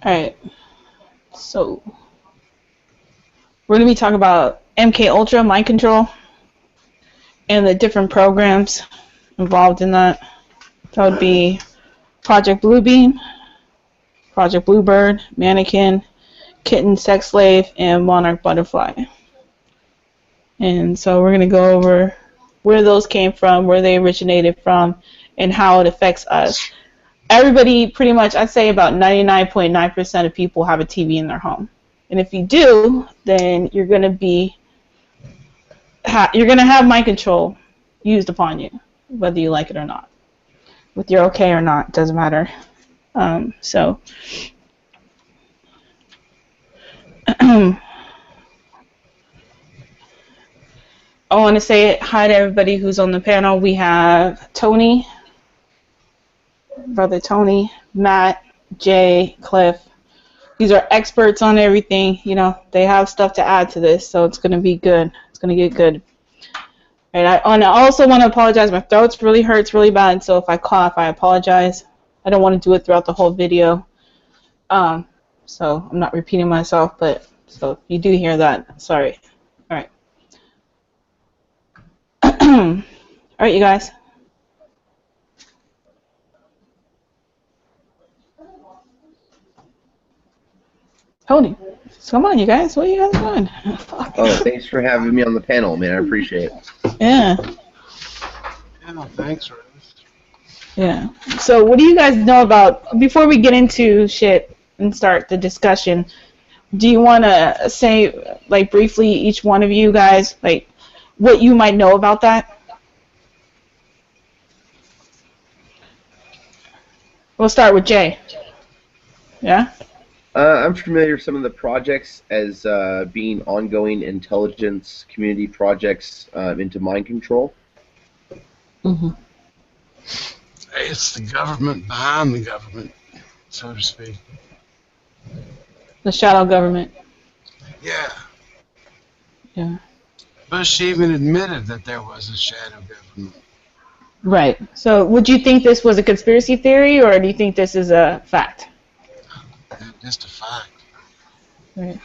Alright, so we're going to be talking about MK Ultra, mind control, and the different programs involved in that. That would be Project Bluebeam, Project Bluebird, Mannequin, Kitten, Sex Slave, and Monarch Butterfly. And so we're going to go over where those came from, where they originated from, and how it affects us. Everybody, pretty much, I'd say about 99.9% of people have a TV in their home. And if you do, then you're going to have mind control used upon you, whether you like it or not. Whether you're okay or not, doesn't matter. So I want to say hi to everybody who's on the panel. We have Tony, Brother Tony, Matt, Jay, Cliff. These are experts on everything. You know, they have stuff to add to this, so it's going to be good. It's going to get good. And I also want to apologize. My throat really hurts really bad, so if I cough, I apologize. I don't want to do it throughout the whole video. So I'm not repeating myself, but so if you do hear that, sorry. All right. All right, you guys. Tony, come on, you guys. What are you guys doing? Oh, thanks for having me on the panel, man. I appreciate it. Yeah. Yeah, thanks, Rose. Yeah. So what do you guys know about, before we get into shit and start the discussion, do you want to say, like, briefly, each one of you guys, like, what you might know about that? We'll start with Jay. Yeah? I'm familiar with some of the projects as being ongoing intelligence community projects into mind control. Mm-hmm. It's the government behind the government, so to speak. The shadow government. Yeah. Yeah. Bush even admitted that there was a shadow government. Right. So would you think this was a conspiracy theory, or do you think this is a fact? Just a fact. Right.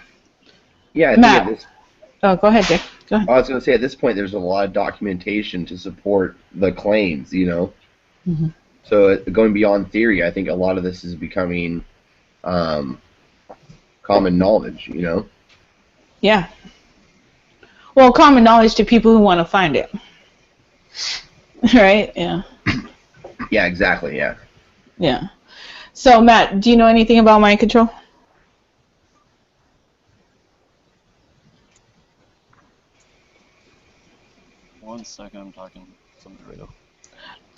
Yeah, I Matt. think Oh, go ahead, Jay. Go ahead. I was going to say, at this point, there's a lot of documentation to support the claims, you know? Mm-hmm. So going beyond theory, I think a lot of this is becoming common knowledge, you know? Yeah. Well, common knowledge to people who want to find it. Right? Yeah. Yeah, exactly, yeah. Yeah. So, Matt, do you know anything about mind control? One second, I'm talking to somebody right now.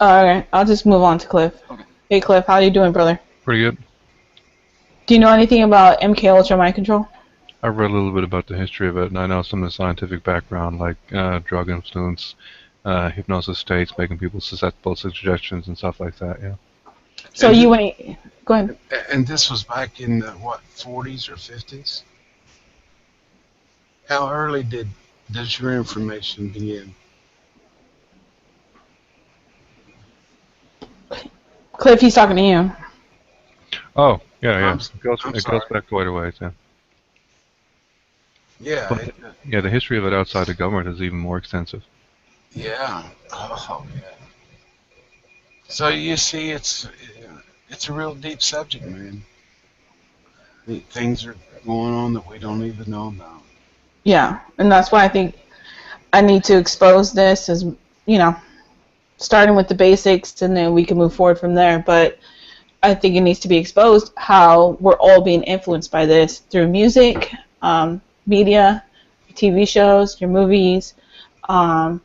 Alright, I'll just move on to Cliff. Okay. Hey, Cliff, how you doing, brother? Pretty good. Do you know anything about MK Ultra mind control? I read a little bit about the history of it, and I know some of the scientific background, like drug influence, hypnosis states, making people susceptible to suggestions and stuff like that, yeah. So you want to... Go ahead. And this was back in the, what, 40s or 50s? How early does your information begin? Cliff, he's talking to you. Oh, yeah. It goes sorry. back quite a ways, yeah. Yeah. But, yeah, the history of it outside the government is even more extensive. Yeah. Oh, yeah. So you see, it's a real deep subject, man. Things are going on that we don't even know about. Yeah, and that's why I think I need to expose this as, you know, starting with the basics, and then we can move forward from there. But I think it needs to be exposed how we're all being influenced by this through music, media, TV shows, your movies, all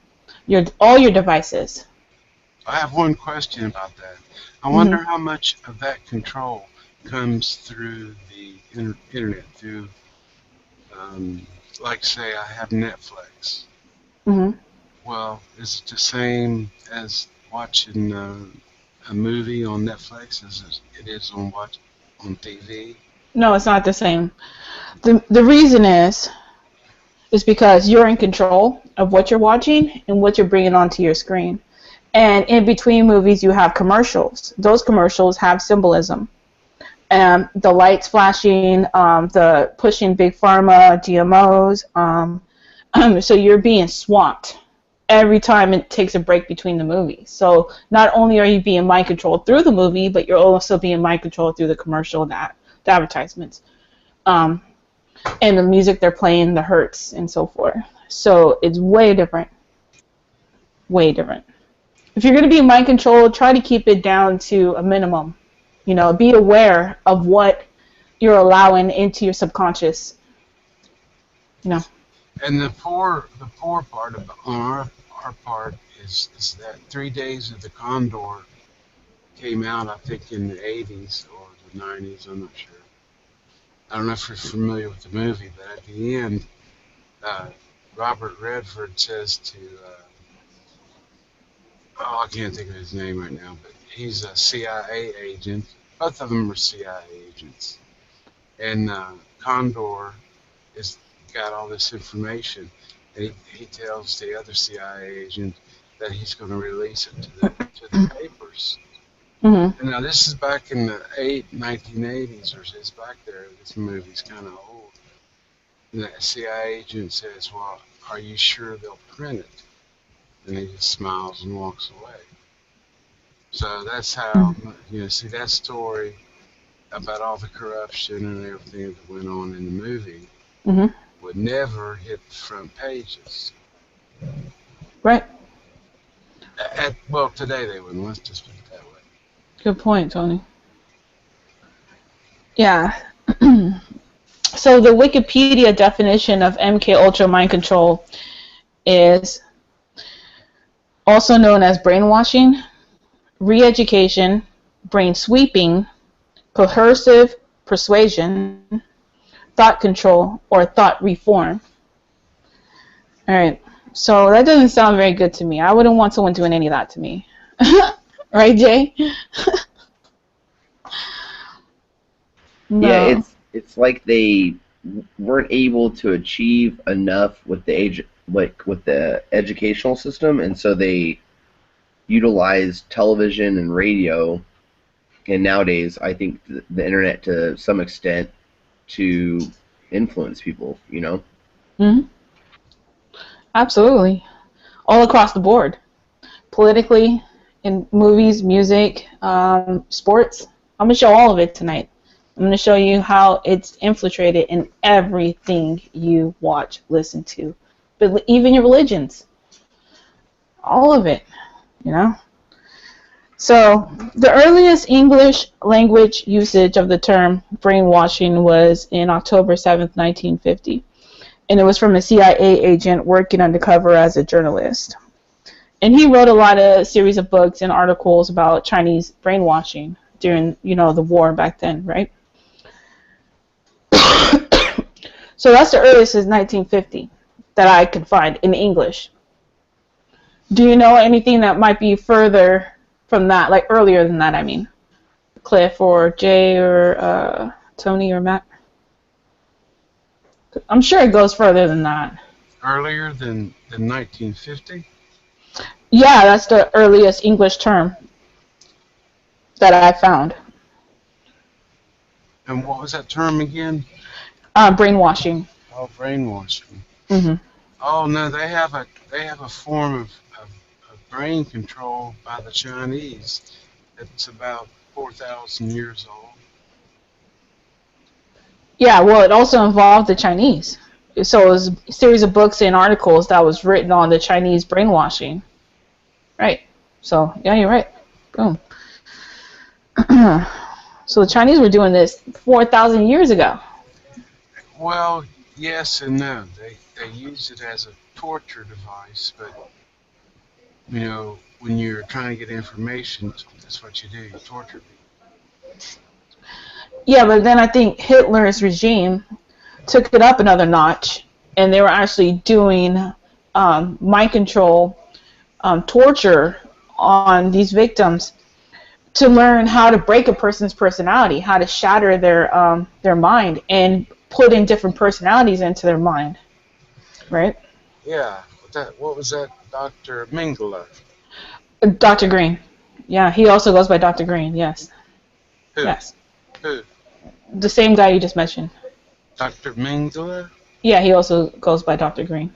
your devices. I have one question about that. I wonder how much of that control comes through the internet, through, like, say, I have Netflix. Mm-hmm. Well, is it the same as watching a movie on Netflix as it is on TV? No, it's not the same. The reason is because you're in control of what you're watching and what you're bringing onto your screen. And in between movies, you have commercials. Those commercials have symbolism. The lights flashing, the pushing big pharma, GMOs. So you're being swamped every time it takes a break between the movies. So not only are you being mind controlled through the movie, but you're also being mind controlled through the commercial, the advertisements, and the music they're playing, the hertz, and so forth. So it's way different. Way different. If you're going to be mind controlled, try to keep it down to a minimum. Be aware of what you're allowing into your subconscious. And the poor part on our part is that 3 days of the Condor came out, I think, in the 80s or the 90s. I'm not sure. I don't know if you're familiar with the movie, but at the end, Robert Redford says to, I can't think of his name right now, but he's a CIA agent. Both of them are CIA agents. And Condor has got all this information, and he tells the other CIA agent that he's going to release it to the papers. Mm-hmm. And now this is back in the 1980s, or it's back there. This movie's kind of old. And the CIA agent says, "Well, are you sure they'll print it?" And he just smiles and walks away. So that's how see that story about all the corruption and everything that went on in the movie would never hit the front pages. Right. Well, today they wouldn't. Let's just put it that way. Good point, Tony. Yeah. So the Wikipedia definition of MK Ultra mind control is also known as brainwashing, re-education, brain sweeping, coercive persuasion, thought control, or thought reform. All right. So that doesn't sound very good to me. I wouldn't want someone doing any of that to me. Right, Jay? No. Yeah, it's like they weren't able to achieve enough with the educational system, and so they utilized television and radio, and nowadays I think the internet to some extent to influence people. Mm-hmm. Absolutely. All across the board. Politically, in movies, music, sports. I'm going to show all of it tonight. I'm going to show you how it's infiltrated in everything you watch, listen to, but even your religions. All of it, So the earliest English language usage of the term brainwashing was in October 7th, 1950. And it was from a CIA agent working undercover as a journalist. And he wrote a series of books and articles about Chinese brainwashing during, the war back then, right? So that's the earliest is 1950 that I could find in English. Do you know anything that might be further from that, like earlier than that, I mean? Cliff or Jay or Tony or Matt? I'm sure it goes further than that. Earlier than 1950? Yeah, that's the earliest English term that I found. And what was that term again? Brainwashing. Oh, brainwashing. Mm-hmm. Oh no, they have a form of brain control by the Chinese. It's about 4,000 years old. Yeah, well, it also involved the Chinese. So it was a series of books and articles that was written on the Chinese brainwashing. Right. So, yeah, you're right. Boom. So the Chinese were doing this 4,000 years ago. Well, yes and no. They use it as a torture device, but, when you're trying to get information, that's what you do. You torture people. Yeah, but then I think Hitler's regime took it up another notch, and they were actually doing mind control, torture on these victims to learn how to break a person's personality, how to shatter their mind and put in different personalities into their mind, right? Yeah. What was that, Dr. Mengele? Dr. Green. Yeah, he also goes by Dr. Green, yes. Who? Yes. Who? The same guy you just mentioned. Dr. Mengele? Yeah, he also goes by Dr. Green.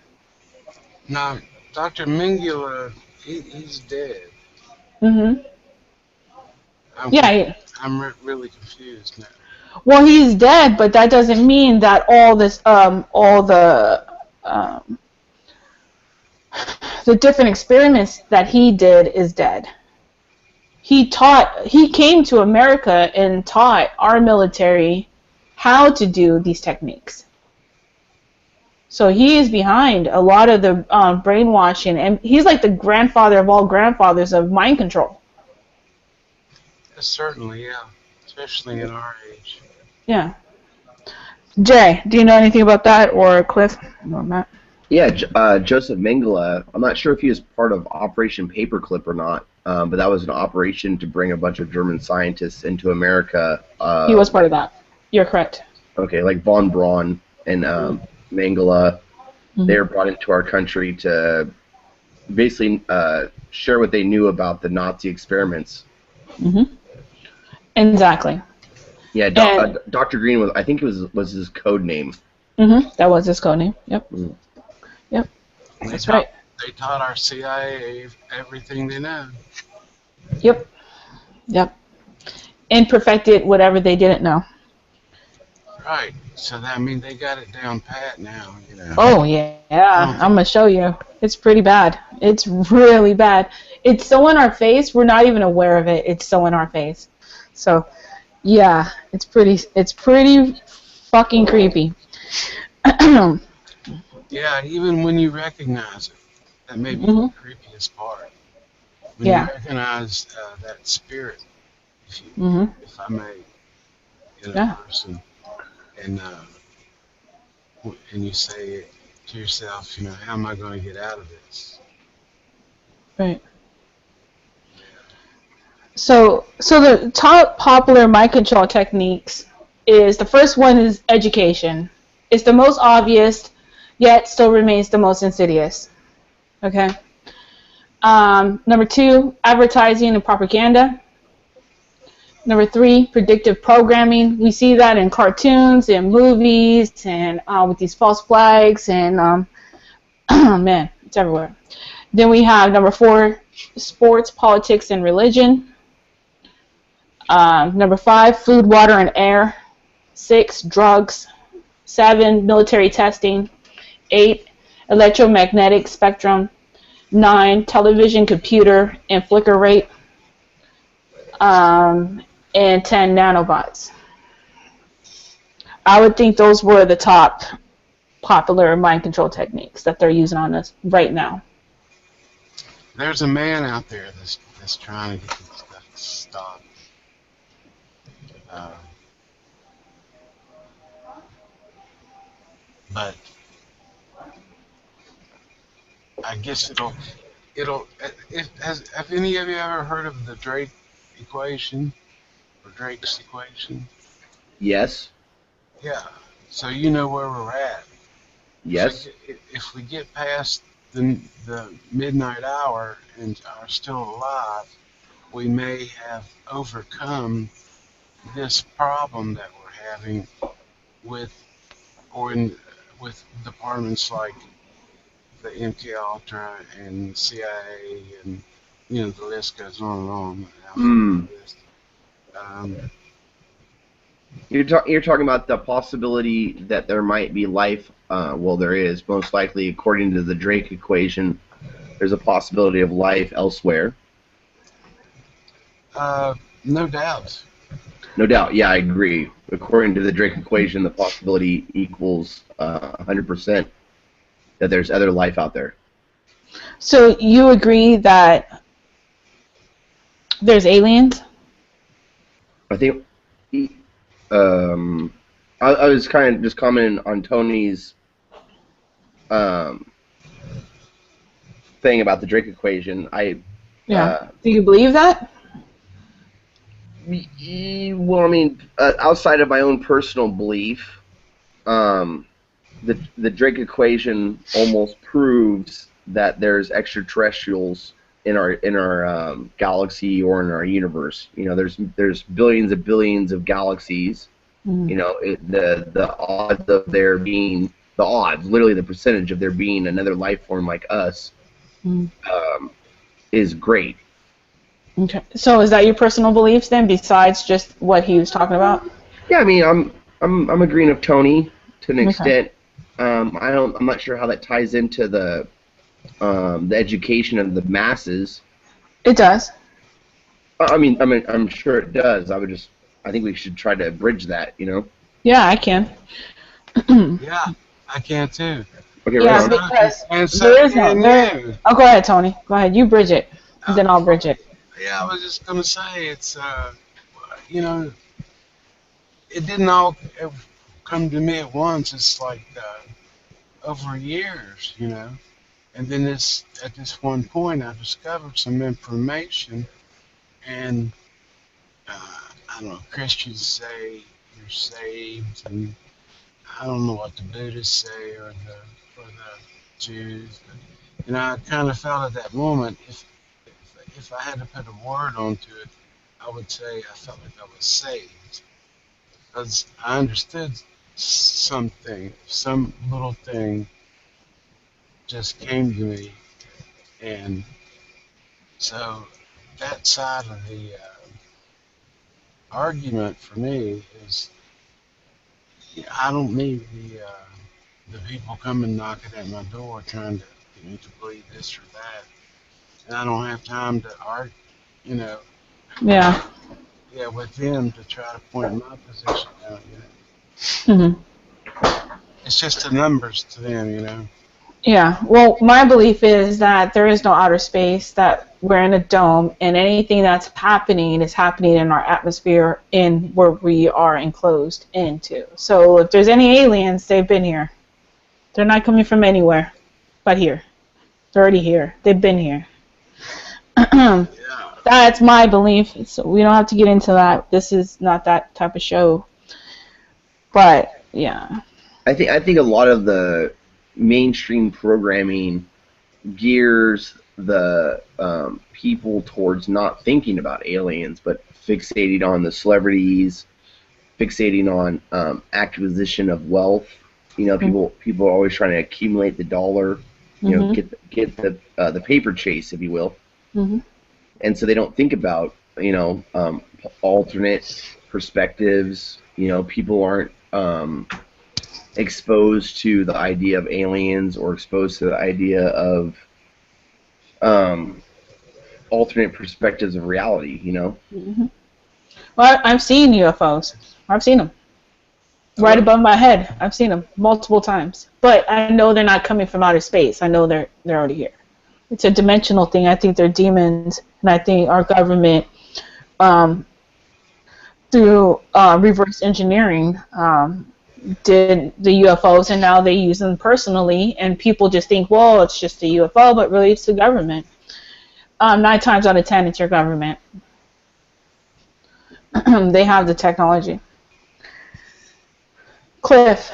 No, Dr. Mengele, he's dead. Mhm. I'm Yeah. really confused now. Well, he's dead, but that doesn't mean that all um, the different experiments that he did is dead. He came to America and taught our military how to do these techniques. So he is behind a lot of the brainwashing, and he's like the grandfather of all grandfathers of mind control. Certainly, yeah. Especially in our age. Yeah. Jay, do you know anything about that, or Cliff, or Matt? Yeah, Joseph Mengele. I'm not sure if he was part of Operation Paperclip or not, but that was an operation to bring a bunch of German scientists into America. He was part of that. You're correct. Okay, like von Braun and Mengele. They were Mhm. brought into our country to basically share what they knew about the Nazi experiments. Mhm. Exactly. Yeah, And Dr. Green was, I think it was his code name. that was his code name. Yep. Mm. Yep. They That's taught, right. they taught our CIA everything they know. Yep. Yep. And perfected whatever they didn't know. Right. So that means they got it down pat now, you know. Oh yeah, I don't I'm think gonna show you. It's pretty bad. It's really bad. It's so in our face. We're not even aware of it. It's so in our face. So yeah, it's pretty fucking creepy. yeah, even when you recognize it, that may be Hmm. the creepiest part. When you Yeah. recognize that spirit, Hmm. if I may, in a Yeah. person, and and you say to yourself, you know, how am I going to get out of this? Right. So the top popular mind control techniques is the first one is education. It's the most obvious, yet still remains the most insidious. Okay. Number two, advertising and propaganda. Number three, predictive programming. We see that in cartoons and movies and with these false flags and oh man, it's everywhere. Then we have number four, sports, politics, and religion. Number five, food, water, and air. Six, drugs. Seven, military testing. Eight, electromagnetic spectrum. Nine, television, computer, and flicker rate. Um, and 10, nanobots. I would think those were the top popular mind control techniques that they're using on us right now. There's a man out there that's trying to get this stuff to stop. Uh, but I guess it'll. Have any of you ever heard of the Drake equation or Drake's equation? Yes, Yeah. So you know where we're at. yes. If we get past the midnight hour and are still alive, we may have overcome this problem that we're having with or in with departments like the MK Ultra and CIA and the list goes on and on. The Mm. alphabet list. Um, You're talking about the possibility that there might be life. Well, there is most likely, according to the Drake equation. There's a possibility of life elsewhere. no doubt. No doubt. Yeah, I agree. According to the Drake equation, the possibility equals 100% that there's other life out there. So you agree that there's aliens? I think um, I was kind of just commenting on Tony's um, thing about the Drake equation. Yeah. Uh, Do you believe that? well, I mean, outside of my own personal belief, um, the Drake equation almost proves that there's extraterrestrials in our galaxy or in our universe. You know, there's billions of billions of galaxies, Mm. You know, the odds of there being the odds, literally the percentage of there being another life form like us, Mm. is great. Okay. So is that your personal beliefs then, besides just what he was talking about? Yeah, I mean, I'm agreeing with Tony to an Okay. extent. I'm not sure how that ties into the education of the masses. It does. I'm sure it does. I think we should try to bridge that. You know. Yeah, I can. Yeah, I can too. Okay, right Yeah, And so, on. because and so there is no can there. you. Oh, go ahead, Tony. Go ahead. You bridge it, and Uh, then I'll bridge it. yeah, I was just gonna say it's you know, it didn't all come to me at once. It's like over years, you know. And then this at this one point, I discovered some information, and I don't know. Christians say you're saved, and I don't know what the Buddhists say or the Jews. But, you know, I kind of felt at that moment if I had to put a word onto it, I would say I felt like I was saved because I understood something, some little thing just came to me, and so that side of the argument for me is I don't need the people coming knocking at my door trying to get me to believe this or that, and I don't have time to argue, you know, Yeah. yeah, with them to try to point my position out. You know, Hmm. it's just the numbers to them, you know. Yeah. Well, my belief is that there is no outer space. That we're in a dome, and anything that's happening is happening in our atmosphere, in where we are enclosed into. So if there's any aliens, they've been here. They're not coming from anywhere but here. They're already here. They've been here. Yeah. That's my belief. So we don't have to get into that. This is not that type of show. But yeah. I think a lot of the mainstream programming gears the people towards not thinking about aliens, but fixating on the celebrities, fixating on acquisition of wealth. You know, people are always trying to accumulate the dollar. You know, Mhm. get the paper chase, if you will, Mhm. and so they don't think about alternate perspectives. You know, people aren't exposed to the idea of aliens or exposed to the idea of um, alternate perspectives of reality. You know. Mhm. Well, I've seen UFOs. I've seen them right Hello. above my head. I've seen them multiple times. But I know they're not coming from outer space. I know they're already here. It's a dimensional thing. I think they're demons, and I think our government, um, through reverse engineering, did the UFOs, and now they use them personally. And people just think, well, it's just a UFO, but really, it's the government. 9 times out of 10, it's your government. They have the technology. Cliff.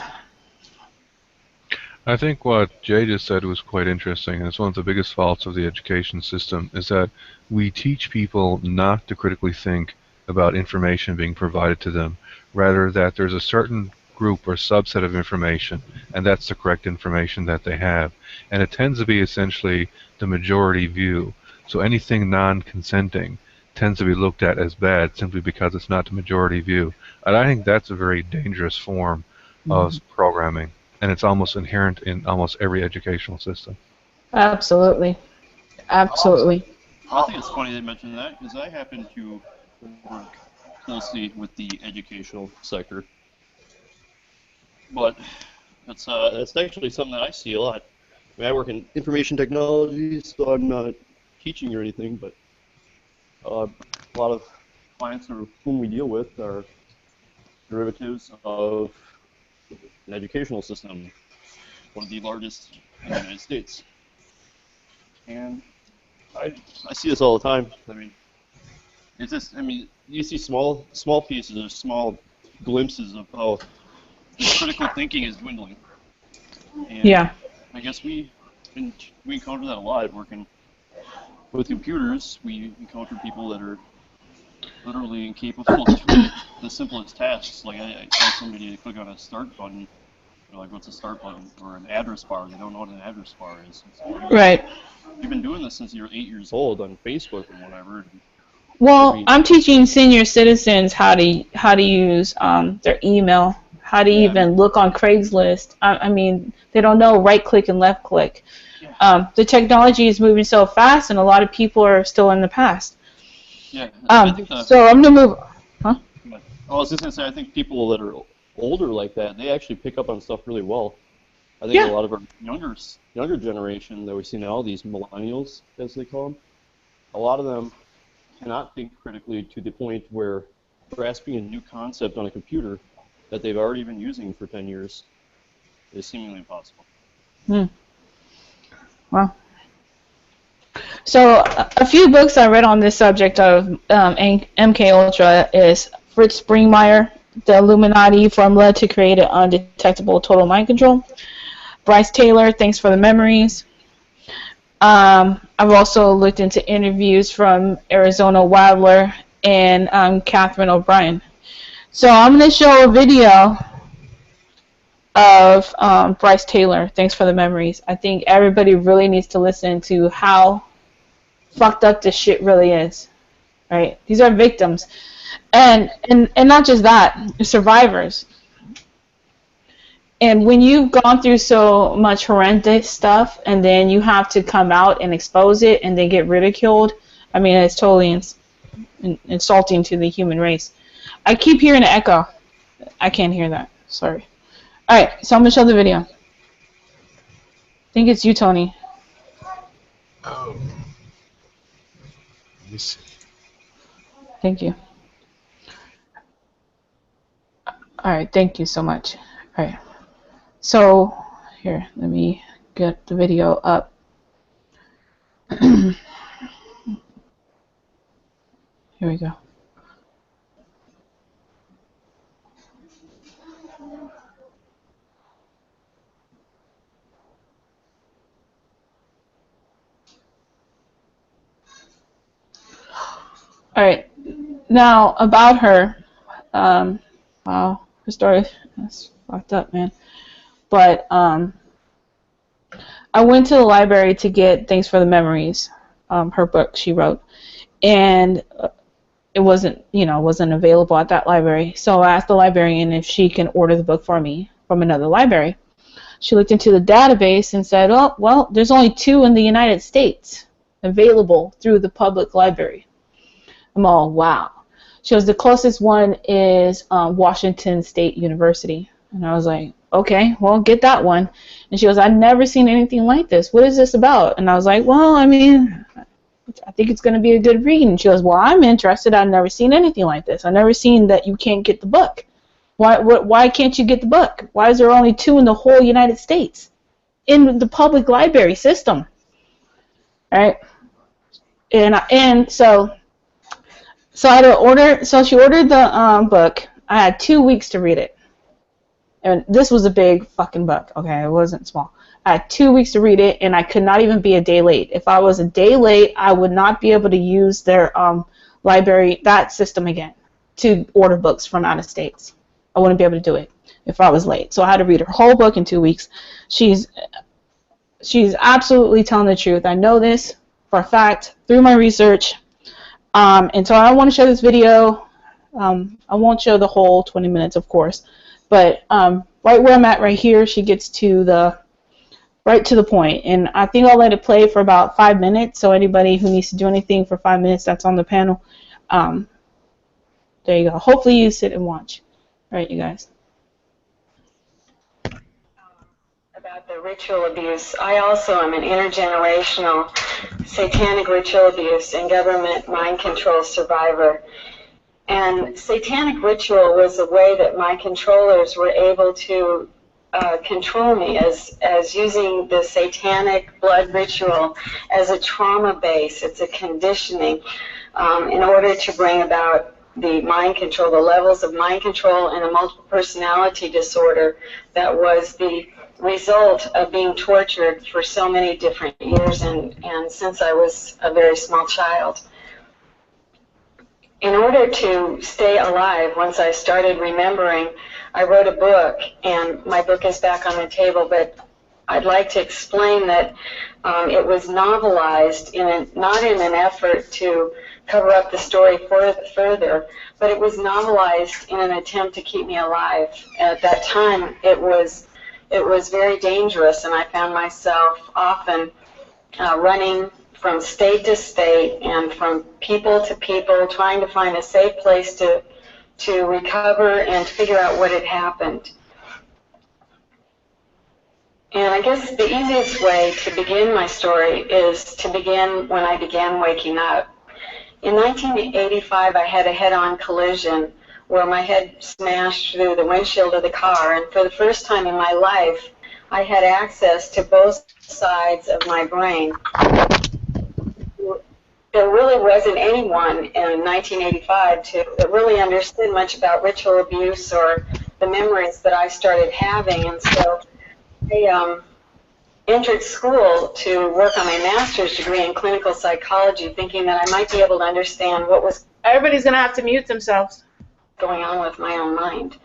I think what Jay just said was quite interesting, and it's one of the biggest faults of the education system is that we teach people not to critically think about information being provided to them, rather that there's a certain group or subset of information, and that's the correct information that they have. And it tends to be essentially the majority view. So anything non-consenting tends to be looked at as bad simply because it's not the majority view. And I think that's a very dangerous form of Mhm. programming, and it's almost inherent in almost every educational system. Absolutely. Also, Absolutely. I think it's funny they mentioned that because I happen to work closely with the educational sector, but that's actually something that I see a lot. I mean, I work in information technology, so I'm not teaching or anything, but a lot of clients or whom we deal with are derivatives of an educational system, one of the largest in the United States. And I I see this all the time. I mean, it's just I mean, you see small pieces or small glimpses of how this critical thinking is dwindling. And Yeah. I guess we encounter that a lot working with computers. We encounter people that are literally incapable of doing the simplest tasks. Like I tell somebody to click on a start button, they're like, what's a start button? Or an address bar. They don't know what an address bar is. Right. You've been doing this since you were 8 years old on Facebook and whatever. Well, I'm teaching senior citizens how to use their email, how to even look on Craigslist. I mean, they don't know right click and left click. Yeah. The technology is moving so fast, and a lot of people are still in the past. Yeah. So I'm gonna move. Huh? I was just gonna say, I think people that are older like that, they actually pick up on stuff really well. I think a lot of our younger generation that we see now, these millennials, as they call them, a lot of them cannot think critically to the point where grasping a new concept on a computer that they've already been using for 10 years is seemingly impossible. Wow. So a few books I read on this subject of MK Ultra is Fritz Springmeier, The Illuminati Formula to Create an Undetectable Total Mind Control. Bryce Taylor, Thanks for the Memories. I've also looked into interviews from Arizona Wadler and Catherine O'Brien. So I'm going to show a video of Bryce Taylor, Thanks for the Memories. I think everybody really needs to listen to how fucked up this shit really is. Right? These are victims. And not just that, survivors. And when you've gone through so much horrendous stuff and then you have to come out and expose it and they get ridiculed, I mean, it's totally insulting to the human race. I keep hearing an echo. I can't hear that. Sorry. Alright, so I'm going to show the video. I think it's you, Tony. Oh. Let me see. Thank you. Alright, thank you so much. Alright. So, here, let me get the video up. Here we go. Alright, now about her. Wow, her story is fucked up, man. But I went to the library to get Thanks for the Memories, her book she wrote, and it wasn't available at that library. So I asked the librarian if she can order the book for me from another library. She looked into the database and said, oh, well, there's only 2 in the United States available through the public library. I'm all, wow. She goes, the closest one is Washington State University. And I was like, okay, well, get that one. And she goes, I've never seen anything like this. What is this about? And I was like, well, I mean, I think it's going to be a good read. And she goes, well, I'm interested. I've never seen anything like this. I've never seen that you can't get the book. Why can't you get the book? Why is there only 2 in the whole United States in the public library system? All right. And so I had to order. So she ordered the book. I had 2 weeks to read it. And this was a big fucking book. Okay, it wasn't small. I had 2 weeks to read it, and I could not even be a day late. If I was a day late, I would not be able to use their library, that system again, to order books from out of states. I wouldn't be able to do it if I was late. So I had to read her whole book in 2 weeks. She's absolutely telling the truth. I know this for a fact through my research. And so I want to show this video. I won't show the whole 20 minutes, of course. But right where I'm at right here, she gets to right to the point. And I think I'll let it play for about 5 minutes. So anybody who needs to do anything for 5 minutes that's on the panel, there you go. Hopefully you sit and watch. All right, you guys. About the ritual abuse, I also am an intergenerational satanic ritual abuse and government mind control survivor. And satanic ritual was a way that my controllers were able to control me as using the satanic blood ritual as a trauma base. It's a conditioning in order to bring about the mind control, the levels of mind control and a multiple personality disorder that was the result of being tortured for so many different years and since I was a very small child. in order to stay alive, once I started remembering, I wrote a book, and my book is back on the table, but I'd like to explain that it was novelized, not in an effort to cover up the story further, but it was novelized in an attempt to keep me alive. At that time, it was very dangerous, and I found myself often running from state to state and from people to people, trying to find a safe place to recover and to figure out what had happened. And I guess the easiest way to begin my story is to begin when I began waking up. In 1985, I had a head-on collision where my head smashed through the windshield of the car, and for the first time in my life, I had access to both sides of my brain. There really wasn't anyone in 1985 that really understood much about ritual abuse or the memories that I started having, and so I entered school to work on my master's degree in clinical psychology, thinking that I might be able to understand what was Everybody's going to have to mute themselves. going on with my own mind.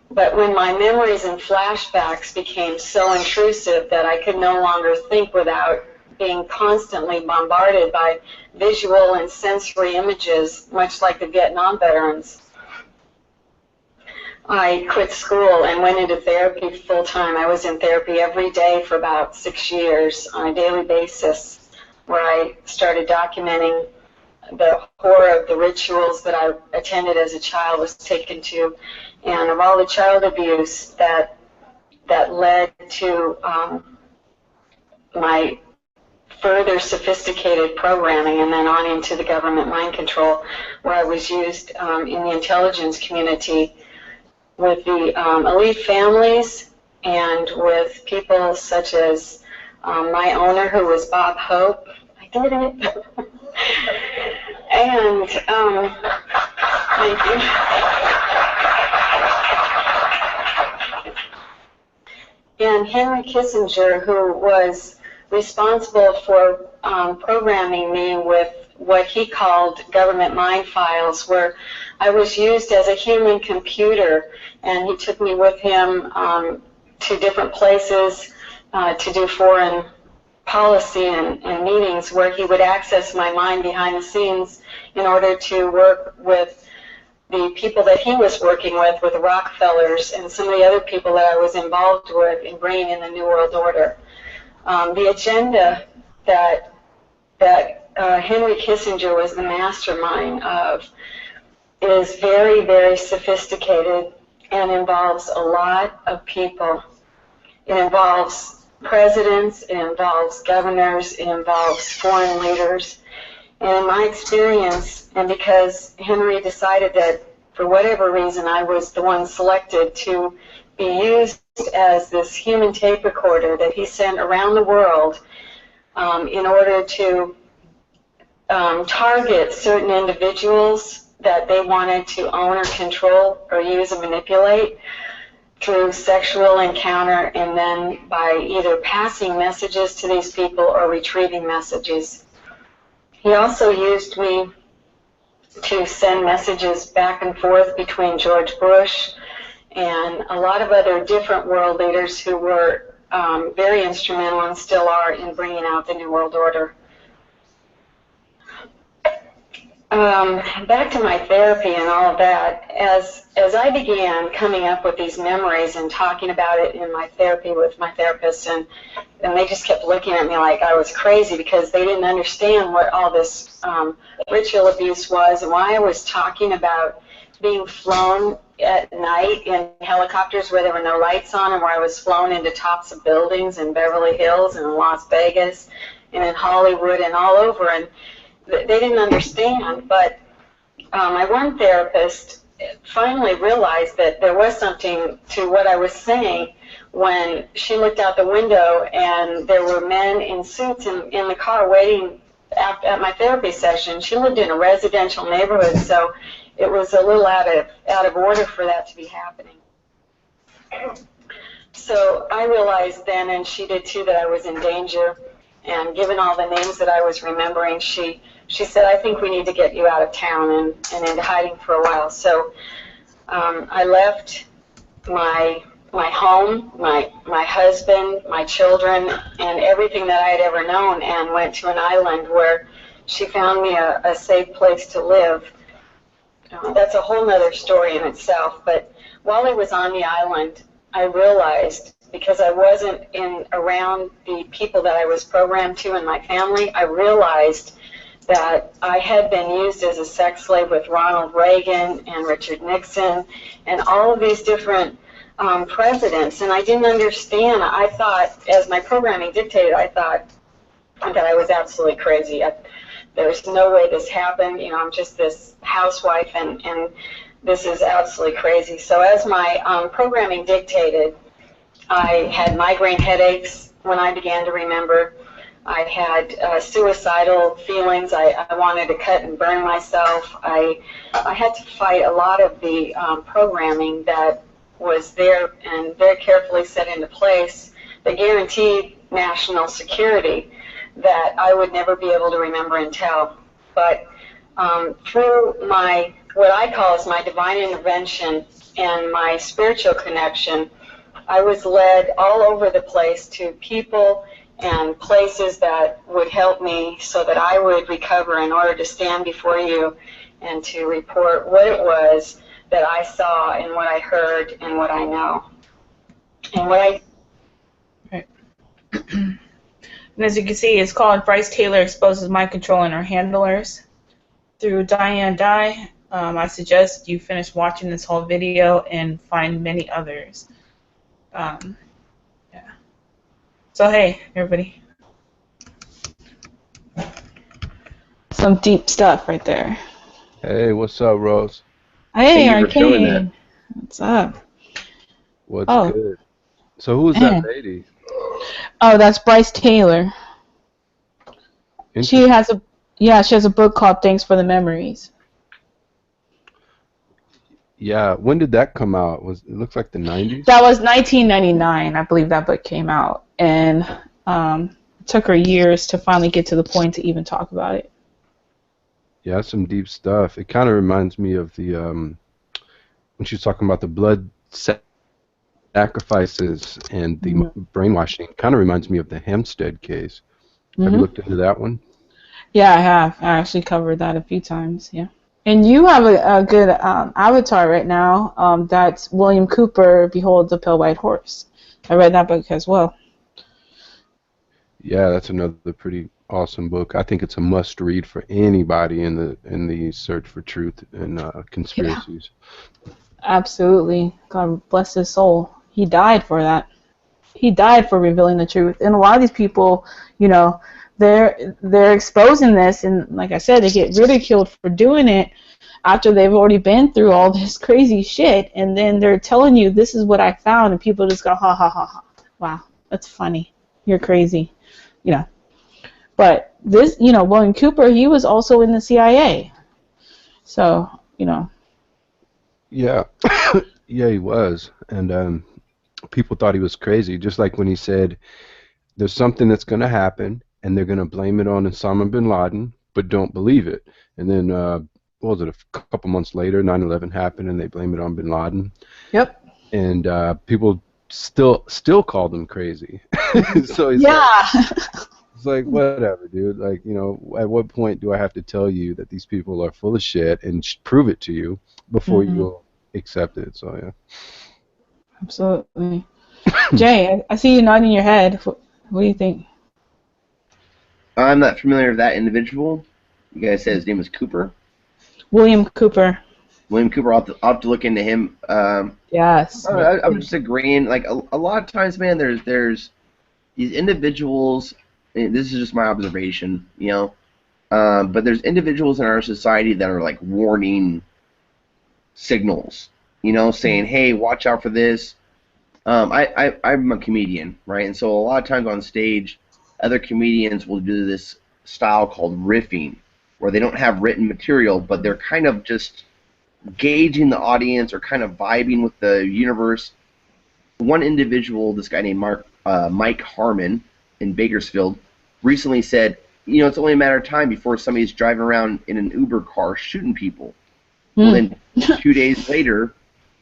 But when my memories and flashbacks became so intrusive that I could no longer think without being constantly bombarded by visual and sensory images, much like the Vietnam veterans, I quit school and went into therapy full time. I was in therapy every day for about 6 years on a daily basis, where I started documenting the horror of the rituals that I attended as a child, was taken to, and of all the child abuse that led to my further sophisticated programming, and then on into the government mind control, where I was used in the intelligence community with the elite families and with people such as my owner, who was Bob Hope. I did it. And thank you. And Henry Kissinger, who was responsible for programming me with what he called government mind files, where I was used as a human computer, and he took me with him to different places to do foreign policy and meetings, where he would access my mind behind the scenes in order to work with the people that he was working with the Rockefellers and some of the other people that I was involved with in bringing in the New World Order. The agenda that Henry Kissinger was the mastermind of is very, very sophisticated and involves a lot of people. It involves presidents, it involves governors, it involves foreign leaders. And in my experience, and because Henry decided that for whatever reason I was the one selected to be used as this human tape recorder that he sent around the world in order to target certain individuals that they wanted to own or control or use and manipulate through sexual encounter, and then by either passing messages to these people or retrieving messages. He also used me to send messages back and forth between George Bush and a lot of other different world leaders who were very instrumental and still are in bringing out the New World Order. Back to my therapy and all of that, as I began coming up with these memories and talking about it in my therapy with my therapist, and they just kept looking at me like I was crazy because they didn't understand what all this ritual abuse was and why I was talking about being flown at night in helicopters where there were no lights on, and where I was flown into tops of buildings in Beverly Hills and in Las Vegas and in Hollywood and all over, and they didn't understand. But my one therapist finally realized that there was something to what I was saying when she looked out the window and there were men in suits in the car waiting at my therapy session. She lived in a residential neighborhood, so it was a little out of order for that to be happening. So I realized then, and she did too, that I was in danger. And given all the names that I was remembering, she she said, I think we need to get you out of town and into hiding for a while. So I left my home, my husband, my children, and everything that I had ever known, and went to an island where she found me a safe place to live. That's a whole nother story in itself. But while I was on the island, I realized, because I wasn't around the people that I was programmed to in my family, I realized that I had been used as a sex slave with Ronald Reagan and Richard Nixon and all of these different presidents, and I didn't understand. I thought, as my programming dictated, I thought that I was absolutely crazy. There's no way this happened. I'm just this housewife, and this is absolutely crazy. So as my programming dictated, I had migraine headaches when I began to remember. I had suicidal feelings. I wanted to cut and burn myself. I had to fight a lot of the programming that was there and very carefully set into place that guaranteed national security that I would never be able to remember and tell. But through what I call is my divine intervention and my spiritual connection, I was led all over the place to people and places that would help me so that I would recover in order to stand before you and to report what it was that I saw and what I heard and what I know. And what I... Right. And as you can see, it's called Bryce Taylor Exposes Mind Control and Her Handlers through Diane Dye. I suggest you finish watching this whole video and find many others. Yeah. So hey, everybody. Some deep stuff right there. Hey, what's up, Rose? Hey, Thank you for showing that. Arcane. What's up? What's good? So who is that lady? Oh, that's Bryce Taylor. She has a book called Thanks for the Memories. Yeah, when did that come out? It looks like the 90s? That was 1999, I believe that book came out, and it took her years to finally get to the point to even talk about it. Yeah, that's some deep stuff. It kind of reminds me of the when she was talking about the blood sacrifices and the brainwashing. Kind of reminds me of the Hempstead case. Have you looked into that one? Yeah, I have. I actually covered that a few times. Yeah. And you have a good avatar right now. That's William Cooper, Behold the Pale White Horse. I read that book as well. Yeah, that's another pretty awesome book. I think it's a must-read for anybody in the search for truth and conspiracies. Yeah. Absolutely. God bless his soul. He died for that. He died for revealing the truth. And a lot of these people, they're exposing this, and like I said, they get ridiculed for doing it after they've already been through all this crazy shit, and then they're telling you this is what I found, and people just go, ha ha ha ha. Wow, that's funny. You're crazy. But this, William Cooper, he was also in the CIA. So, Yeah. Yeah, he was. And people thought he was crazy, just like when he said, there's something that's going to happen, and they're going to blame it on Osama bin Laden, but don't believe it. And then, what was it, a couple months later, 9/11 happened, and they blame it on bin Laden. Yep. And people still called him crazy. So he's it's like, whatever, dude. Like, at what point do I have to tell you that these people are full of shit and prove it to you before you'll accept it? So, yeah. Absolutely. Jay, I see you nodding your head. What do you think? I'm not familiar with that individual. You guys said his name was Cooper? William Cooper. William Cooper, I'll have to look into him. Yes. I'm just agreeing. Like, a lot of times, man, there's these individuals, and this is just my observation, but there's individuals in our society that are like warning signals, saying, hey, watch out for this. I'm a comedian, right? And so a lot of times on stage, other comedians will do this style called riffing, where they don't have written material, but they're kind of just gauging the audience or kind of vibing with the universe. One individual, this guy named Mike Harmon in Bakersfield, recently said, it's only a matter of time before somebody's driving around in an Uber car shooting people. Well, then 2 days later,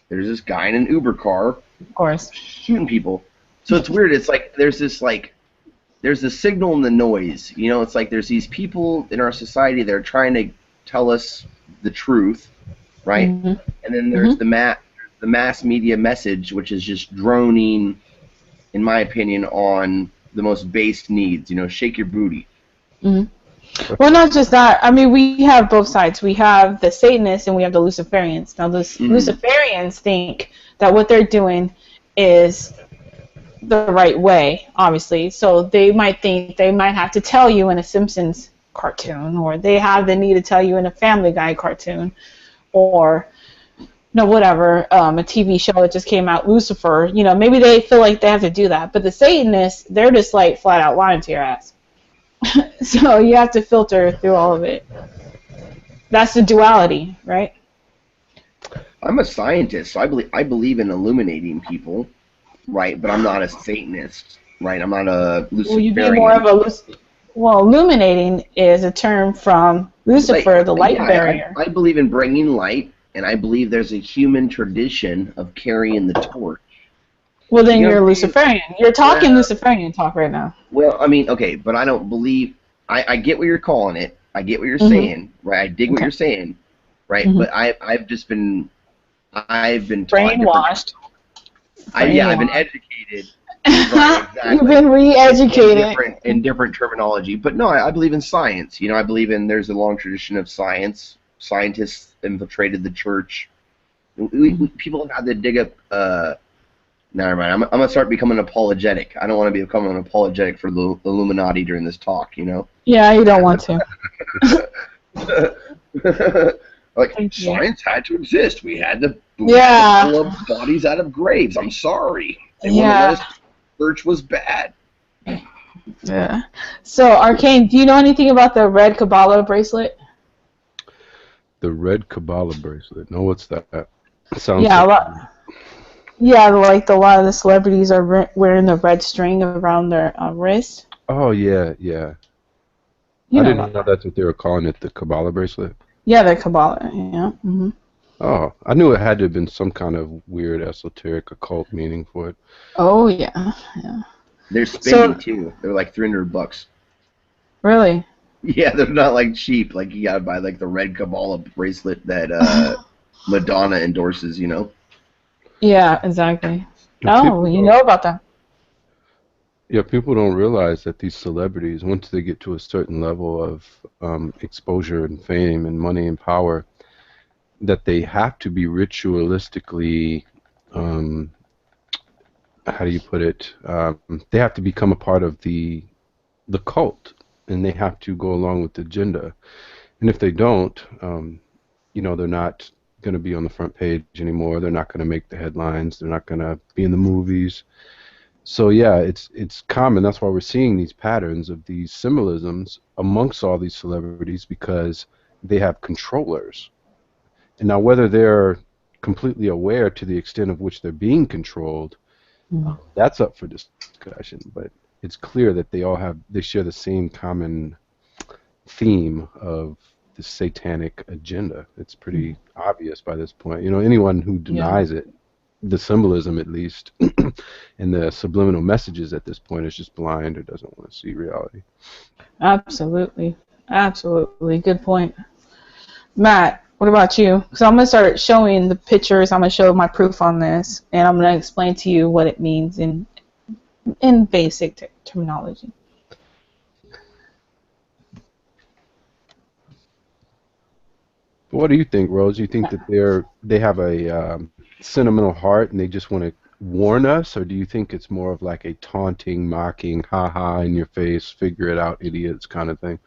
there's this guy in an Uber car, of course, shooting people. So it's weird. It's like there's the signal and the noise. It's like there's these people in our society that are trying to tell us the truth, right? Mm-hmm. And then there's the mass media message, which is just droning, in my opinion, on the most base needs. Shake your booty. Mm-hmm. Well, not just that. I mean, we have both sides. We have the Satanists and we have the Luciferians. Now, the Luciferians think that what they're doing is the right way, obviously. So they might think they might have to tell you in a Simpsons cartoon, or they have the need to tell you in a Family Guy cartoon, or whatever, a TV show that just came out, Lucifer. Maybe they feel like they have to do that. But the Satanists, they're just like flat out lying to your ass. So you have to filter through all of it. That's the duality, right? I'm a scientist, so I believe in illuminating people, right? But I'm not a Satanist, right? I'm not a Luciferian. Well, you'd be more of a illuminating is a term from Lucifer, the light barrier. I believe in bringing light, and I believe there's a human tradition of carrying the torch. Well, then you're a Luciferian. You're talking Luciferian talk right now. Well, I mean, okay, but I don't believe. I get what you're calling it. I get what you're saying, right? I dig what you're saying, right? But I've been brainwashed. I've been educated. Right, exactly. You've been re-educated in different terminology. But no, I believe in science. I believe in there's a long tradition of science. Scientists infiltrated the church. People have had to dig up. Never mind. I'm gonna start becoming apologetic. I don't want to become an apologetic for the Illuminati during this talk. Yeah, you don't want to. Science had to exist. We had to pull bodies out of graves. I'm sorry. They wouldn't let us. Church was bad. Yeah. So, Arcane, do you know anything about the red Kabbalah bracelet? The red Kabbalah bracelet. No, what's that? Sounds like a lot of the celebrities are wearing the red string around their wrist. Oh, yeah. I didn't know that's what they were calling it, the Kabbalah bracelet. Yeah, the Kabbalah, yeah. Mm-hmm. Oh, I knew it had to have been some kind of weird esoteric occult meaning for it. Oh, yeah. They're spendy, too. They're like $300. Really? Yeah, they're not like cheap. Like you gotta buy like the red Kabbalah bracelet that Madonna endorses, Yeah, exactly. Oh, you know about that. Yeah, people don't realize that these celebrities, once they get to a certain level of exposure and fame and money and power, that they have to be ritualistically, how do you put it? They have to become a part of the cult, and they have to go along with the agenda. And if they don't, they're not going to be on the front page anymore. They're not going to make the headlines. They're not going to be in the movies. So yeah, it's common. That's why we're seeing these patterns of these symbolisms amongst all these celebrities, because they have controllers. And now whether they're completely aware to the extent of which they're being controlled, that's up for discussion. But it's clear that they share the same common theme of the satanic agenda. It's pretty obvious by this point. Anyone who denies it, the symbolism at least, and the subliminal messages at this point is just blind or doesn't want to see reality. Absolutely. Good point. Matt, what about you? So I'm going to start showing the pictures. I'm going to show my proof on this, and I'm going to explain to you what it means in basic terminology. What do you think, Rose? Do you think that they have a sentimental heart and they just want to warn us, or do you think it's more of like a taunting, mocking, ha-ha, in your face, figure it out, idiots kind of thing?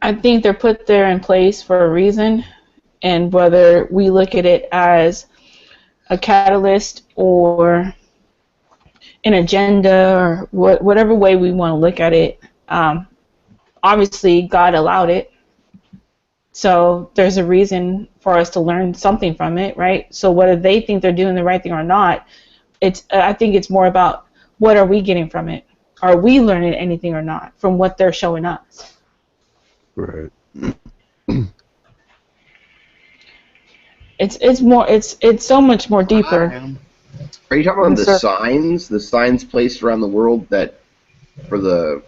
I think they're put there in place for a reason, and whether we look at it as a catalyst or an agenda or whatever way we want to look at it, obviously God allowed it. So there's a reason for us to learn something from it, right? So whether they think they're doing the right thing or not, I think it's more about what are we getting from it. are we learning anything or not from what they're showing us? Right. It's so much more I deeper. am. Are you talking than about the signs placed around the world that for the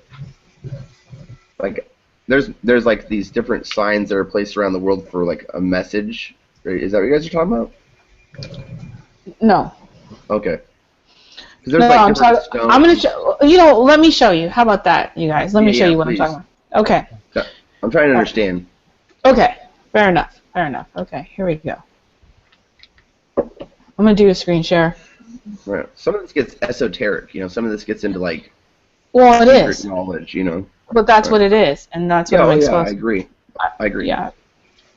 like there's like these different signs that are placed around the world for like a message? Right? Is that what you guys are talking about? No. Okay. Because there's No, like I'm different talking. stones. I'm gonna show. You know, let me show you. How about that, you guys? Let me show Yeah, you what please. I'm talking about. Okay. I'm trying to understand. Okay. Fair enough. Fair enough. Okay. Here we go. I'm gonna do a screen share. Right. Some of this gets esoteric, you know. Some of this gets into like Well, it secret is, knowledge, you know. but that's Right. what it is, and that's what Yeah, I'm I exposed. agree. I agree. Yeah.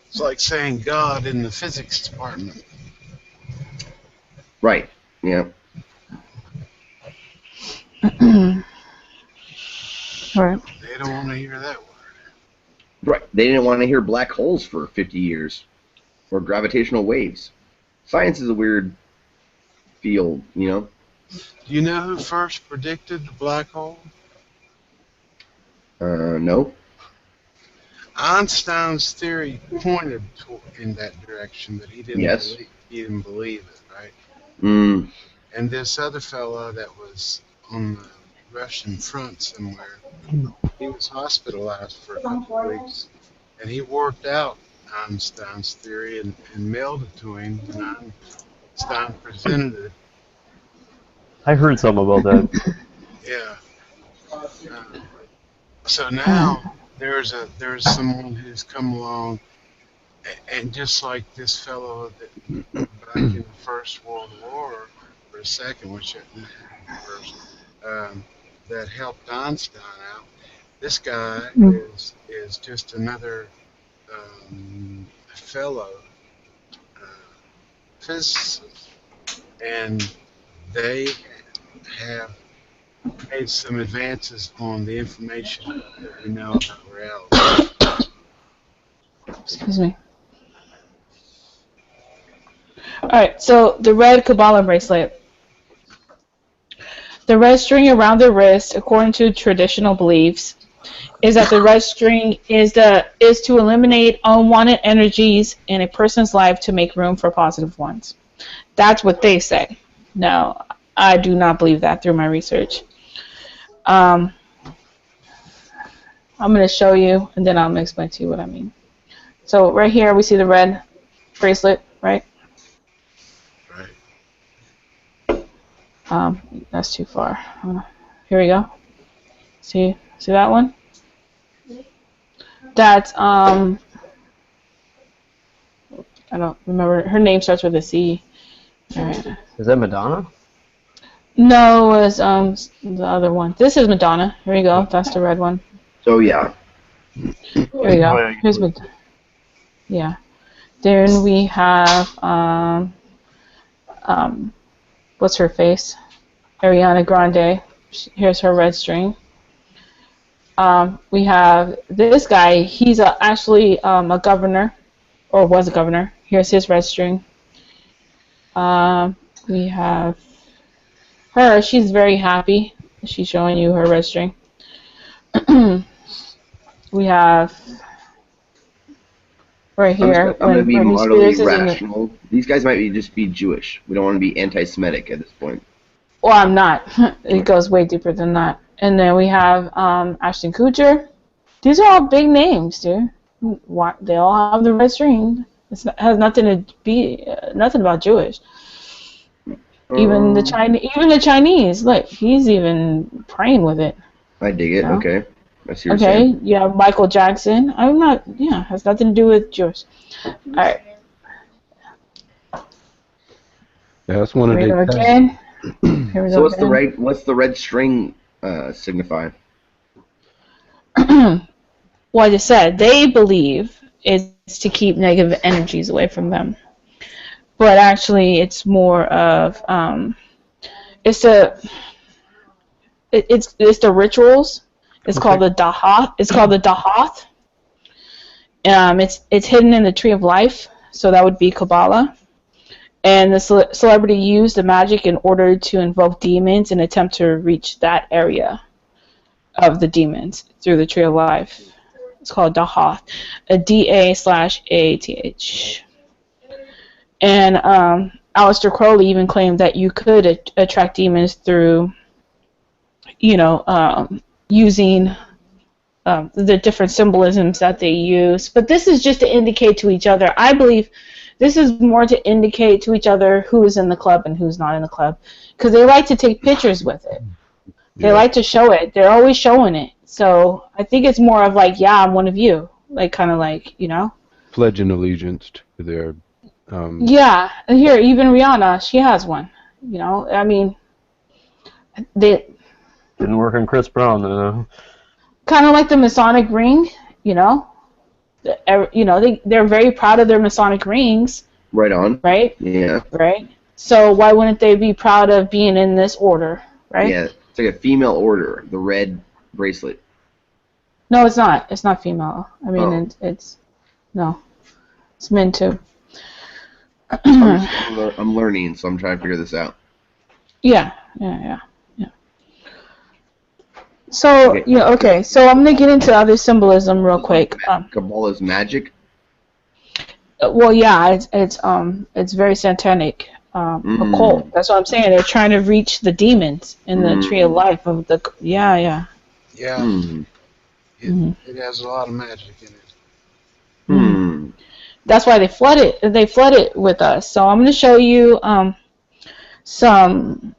It's like saying God in the physics department. Right. Yeah. All right. They don't want to hear that word. Right. They didn't want to hear black holes for 50 years or gravitational waves. Science is a weird field, you know. Do you know who first predicted the black hole? No. Einstein's theory pointed in that direction, but Yes. he didn't believe it, right? Mm. And this other fellow that was on the Russian front somewhere, he was hospitalized for a couple of weeks, and he worked out Einstein's theory and mailed it to him, and Einstein presented it. I heard something about that. Yeah. So now there's someone who's come along, and just like this fellow that back in the First World War, or the Second, which first, that helped Einstein out. This guy is just another fellow physicist, and they have made some advances on the information that we know about reality. Excuse me. All right. So the red Kabbalah bracelet. The red string around the wrist, according to traditional beliefs, is that the red string is to eliminate unwanted energies in a person's life to make room for positive ones. That's what they say. Now, I do not believe that through my research. I'm going to show you, and then I'm going to explain to you what I mean. So right here, we see the red bracelet, right? Right. That's too far. Here we go. See that one? That's I don't remember. Her name starts with a C. All right. Is that Madonna? No, it was the other one. This is Madonna. Here we go. That's the red one. So yeah. Here we go. Here's Madonna. Yeah. Then we have what's her face? Ariana Grande. Here's her red string. We have this guy. He's actually a governor, or was a governor. Here's his red string. We have her. She's very happy. She's showing you her red string. We have right here. I'm going to be Britney moderately Spears is in the, rational. These guys might just be Jewish. We don't want to be anti-Semitic at this point. well, I'm not. It goes way deeper than that. And then we have Ashton Kutcher. These are all big names, dude. They all have the red string. It has nothing to be nothing about Jewish. Even the Chinese. Look, he's even praying with it. I dig it. No? Okay. I see what you're saying. You have Michael Jackson. I'm not. Yeah, has nothing to do with Jewish. All right. Yeah, that's one of Here we go the again. Here we So go what's the red string signify? Well, I just said they believe it's to keep negative energies away from them, but actually it's more of it's the rituals. It's called the Dahath. It's called the Dahath. It's hidden in the tree of life, so that would be Kabbalah. And the celebrity used the magic in order to invoke demons and attempt to reach that area of the demons through the tree of life. It's called Dahath, a DA/ATH. And Aleister Crowley even claimed that you could attract demons through, using the different symbolisms that they use. But this is just to indicate to each other. I believe this is more to indicate to each other who's in the club and who's not in the club, because they like to take pictures with it. They like to show it. They're always showing it. So I think it's more of like, yeah, I'm one of you. Like, kind of like, Pledging allegiance to their... Yeah. And here, even Rihanna, she has one. I mean, they... Didn't work on Chris Brown, though. Kind of like the Masonic ring, they're very proud of their Masonic rings. Right on. Right? Yeah. Right? So why wouldn't they be proud of being in this order, right? Yeah, it's like a female order, the red bracelet. No, it's not. It's not female. I mean, it's men too. I'm learning, so I'm trying to figure this out. Yeah. So, okay. So I'm going to get into other symbolism real quick. Kabbalah's magic? Well, yeah, it's very satanic, occult. That's what I'm saying. They're trying to reach the demons in the tree of life of the. Yeah. Yeah. It has a lot of magic in it. That's why they flood it. They flood it with us. So I'm going to show you some.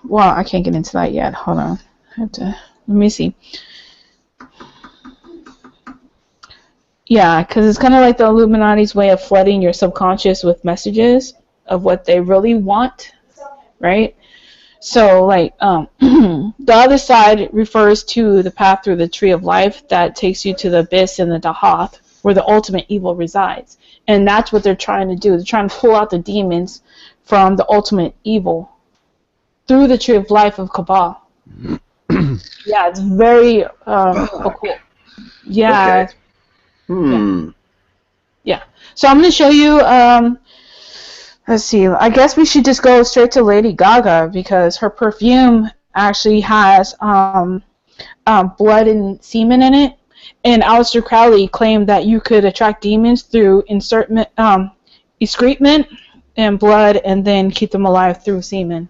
Well, I can't get into that yet. Hold on. Let me see. Yeah, because it's kind of like the Illuminati's way of flooding your subconscious with messages of what they really want, right? So, like, the other side refers to the path through the tree of life that takes you to the abyss and the Dahath, where the ultimate evil resides. And that's what they're trying to do. They're trying to pull out the demons from the ultimate evil through the tree of life of Kabbalah. Yeah, it's very cool. Yeah. Okay. Yeah. So I'm going to show you, let's see, I guess we should just go straight to Lady Gaga, because her perfume actually has blood and semen in it. And Aleister Crowley claimed that you could attract demons through excrement and blood, and then keep them alive through semen.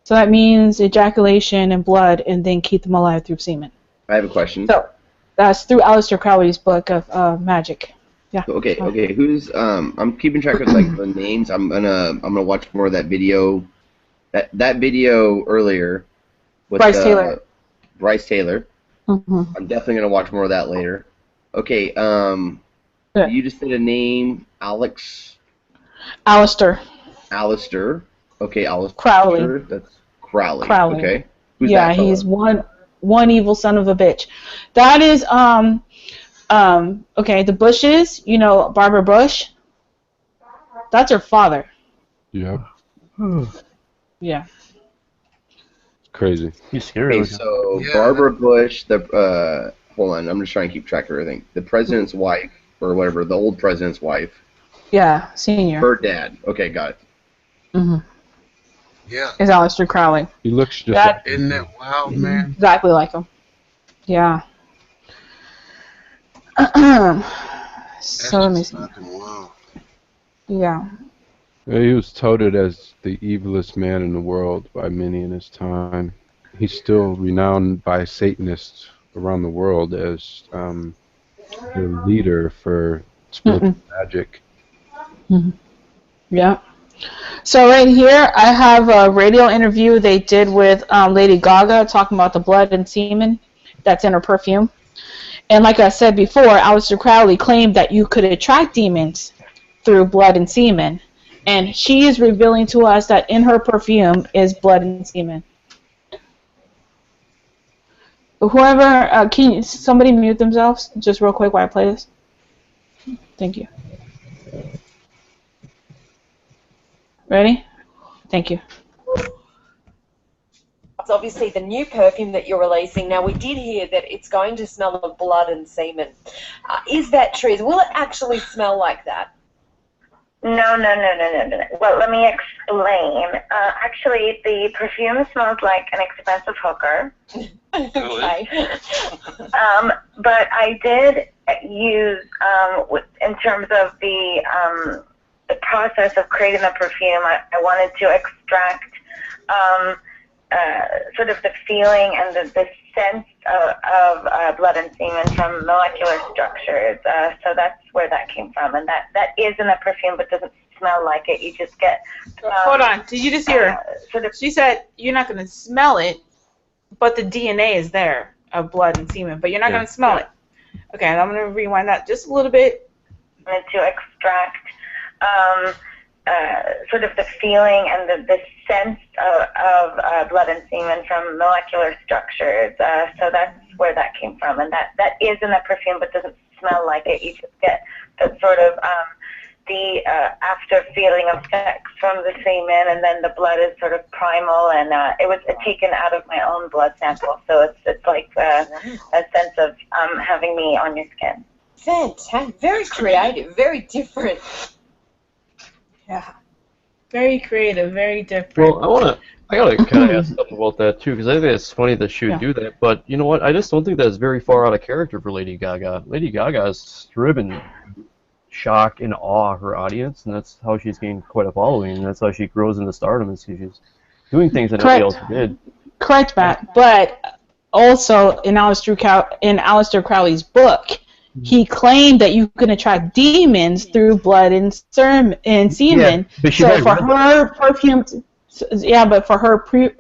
So that means ejaculation and blood, and then keep them alive through semen. I have a question. So that's through Aleister Crowley's book of magic. Yeah. Okay. Who's I'm keeping track of like the names. I'm gonna watch more of that video. That video earlier with Bryce Taylor. Bryce Taylor. Mm-hmm. I'm definitely gonna watch more of that later. Okay. You just said a name, Aleister. Aleister. Okay, Aleister. Crowley. That's Crowley. Crowley. Okay. Who's that fella? He's one evil son of a bitch. That is okay, the Bushes, Barbara Bush. That's her father. Yeah. Yeah. Crazy. He's scary. Okay, so Barbara Bush, hold on, I'm just trying to keep track of everything. The president's wife, or whatever, the old president's wife. Yeah, senior. Her dad. Okay, got it. Mm-hmm. Yeah. Is Aleister Crowley. He looks just like Isn't that wild, man? exactly like him. Yeah. So let me see. Wow. Yeah. He was touted as the evilest man in the world by many in his time. He's still renowned by Satanists around the world as their leader for spiritual magic. Mm-hmm. Yeah. So right here, I have a radio interview they did with Lady Gaga talking about the blood and semen that's in her perfume. And like I said before, Aleister Crowley claimed that you could attract demons through blood and semen. And she is revealing to us that in her perfume is blood and semen. Whoever, can somebody mute themselves just real quick while I play this? Thank you. Ready? Thank you. It's obviously the new perfume that you're releasing. Now, we did hear that it's going to smell of blood and semen. Is that true? Will it actually smell like that? No. Well, let me explain. Actually, the perfume smells like an expensive hooker. Okay. But I did use, in terms of the process of creating the perfume, I wanted to extract sort of the feeling and the sense of blood and semen from molecular structures. So that's where that came from. And that is in the perfume, but doesn't smell like it. You just get... Hold on. Did you just hear her? Sort of, She said you're not going to smell it, but the DNA is there of blood and semen, but you're not going to smell it. Okay, and I'm going to rewind that just a little bit. to extract sort of the feeling and the sense of blood and semen from molecular structures. So that's where that came from. And that is in the perfume, but doesn't smell like it. You just get the sort of the after feeling of sex from the semen, and then the blood is sort of primal, and it was taken out of my own blood sample. So it's like a sense of having me on your skin. Fantastic. Very creative. Very different. Yeah. Very creative, very different. Well, I gotta kind of ask stuff about that too, because I think it's funny that she would do that. But you know what? I just don't think that's very far out of character for Lady Gaga. Lady Gaga is striven to shock and awe her audience, and that's how she's gained quite a following, and that's how she grows into stardom. Is she's doing things that nobody else did. Correct, Matt. But also in Aleister Crowley's book, he claimed that you can attract demons through blood and semen. But So for her perfume, but for her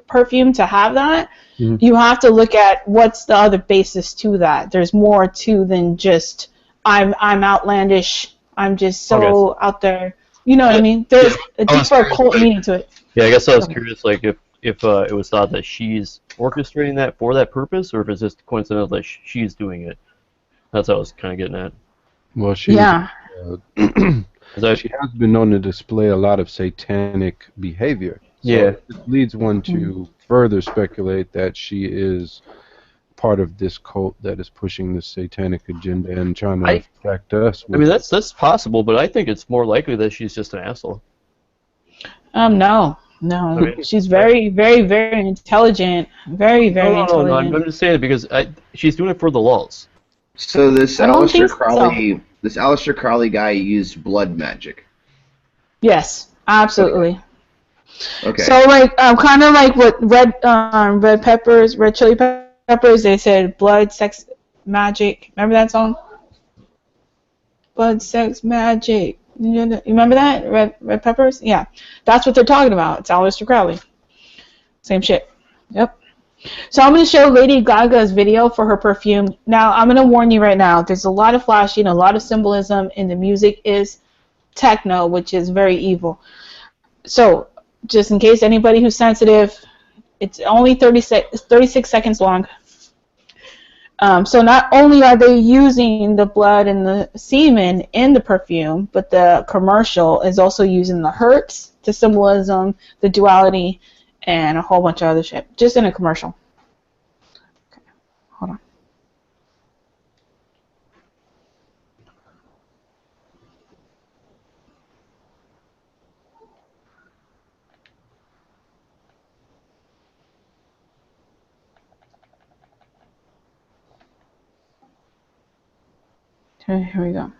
perfume to have that, you have to look at what's the other basis to that. There's more to than just I'm outlandish. I'm just so out there. You know what I mean? There's a deeper occult meaning to it. Yeah, I guess I was curious, like if it was thought that she's orchestrating that for that purpose, or if it's just coincidental that she's doing it. That's what I was kind of getting at. Well, she has been known to display a lot of satanic behavior. So it leads one to further speculate that she is part of this cult that is pushing the satanic agenda and trying to affect us. I mean, that's possible, but I think it's more likely that she's just an asshole. No. I mean, she's very, very, very intelligent. Very, very intelligent. No, I'm just saying it because she's doing it for the lulz. So this Aleister Crowley guy used blood magic. Yes, absolutely. Okay. So like kind of like what red chili peppers, they said blood, sex, magic. Remember that song? Blood, sex, magic. You remember that? Red peppers? Yeah. That's what they're talking about. It's Aleister Crowley. Same shit. Yep. So I'm going to show Lady Gaga's video for her perfume. Now, I'm going to warn you right now. There's a lot of flashing, a lot of symbolism, and the music is techno, which is very evil. So, just in case anybody who's sensitive, it's only 36 seconds long. So not only are they using the blood and the semen in the perfume, but the commercial is also using the hertz, the symbolism, the duality, and a whole bunch of other shit, just in a commercial. Okay, hold on. Okay, here we go.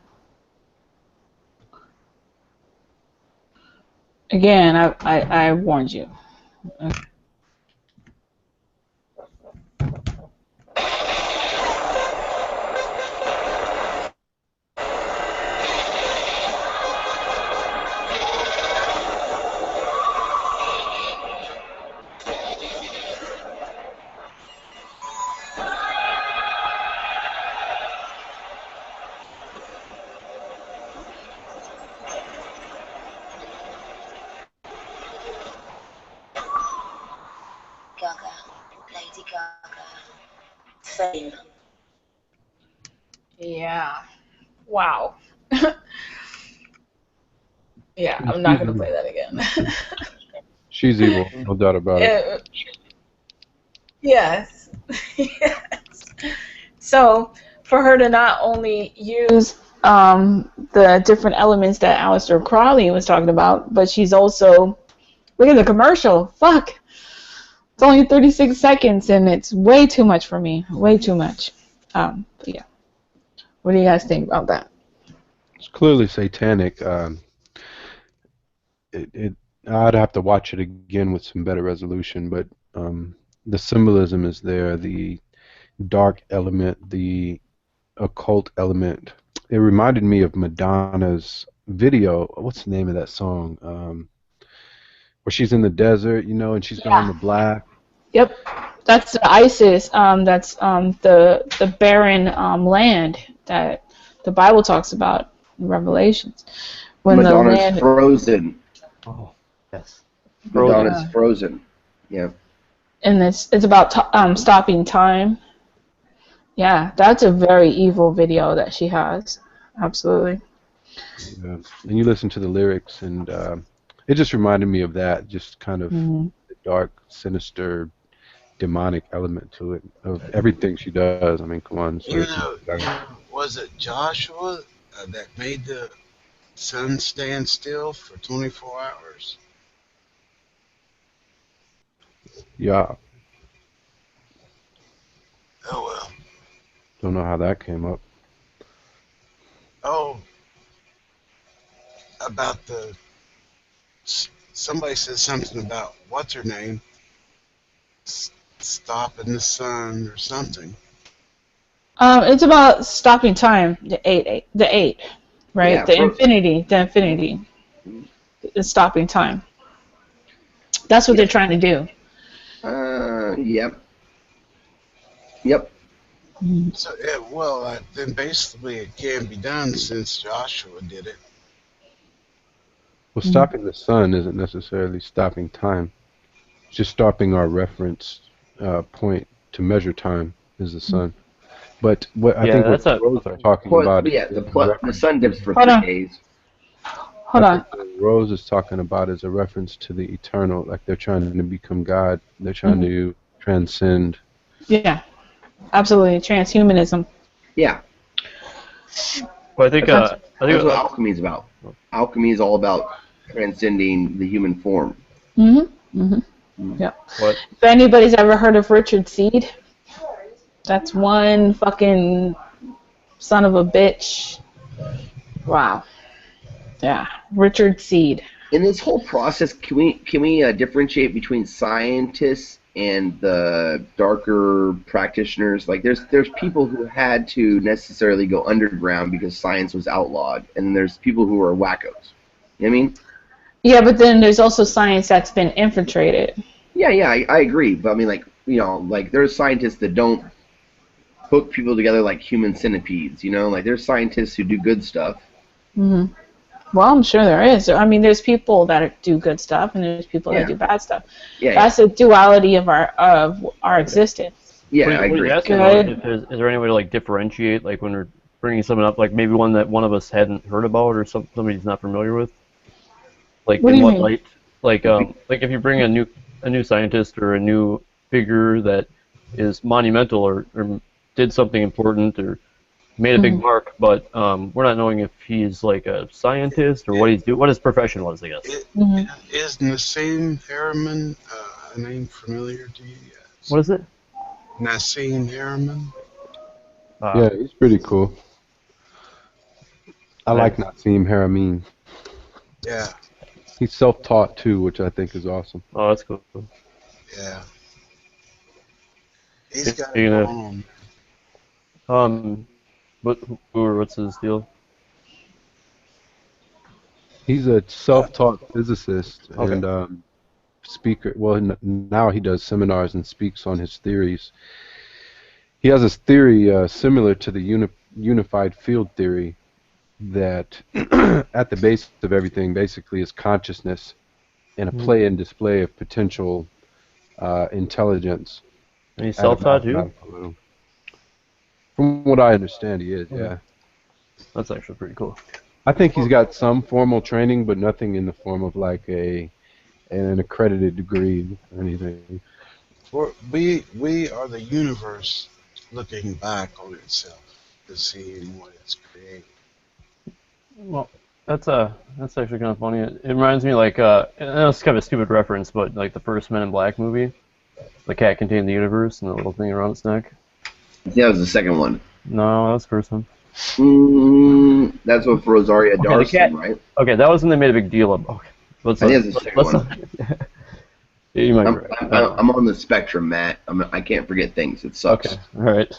Again, I warned you. Okay. Lady Gaga, fame. Yeah. Wow. Yeah, I'm not going to play that again. She's evil, no doubt about it. Yes. Yes. So, for her to not only use the different elements that Aleister Crowley was talking about, but she's also... Look at the commercial. Fuck. only 36 seconds, and it's way too much for me. Way too much. But yeah. What do you guys think about that? It's clearly satanic. I'd have to watch it again with some better resolution, but the symbolism is there. The dark element, the occult element. It reminded me of Madonna's video. What's the name of that song? Where she's in the desert, and she's gone Yeah. to black. Yep. That's the ISIS. That's the barren land that the Bible talks about in Revelations. When Madonna's the land. Frozen. Oh, yes. Madonna's Frozen. Yeah. And it's about stopping time. Yeah, that's a very evil video that she has. Absolutely. Yeah. And you listen to the lyrics, and it just reminded me of that, just kind of the dark, sinister, demonic element to it, of everything she does. I mean, come on. Was it Joshua that made the sun stand still for 24 hours? Yeah. Oh, well. Don't know how that came up. Oh, about somebody said something about what's her name stopping the sun or something. It's about stopping time. The eight, right? Yeah, The infinity is stopping time. That's what they're trying to do. Yep. Yep. So, then basically it can be done since Joshua did it. Well, stopping the sun isn't necessarily stopping time. It's just stopping our reference point to measure time is the sun. But what I think what Rose is talking about is the sun dips for Hold 3 on. days. Hold on. What Rose is talking about is a reference to the eternal, like they're trying to become God. They're trying to transcend. Yeah, absolutely. Transhumanism. Yeah. Well, I think that's what alchemy is about. Alchemy is all about transcending the human form. Yeah. If anybody's ever heard of Richard Seed, that's one fucking son of a bitch. Wow. Yeah, Richard Seed. In this whole process, can we differentiate between scientists and the darker practitioners? Like, there's people who had to necessarily go underground because science was outlawed, and then there's people who are wackos. You know what I mean? Yeah, but then there's also science that's been infiltrated. Yeah, I agree. But I mean, like there's scientists that don't hook people together like human centipedes. Like there's scientists who do good stuff. Well, I'm sure there is. I mean, there's people that do good stuff, and there's people that do bad stuff. That's the duality of our existence. Yeah, I agree. Is there any way to like differentiate, like when we're bringing something up, like maybe one that one of us hadn't heard about or somebody's not familiar with? Like what in do you what mean? light? Like if you bring a new scientist or a new figure that is monumental or did something important or made a big mark, but we're not knowing if he's like a scientist or what he's doing, what his profession was, I guess. Is Nassim Harriman a name familiar to you guys? What is it? Nassim Harriman? Yeah, he's pretty cool. I like Nassim Harriman. Yeah. He's self-taught too, which I think is awesome. Oh, that's cool. Yeah. He's got it going on. What's his deal? He's a self-taught physicist and speaker. Well, now he does seminars and speaks on his theories. He has this theory similar to the unified field theory that at the base of everything basically is consciousness and a play and display of potential intelligence. And he's self-taught too? From what I understand, he is, yeah. That's actually pretty cool. I think he's got some formal training, but nothing in the form of like an accredited degree or anything. We are the universe looking back on itself to see what it's created. Well, that's actually kind of funny. It reminds me like I know it's kind of a stupid reference, but like the first Men in Black movie, The cat contained the universe and the little thing around its neck. Yeah, that was the second one. No, that's the first one. That's with Rosaria Dawson, right? Okay, that was when they made a big deal of. Okay, I think that's the second one. Yeah, you might be right. I'm on the spectrum, Matt. I can't forget things. It sucks. Okay, all right.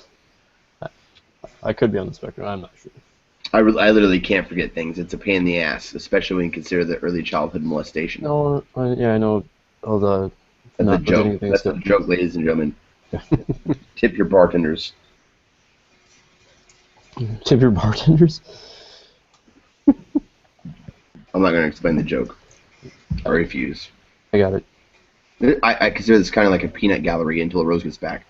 I could be on the spectrum. I'm not sure. I literally can't forget things. It's a pain in the ass, especially when you consider the early childhood molestation. No, yeah, I know. All the That's a joke. That's a joke, ladies and gentlemen. Tip your bartenders. Tip your bartenders? I'm not going to explain the joke. I refuse. I got it. I consider this kind of like a peanut gallery until Rose gets back.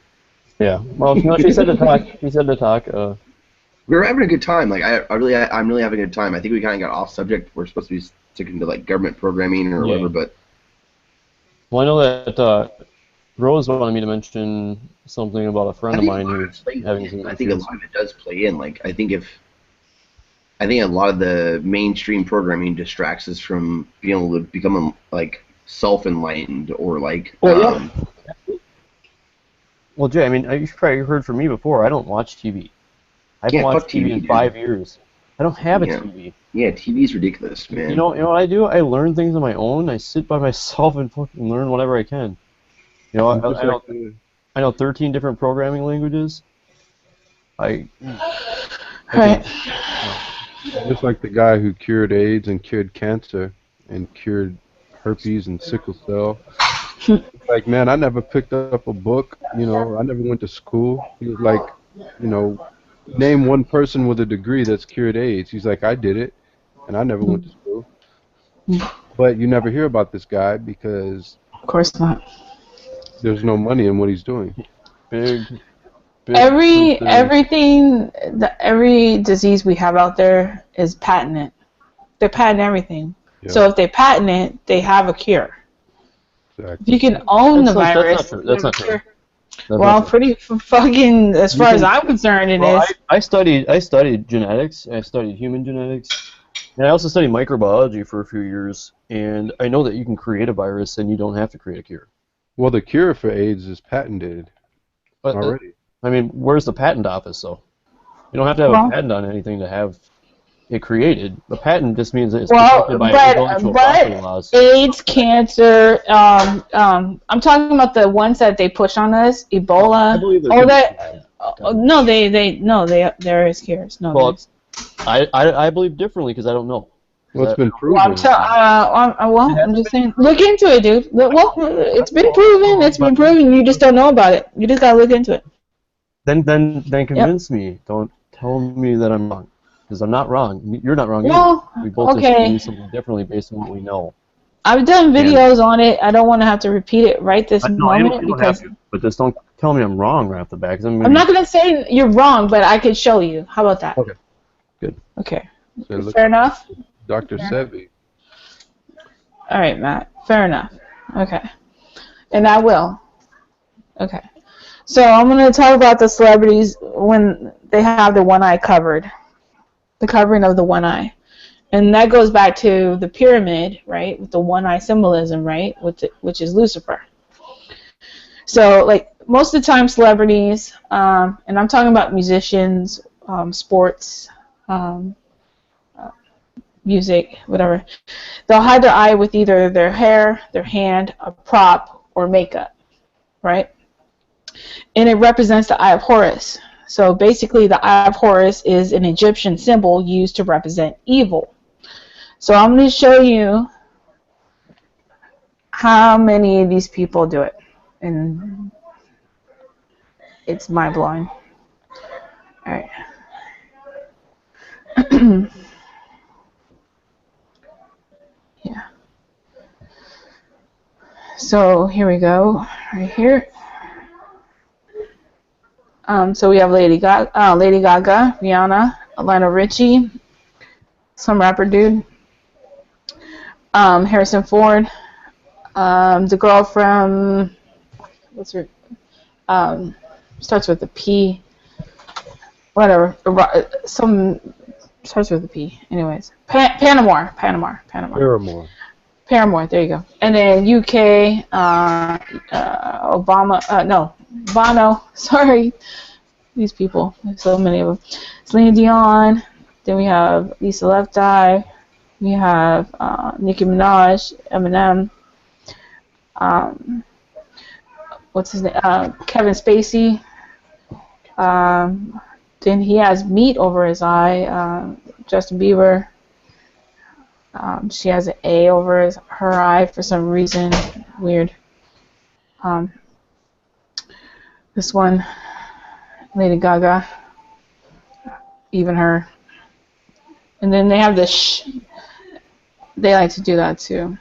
Yeah. Well, no, she said to talk. She said to talk. We were having a good time. Like I'm really having a good time. I think we kind of got off subject. We're supposed to be sticking to like government programming or whatever, but. Well, I know that Rose wanted me to mention something about a friend of mine who's having some. I think a lot of it does play in. Like I think a lot of the mainstream programming distracts us from being able to become like self-enlightened or like. Well, Jay, I mean, you've probably heard from me before. I don't watch TV. I haven't watched TV in 5 years. I don't have a TV. Yeah, TV's ridiculous, man. You know what I do? I learn things on my own. I sit by myself and fucking learn whatever I can. You know, I know 13 different programming languages. Just like the guy who cured AIDS and cured cancer and cured herpes and sickle cell. Like, man, I never picked up a book. You know, I never went to school. He was like, you know, name one person with a degree that's cured AIDS. He's like, I did it, and I never went to school. But you never hear about this guy because... Of course not. There's no money in what he's doing. Every disease we have out there is patented. They patent everything. Yeah. So if they patent it, they have a cure. Exactly. You can own the virus. That's not true. Well, pretty fucking, as far as I'm concerned, it is. I studied genetics. I studied human genetics, and I also studied microbiology for a few years. And I know that you can create a virus, and you don't have to create a cure. Well, the cure for AIDS is patented already. I mean, where's the patent office, though? You don't have to have a patent on anything to have it created. The patent just means that it's protected by intellectual property laws. AIDS, cancer, I'm talking about the ones that they push on us, Ebola, all that. There is cures. No, well, I believe differently because I don't know. Well, it's been proven. I'm just saying, look into it, dude. Well, it's been proven. It's been proven. You just don't know about it. You just gotta look into it. Then convince me. Don't tell me that I'm wrong, because I'm not wrong. You're not wrong well, either. We both just do something differently based on what we know. I've done videos on it. I don't want to have to repeat it right this moment because. But just don't tell me I'm wrong right off the bat. I'm not gonna say you're wrong, but I could show you. How about that? Okay. Good. Okay. Fair enough. Dr. Sebi. All right, Matt. Fair enough. Okay. And I will. Okay. So I'm going to talk about the celebrities when they have the one eye covered. The covering of the one eye. And that goes back to the pyramid, right? With the one eye symbolism, right? Which is Lucifer. So, like, most of the time celebrities, and I'm talking about musicians, sports, music, whatever, they'll hide their eye with either their hair, their hand, a prop, or makeup, right? And it represents the Eye of Horus. So basically the Eye of Horus is an Egyptian symbol used to represent evil. So I'm going to show you how many of these people do it. And it's mind-blowing. All right. Yeah. So here we go, right here. So we have Lady Gaga, Rihanna, Lionel Richie, some rapper dude, Harrison Ford, the girl from, what's her, starts with a P, whatever, some starts with a P. Anyways, Paramore. Paramore, there you go. And then UK, Obama, no, Bono, sorry. These people, there's so many of them. Celine Dion, then we have Lisa Left Eye, we have Nicki Minaj, Eminem, what's his name, Kevin Spacey, then he has meat over his eye, Justin Bieber, she has an A over her eye for some reason, weird. This one, Lady Gaga, even her. And then they have this they like to do that too.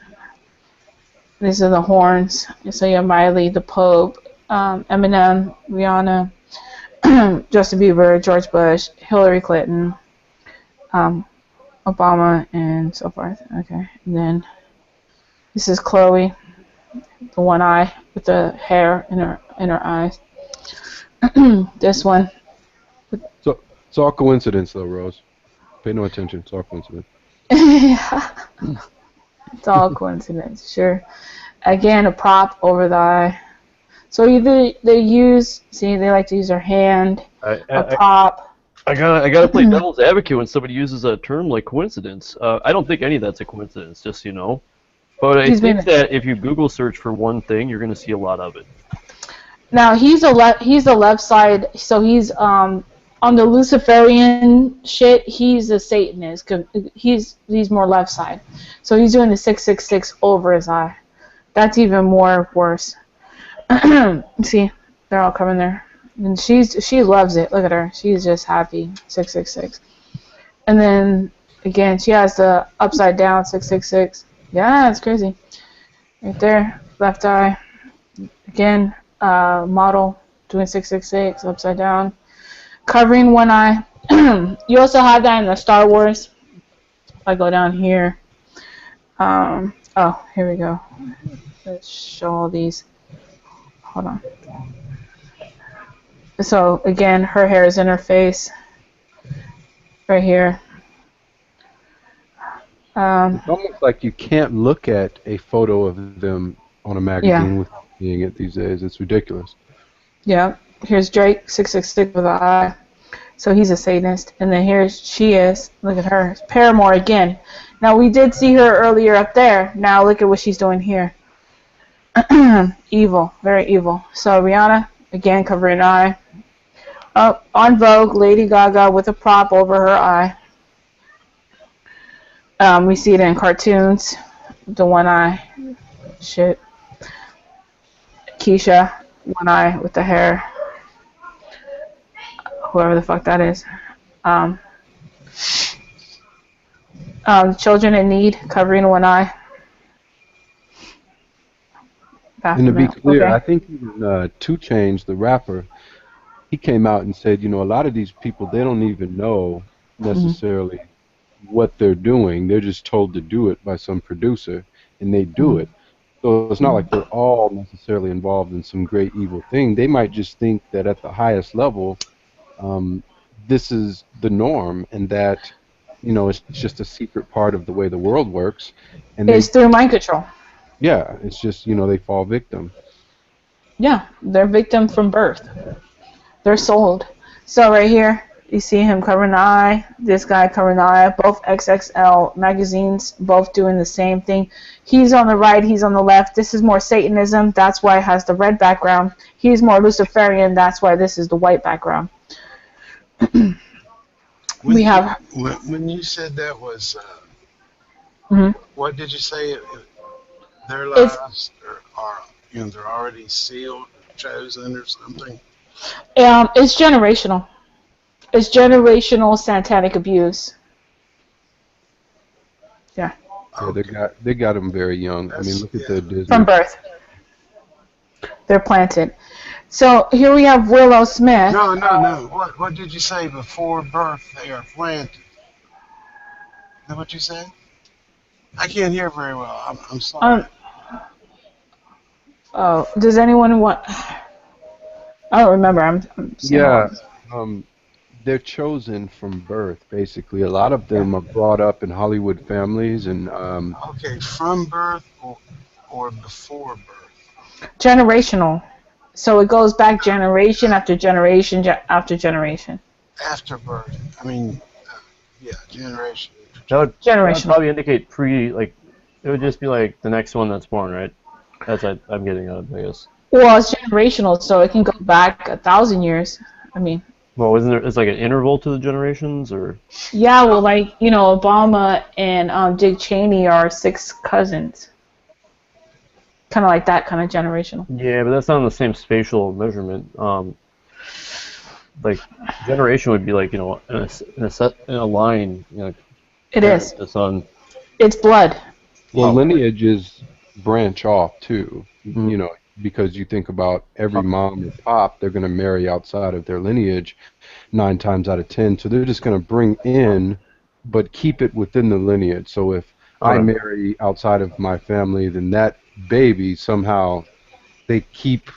These are the horns. So you have Miley, the Pope, Eminem, Rihanna, Justin Bieber, George Bush, Hillary Clinton, Obama, and so forth. Okay, and then this is Chloe, the one eye with the hair in her eyes. This one. So it's all coincidence, though, Rose. Pay no attention. It's all coincidence. It's all coincidence, sure. Again, a prop over the eye. So either they like to use their hand, a prop. I gotta play devil's advocate when somebody uses a term like coincidence. I don't think any of that's a coincidence, just so you know. But I think that if you Google search for one thing, you're gonna see a lot of it. Now he's the left side, so he's on the Luciferian shit. He's a Satanist. He's more left side, so he's doing the 666 over his eye. That's even more worse. See, they're all coming there, and she loves it. Look at her, she's just happy. 666, and then again she has the upside down 666. Yeah, it's crazy. Right there, left eye. Again, model doing 666 upside down, covering one eye. You also have that in the Star Wars. If I go down here, oh, here we go. Let's show all these. Hold on. So again, her hair is in her face, right here. It's almost like you can't look at a photo of them on a magazine without seeing it these days. It's ridiculous. Yeah. Here's Drake, 666 with an eye. So he's a Satanist. And then here's she is. Look at her. Paramore again. Now we did see her earlier up there. Now look at what she's doing here. Evil. Very evil. So Rihanna, again, covering an eye. On Vogue, Lady Gaga with a prop over her eye. We see it in cartoons. The one eye. Shit. Keisha, one eye with the hair. Whoever the fuck that is. Children in Need, covering one eye. And to be clear, I think even 2 Chainz, the rapper, he came out and said, a lot of these people, they don't even know necessarily what they're doing. They're just told to do it by some producer, and they do it. So it's not like they're all necessarily involved in some great evil thing. They might just think that at the highest level, this is the norm, and that, it's just a secret part of the way the world works. And it's through mind control. Yeah, it's just, they fall victim. Yeah, they're victim from birth. They're sold. So right here, you see him covering the eye, this guy covering the eye, both XXL magazines, both doing the same thing. He's on the right, he's on the left. This is more Satanism, that's why it has the red background. He's more Luciferian, that's why this is the white background. When you said that was, what did you say? Their lives are they're already sealed, chosen, or something? It's generational. It's generational satanic abuse. Yeah. Yeah, they got them very young. I mean, look at the Disney. From birth. They're planted. So here we have Willow Smith. No. What did you say? Before birth, they are planted. Is that what you said? I can't hear very well. I'm sorry. Does anyone want? I don't remember. I'm yeah. they're chosen from birth, basically. A lot of them are brought up in Hollywood families, and Okay, from birth or before birth? Generational. So it goes back generation after generation after generation. After birth. I mean, yeah, generation. That would Generational. probably indicate it would just be like the next one that's born, right? That's what I'm getting at, I guess. Well, it's generational, so it can go back 1,000 years. I mean, Well, isn't there? It's like an interval to the generations, or? yeah, well, like, you know, Obama and Dick Cheney are 6 cousins. Kind of like that kind of generational. Yeah, but that's not the same spatial measurement. Like generation would be like, you know, in a line, you know. It is. The son. It's blood. well, lineages branch off too. You know, because you think about every mom or pop, they're going to marry outside of their lineage 9 times out of 10. So they're just going to bring in, but keep it within the lineage. So if I marry outside of my family, then that baby somehow they keep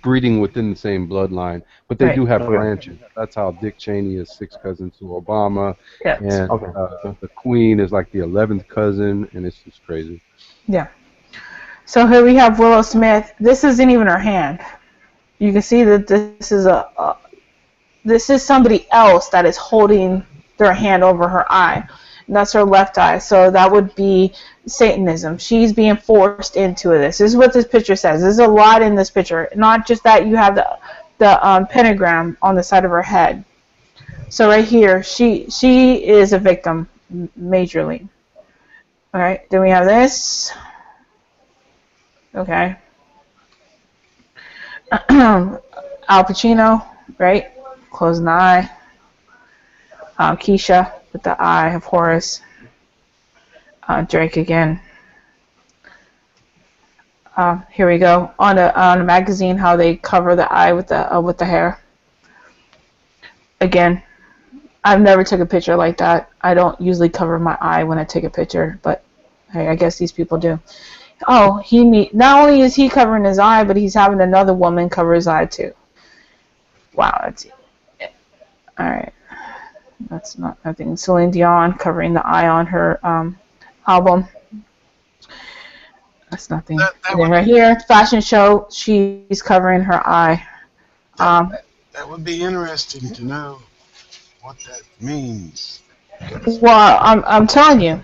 breeding within the same bloodline, but they do have branches. That's how Dick Cheney is 6 cousins to Obama, and the Queen is like the 11th cousin, and it's just crazy. Yeah. So here we have Willow Smith. This isn't even her hand. You can see that this is somebody else that is holding their hand over her eye. And that's her left eye. So that would be Satanism. She's being forced into this. This is what this picture says. There's a lot in this picture. Not just that you have the pentagram on the side of her head. So right here, she is a victim, majorly. All right. Then we have this. Okay. Al Pacino, right? Closing the eye. Keisha with the eye of Horus. Drake again. Here we go on a magazine. How they cover the eye with the hair. Again, I've never took a picture like that. I don't usually cover my eye when I take a picture, but hey, I guess these people do. Oh, not only is he covering his eye, but he's having another woman cover his eye too. Wow, that's it. All right. That's not nothing. Celine Dion covering the eye on her album. That's nothing. And then right here, fashion show, she's covering her eye. That would be interesting to know what that means. Well, I'm telling you.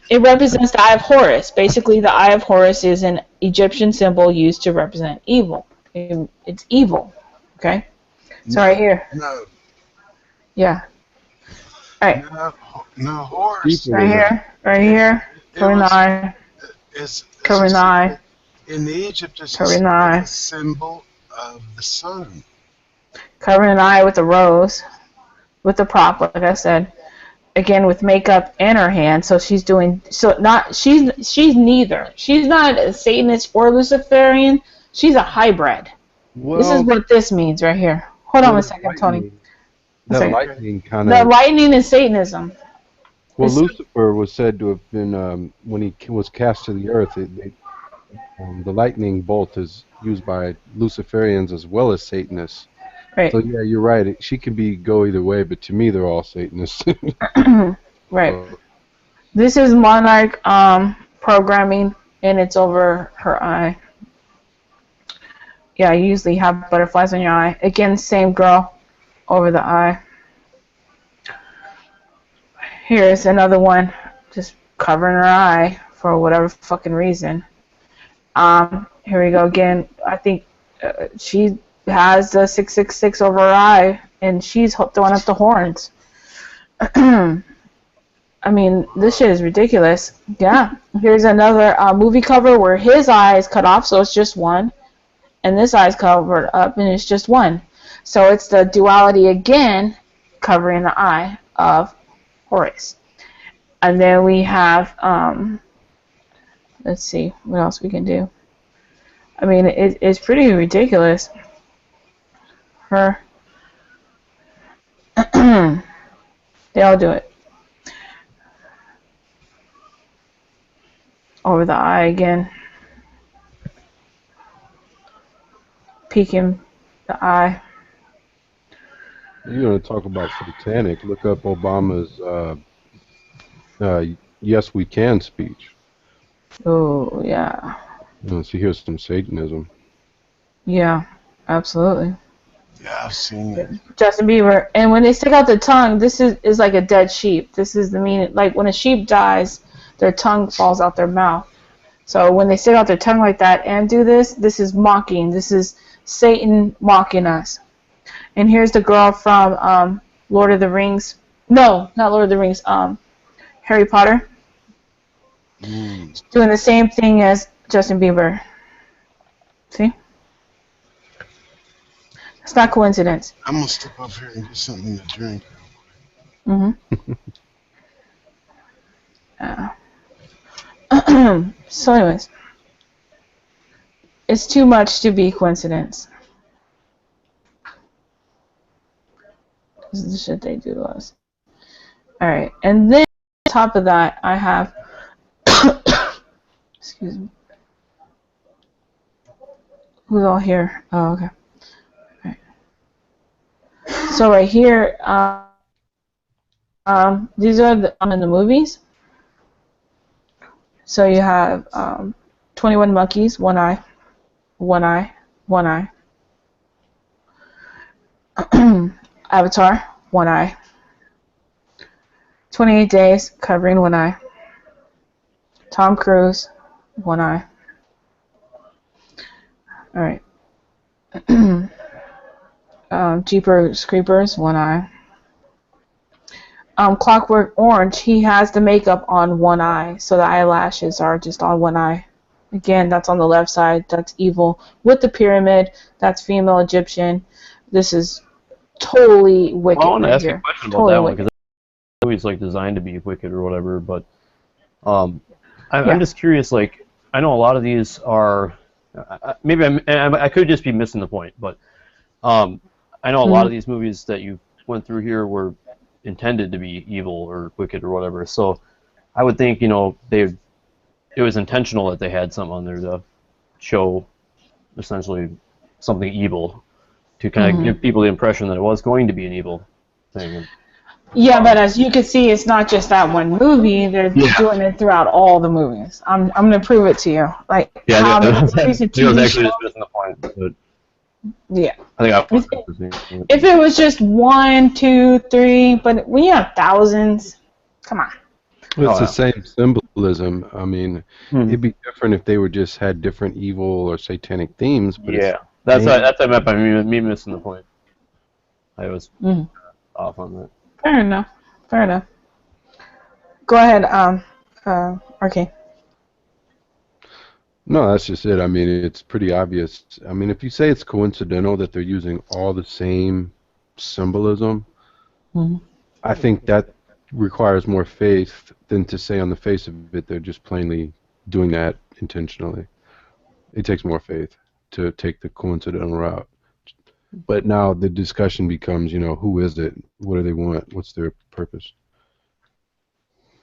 It represents the Eye of Horus. Basically, the Eye of Horus is an Egyptian symbol used to represent evil. It's evil. Okay? So right here. No. Yeah. All right. No, Horus. Right here. Covering the eye. Covering the eye. In Egypt, it's a symbol of the sun. Covering an eye with a rose, with the prop, like I said. Again, with makeup and her hand, so she's neither. She's not a Satanist or Luciferian. She's a hybrid. Well, this is what this means right here. Hold on a second, Tony. That lightning kind of. That lightning is Satanism. Well, Lucifer was said to have been when he was cast to the earth. The lightning bolt is used by Luciferians as well as Satanists. Right. So yeah, you're right. She can go either way, but to me, they're all Satanists. Right. This is monarch programming, and it's over her eye. Yeah, you usually have butterflies on your eye. Again, same girl over the eye. Here's another one, just covering her eye for whatever fucking reason. Here we go again. I think she has the 666 over her eye, and she's throwing up the horns. I mean, this shit is ridiculous. Yeah. Here's another movie cover where his eye is cut off, so it's just one. And this eye is covered up, and it's just one. So it's the duality again, covering the eye of Horus. And then we have, let's see what else we can do. I mean, it's pretty ridiculous. Her. They all do it. Over the eye again. Peeking the eye. You want to talk about satanic? Look up Obama's "Yes, We Can" speech. Oh, yeah. So here's some Satanism. Yeah, absolutely. Yeah, I've seen it. Justin Bieber. And when they stick out the tongue, this is like a dead sheep. This is the meaning. Like when a sheep dies, their tongue falls out their mouth. So when they stick out their tongue like that and do this, this is mocking. This is Satan mocking us. And here's the girl from Lord of the Rings. No, not Lord of the Rings. Harry Potter. Doing the same thing as Justin Bieber. See? It's not coincidence. I'm gonna step up here and get something to drink. So anyways, it's too much to be coincidence. This is the shit they do to us. Alright, and then on top of that, I have excuse me. Who's all here? Oh, okay. Alright. So right here, these are in the movies. So you have 21 Monkeys, one eye, one eye, one eye. Avatar, one eye. 28 Days, covering one eye. Tom Cruise, one eye. Alright. Jeepers Creepers, one eye. Clockwork Orange, he has the makeup on one eye, so the eyelashes are just on one eye. Again, that's on the left side, that's evil. With the pyramid, that's female Egyptian. This is totally wicked. Well, I want to right ask here. you a question about Totally that one, wicked. because the movie's like designed to be wicked or whatever, but I'm just curious, like, I know a lot of these are, maybe I could just be missing the point, but I know a lot of these movies that you went through here were intended to be evil or wicked or whatever, so I would think, it was intentional that they had something on there to show essentially something evil, to kind of give people the impression that it was going to be an evil thing. Yeah, but as you can see, it's not just that one movie. They're doing it throughout all the movies. I'm gonna prove it to you. Like how many movies and I was TV actually shows. just missing the point. But Yeah. I think If it was just 1, 2, 3, but when you have thousands, come on. It's the same symbolism. I mean, it'd be different if they were just had different evil or satanic themes. But that's what I meant by me missing the point. I was off on that. Fair enough. Fair enough. Go ahead, RK. No, that's just it. I mean, it's pretty obvious. I mean, if you say it's coincidental that they're using all the same symbolism, I think that requires more faith than to say on the face of it they're just plainly doing that intentionally. It takes more faith to take the coincidental route. But now the discussion becomes, who is it? What do they want? What's their purpose?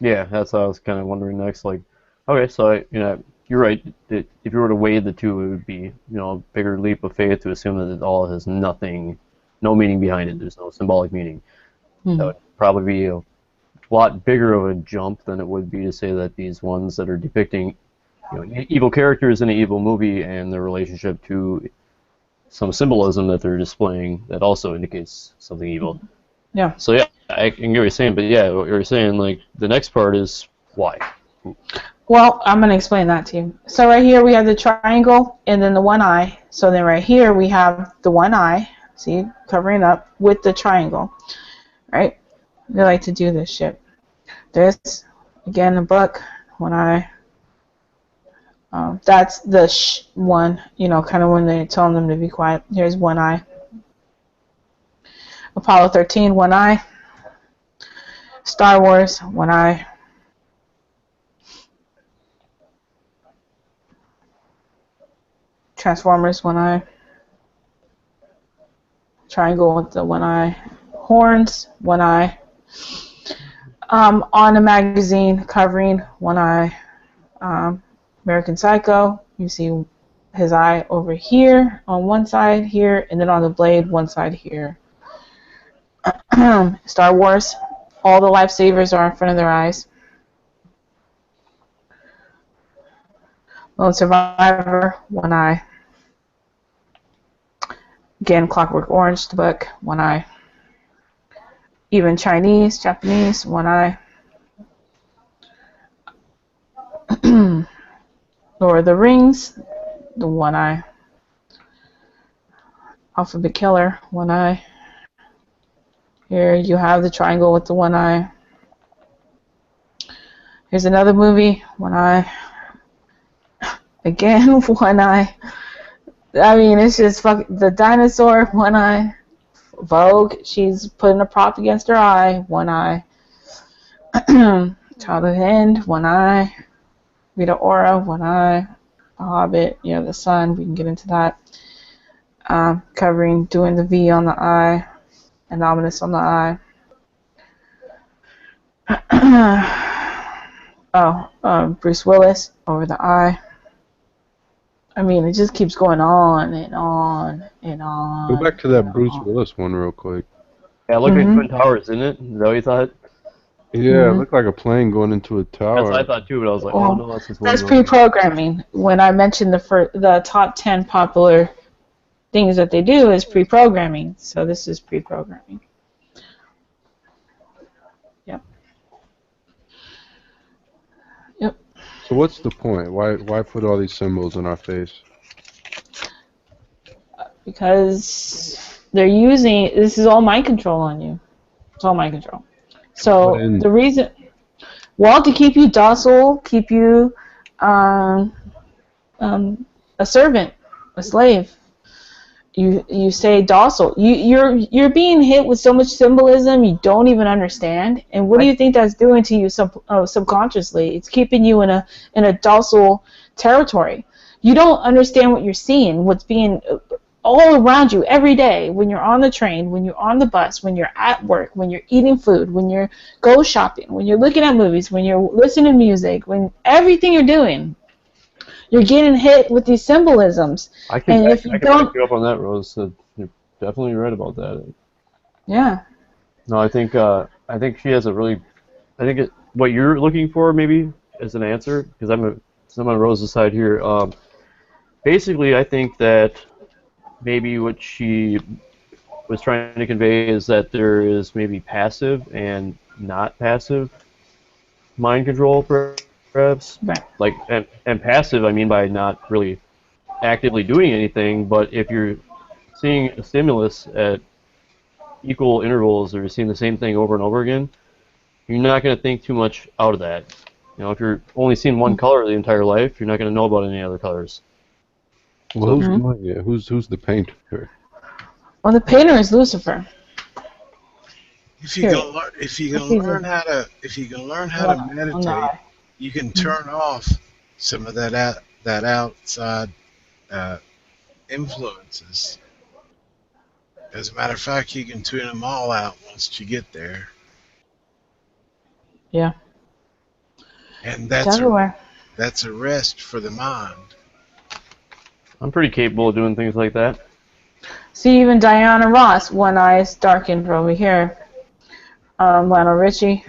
Yeah, that's what I was kind of wondering next. Like, okay, so you're right. That if you were to weigh the two, it would be a bigger leap of faith to assume that it all has no meaning behind it. There's no symbolic meaning. That would probably be a lot bigger of a jump than it would be to say that these ones that are depicting evil characters in an evil movie and their relationship to some symbolism that they're displaying that also indicates something evil. Yeah. So yeah, I can get what you're saying, but yeah, what you're saying, like, the next part is why. Well, I'm going to explain that to you. So right here we have the triangle and then the one eye. So then right here we have the one eye, see, covering up with the triangle, right? They like to do this shit. This, again, a book, one eye. That's the one, kind of when they're telling them to be quiet. Here's one eye. Apollo 13, one eye. Star Wars, one eye. Transformers, one eye. Triangle with the one eye. Horns, one eye. On a magazine covering, one eye. American Psycho, you see his eye over here on one side here, and then on the blade, one side here. Star Wars, all the lifesavers are in front of their eyes. Lone Survivor, one eye. Again, Clockwork Orange, the book, one eye. Even Chinese, Japanese, one eye. Lord of the Rings, the one eye. Alphabet Killer, one eye. Here you have the triangle with the one eye. Here's another movie, one eye. Again, one eye. I mean, it's just the dinosaur, one eye. Vogue, she's putting a prop against her eye, one eye. Child of the End, one eye. Rita Ora, one eye. The Hobbit, the sun, we can get into that. Doing the V on the eye. Anomalous on the eye. Bruce Willis, over the eye. I mean, it just keeps going on and on and on. Go back to that Bruce Willis one real quick. Yeah, look at Twin Towers, isn't it? Is that what you thought? Yeah, it looked like a plane going into a tower. That's what I thought too, but I was like, oh no, that's just one. That's pre-programming. When I mentioned the top 10 popular things that they do is pre-programming. So this is pre-programming. Yep. So what's the point? Why put all these symbols in our face? Because they're using, this is all mind control on you. It's all mind control. So the reason, to keep you docile, keep you a servant, a slave. You say docile. You're being hit with so much symbolism you don't even understand. And what do you think that's doing to you subconsciously? It's keeping you in a docile territory. You don't understand what you're seeing, what's being all around you every day, when you're on the train, when you're on the bus, when you're at work, when you're eating food, when you're go shopping, when you're looking at movies, when you're listening to music, when everything you're doing. You're getting hit with these symbolisms. I can back you up on that, Rose. So you're definitely right about that. Yeah. No, I think she has a really, what you're looking for maybe as an answer, because I'm on Rose's side here. Basically, I think that maybe what she was trying to convey is that there is maybe passive and not passive mind control, perhaps. Right. Like, and passive, I mean by not really actively doing anything, but if you're seeing a stimulus at equal intervals or you're seeing the same thing over and over again, you're not going to think too much out of that. If you're only seeing one color the entire life, you're not going to know about any other colors. Well, who's the painter? Well, the painter is Lucifer. If you can learn how to meditate, you can turn off some of that outside influences. As a matter of fact, you can tune them all out once you get there. Yeah. And that's a rest for the mind. I'm pretty capable of doing things like that. See, even Diana Ross, one eye is darkened over here. Lionel Richie.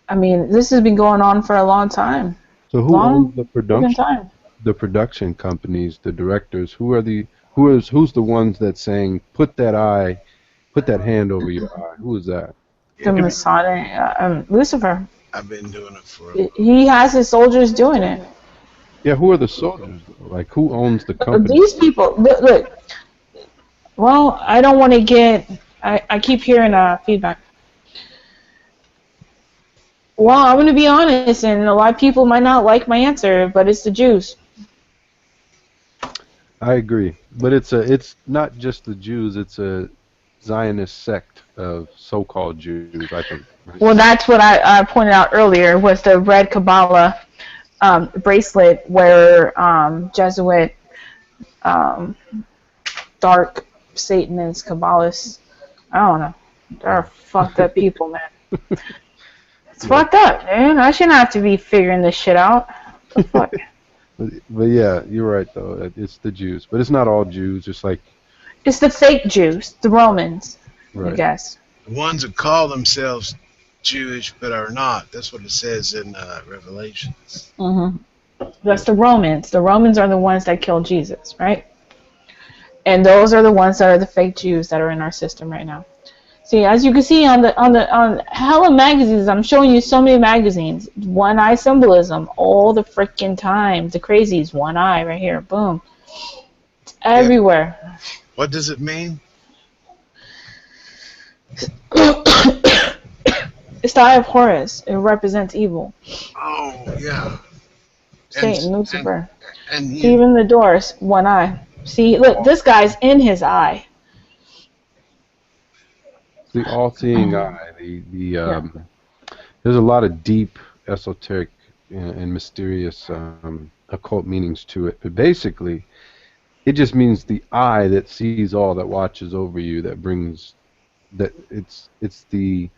I mean, this has been going on for a long time. So who owns the production? The production companies, the directors. Who's the ones that saying put that hand over your eye? Who is that? The Masonic, Lucifer. I've been doing it for a while. He has his soldiers doing it. Yeah, who are the soldiers? Like, who owns the company? These people, look. Well, I don't want to get. I keep hearing feedback. Well, I'm going to be honest, and a lot of people might not like my answer, but it's the Jews. I agree, but it's not just the Jews. It's a Zionist sect of so-called Jews, I think. Well, that's what I pointed out earlier, was the red Kabbalah bracelet where Jesuit dark Satanist Kabbalists, I don't know, they're fucked up people, man. It's fucked up, man. I shouldn't have to be figuring this shit out. What the fuck? But yeah, you're right though. It's the Jews, but it's not all Jews. It's like it's the fake Jews, the Romans. I Right. guess. The ones that call themselves Jewish but are not. That's what it says in Revelations. Hmm. That's the Romans. The Romans are the ones that killed Jesus, right? And those are the ones that are the fake Jews that are in our system right now. See, as you can see on hella magazines, I'm showing you so many magazines. One eye symbolism all the freaking time. The crazies, one eye right here, boom, it's Yeah. everywhere. What does it mean? It's the eye of Horus. It represents evil. Oh, yeah. Satan, And Lucifer. and See, you. even the doors, one eye. See, look, this guy's in his eye. The all-seeing eye. The Yeah. There's a lot of deep, esoteric, and mysterious occult meanings to it. But basically, it just means the eye that sees all, that watches over you, that brings that it's the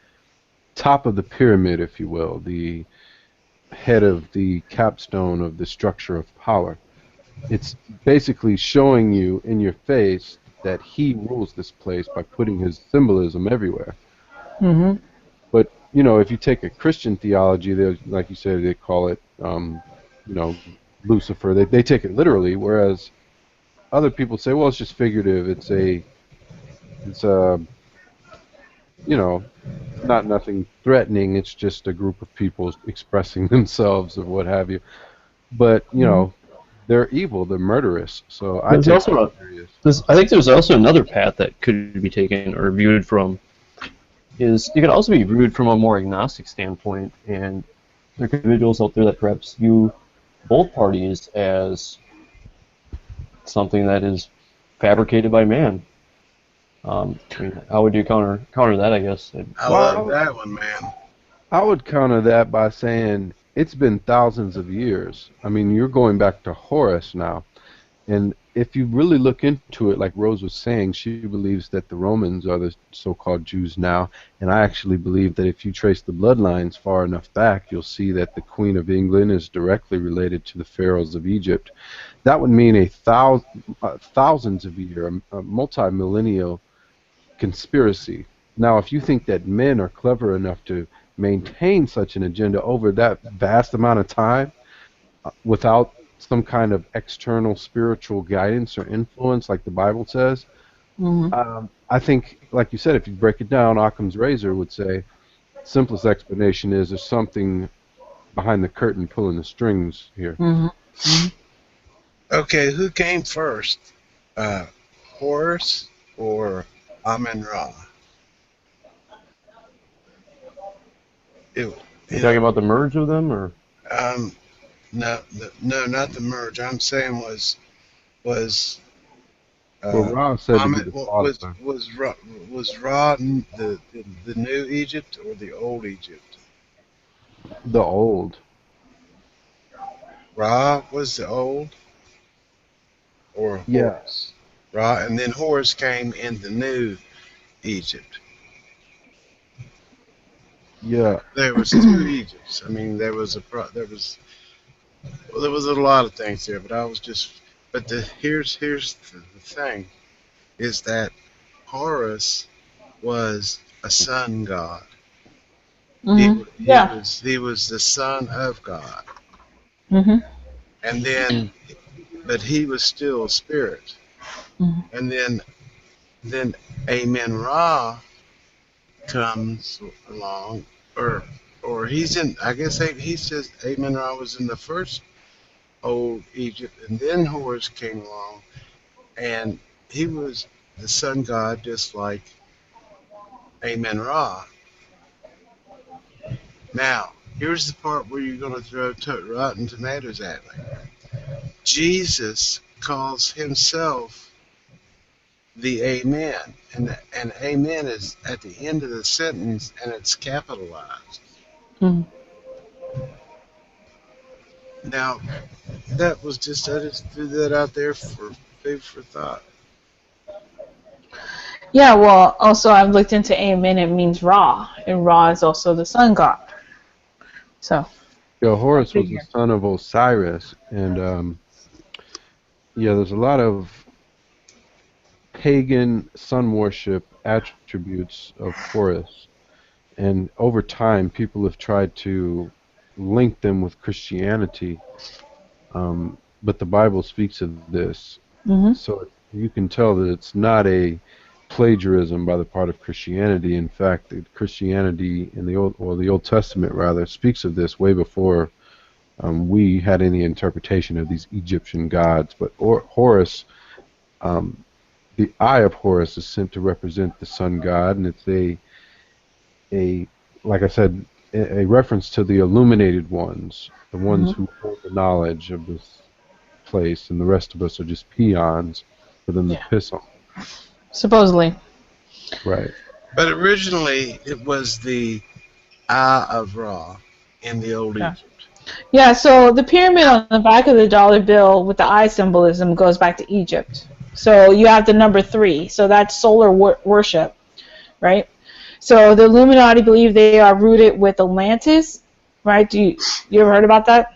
top of the pyramid, if you will, the head of the capstone of the structure of power. It's basically showing you in your face that he rules this place by putting his symbolism everywhere. Mhm. But you know, if you take a Christian theology, like you said, they call it, you know, Lucifer. They take it literally, whereas other people say, well, it's just figurative. It's you know, not nothing threatening. It's just a group of people expressing themselves or what have you. But you Mhm. know, they're evil. They're murderous. So I There's take also them a, serious. I think there's also another path that could be taken or viewed from is it could also be viewed from a more agnostic standpoint, and there could be individuals out there that perhaps view both parties as something that is fabricated by man. I mean, how would you counter that? I guess. I love Well, that one, man. I would counter that by saying it's been thousands of years. I mean, you're going back to Horus now. And if you really look into it, like Rose was saying, she believes that the Romans are the so-called Jews now. And I actually believe that if you trace the bloodlines far enough back, you'll see that the Queen of England is directly related to the pharaohs of Egypt. That would mean thousands of years, a multi-millennial conspiracy. Now, if you think that men are clever enough to maintain such an agenda over that vast amount of time, without some kind of external spiritual guidance or influence, like the Bible says, Mhm. I think, like you said, if you break it down, Occam's razor would say, simplest explanation is there's something behind the curtain pulling the strings here. Mhm. Mhm. Okay, who came first? Uh, Horus or Amen Ra? It, Are you you talking know, about the merge of them, or um, no, no, not the merge. I'm saying was Well, uh, Ra said to be Amen the father. Was Ra the new Egypt or the old Egypt? The old. Ra was the old or Yeah, Horus? Ra, and then Horus came in the new Egypt. yeah. There was two Egypts. I mean, there was a lot of things there, but I was just but here's the thing is that Horus was a sun god. Mhm. Yeah. He was the son of God, Mhm. and then but he was still a spirit, Mhm. and then Amen Ra comes along, or he's in. I guess he says Amen Ra was in the first old Egypt, and then Horus came along, and he was the sun god, just like Amen Ra. Now, here's the part where you're going to throw rotten tomatoes at me. Jesus calls himself the Amen, and Amen is at the end of the sentence, and it's capitalized. Mhm. Now, that was just I just threw that out there for food for thought. Yeah. Well, also I've looked into Amen. It means Ra, and Ra is also the sun god. So Yeah, I Horus was the figure. son of Osiris, and yeah, there's a lot of pagan sun worship attributes of Horus. And over time, people have tried to link them with Christianity, but the Bible speaks of this. Hmm. So you can tell that it's not a plagiarism by the part of Christianity. In fact, Christianity in the Old Testament rather speaks of this way before we had any interpretation of these Egyptian gods. But Horus, um, the eye of Horus is sent to represent the sun god, and it's a like I said, a reference to the illuminated ones, the ones Hmm. who hold the knowledge of this place, and the rest of us are just peons for them to Yeah. piss on. Supposedly. Right. But originally, it was the Eye of Ra in the old Yeah. Egypt. Yeah, so the pyramid on the back of the dollar bill with the eye symbolism goes back to Egypt. So you have the number 3. So that's solar worship, right? So the Illuminati believe they are rooted with Atlantis, right? You ever heard about that?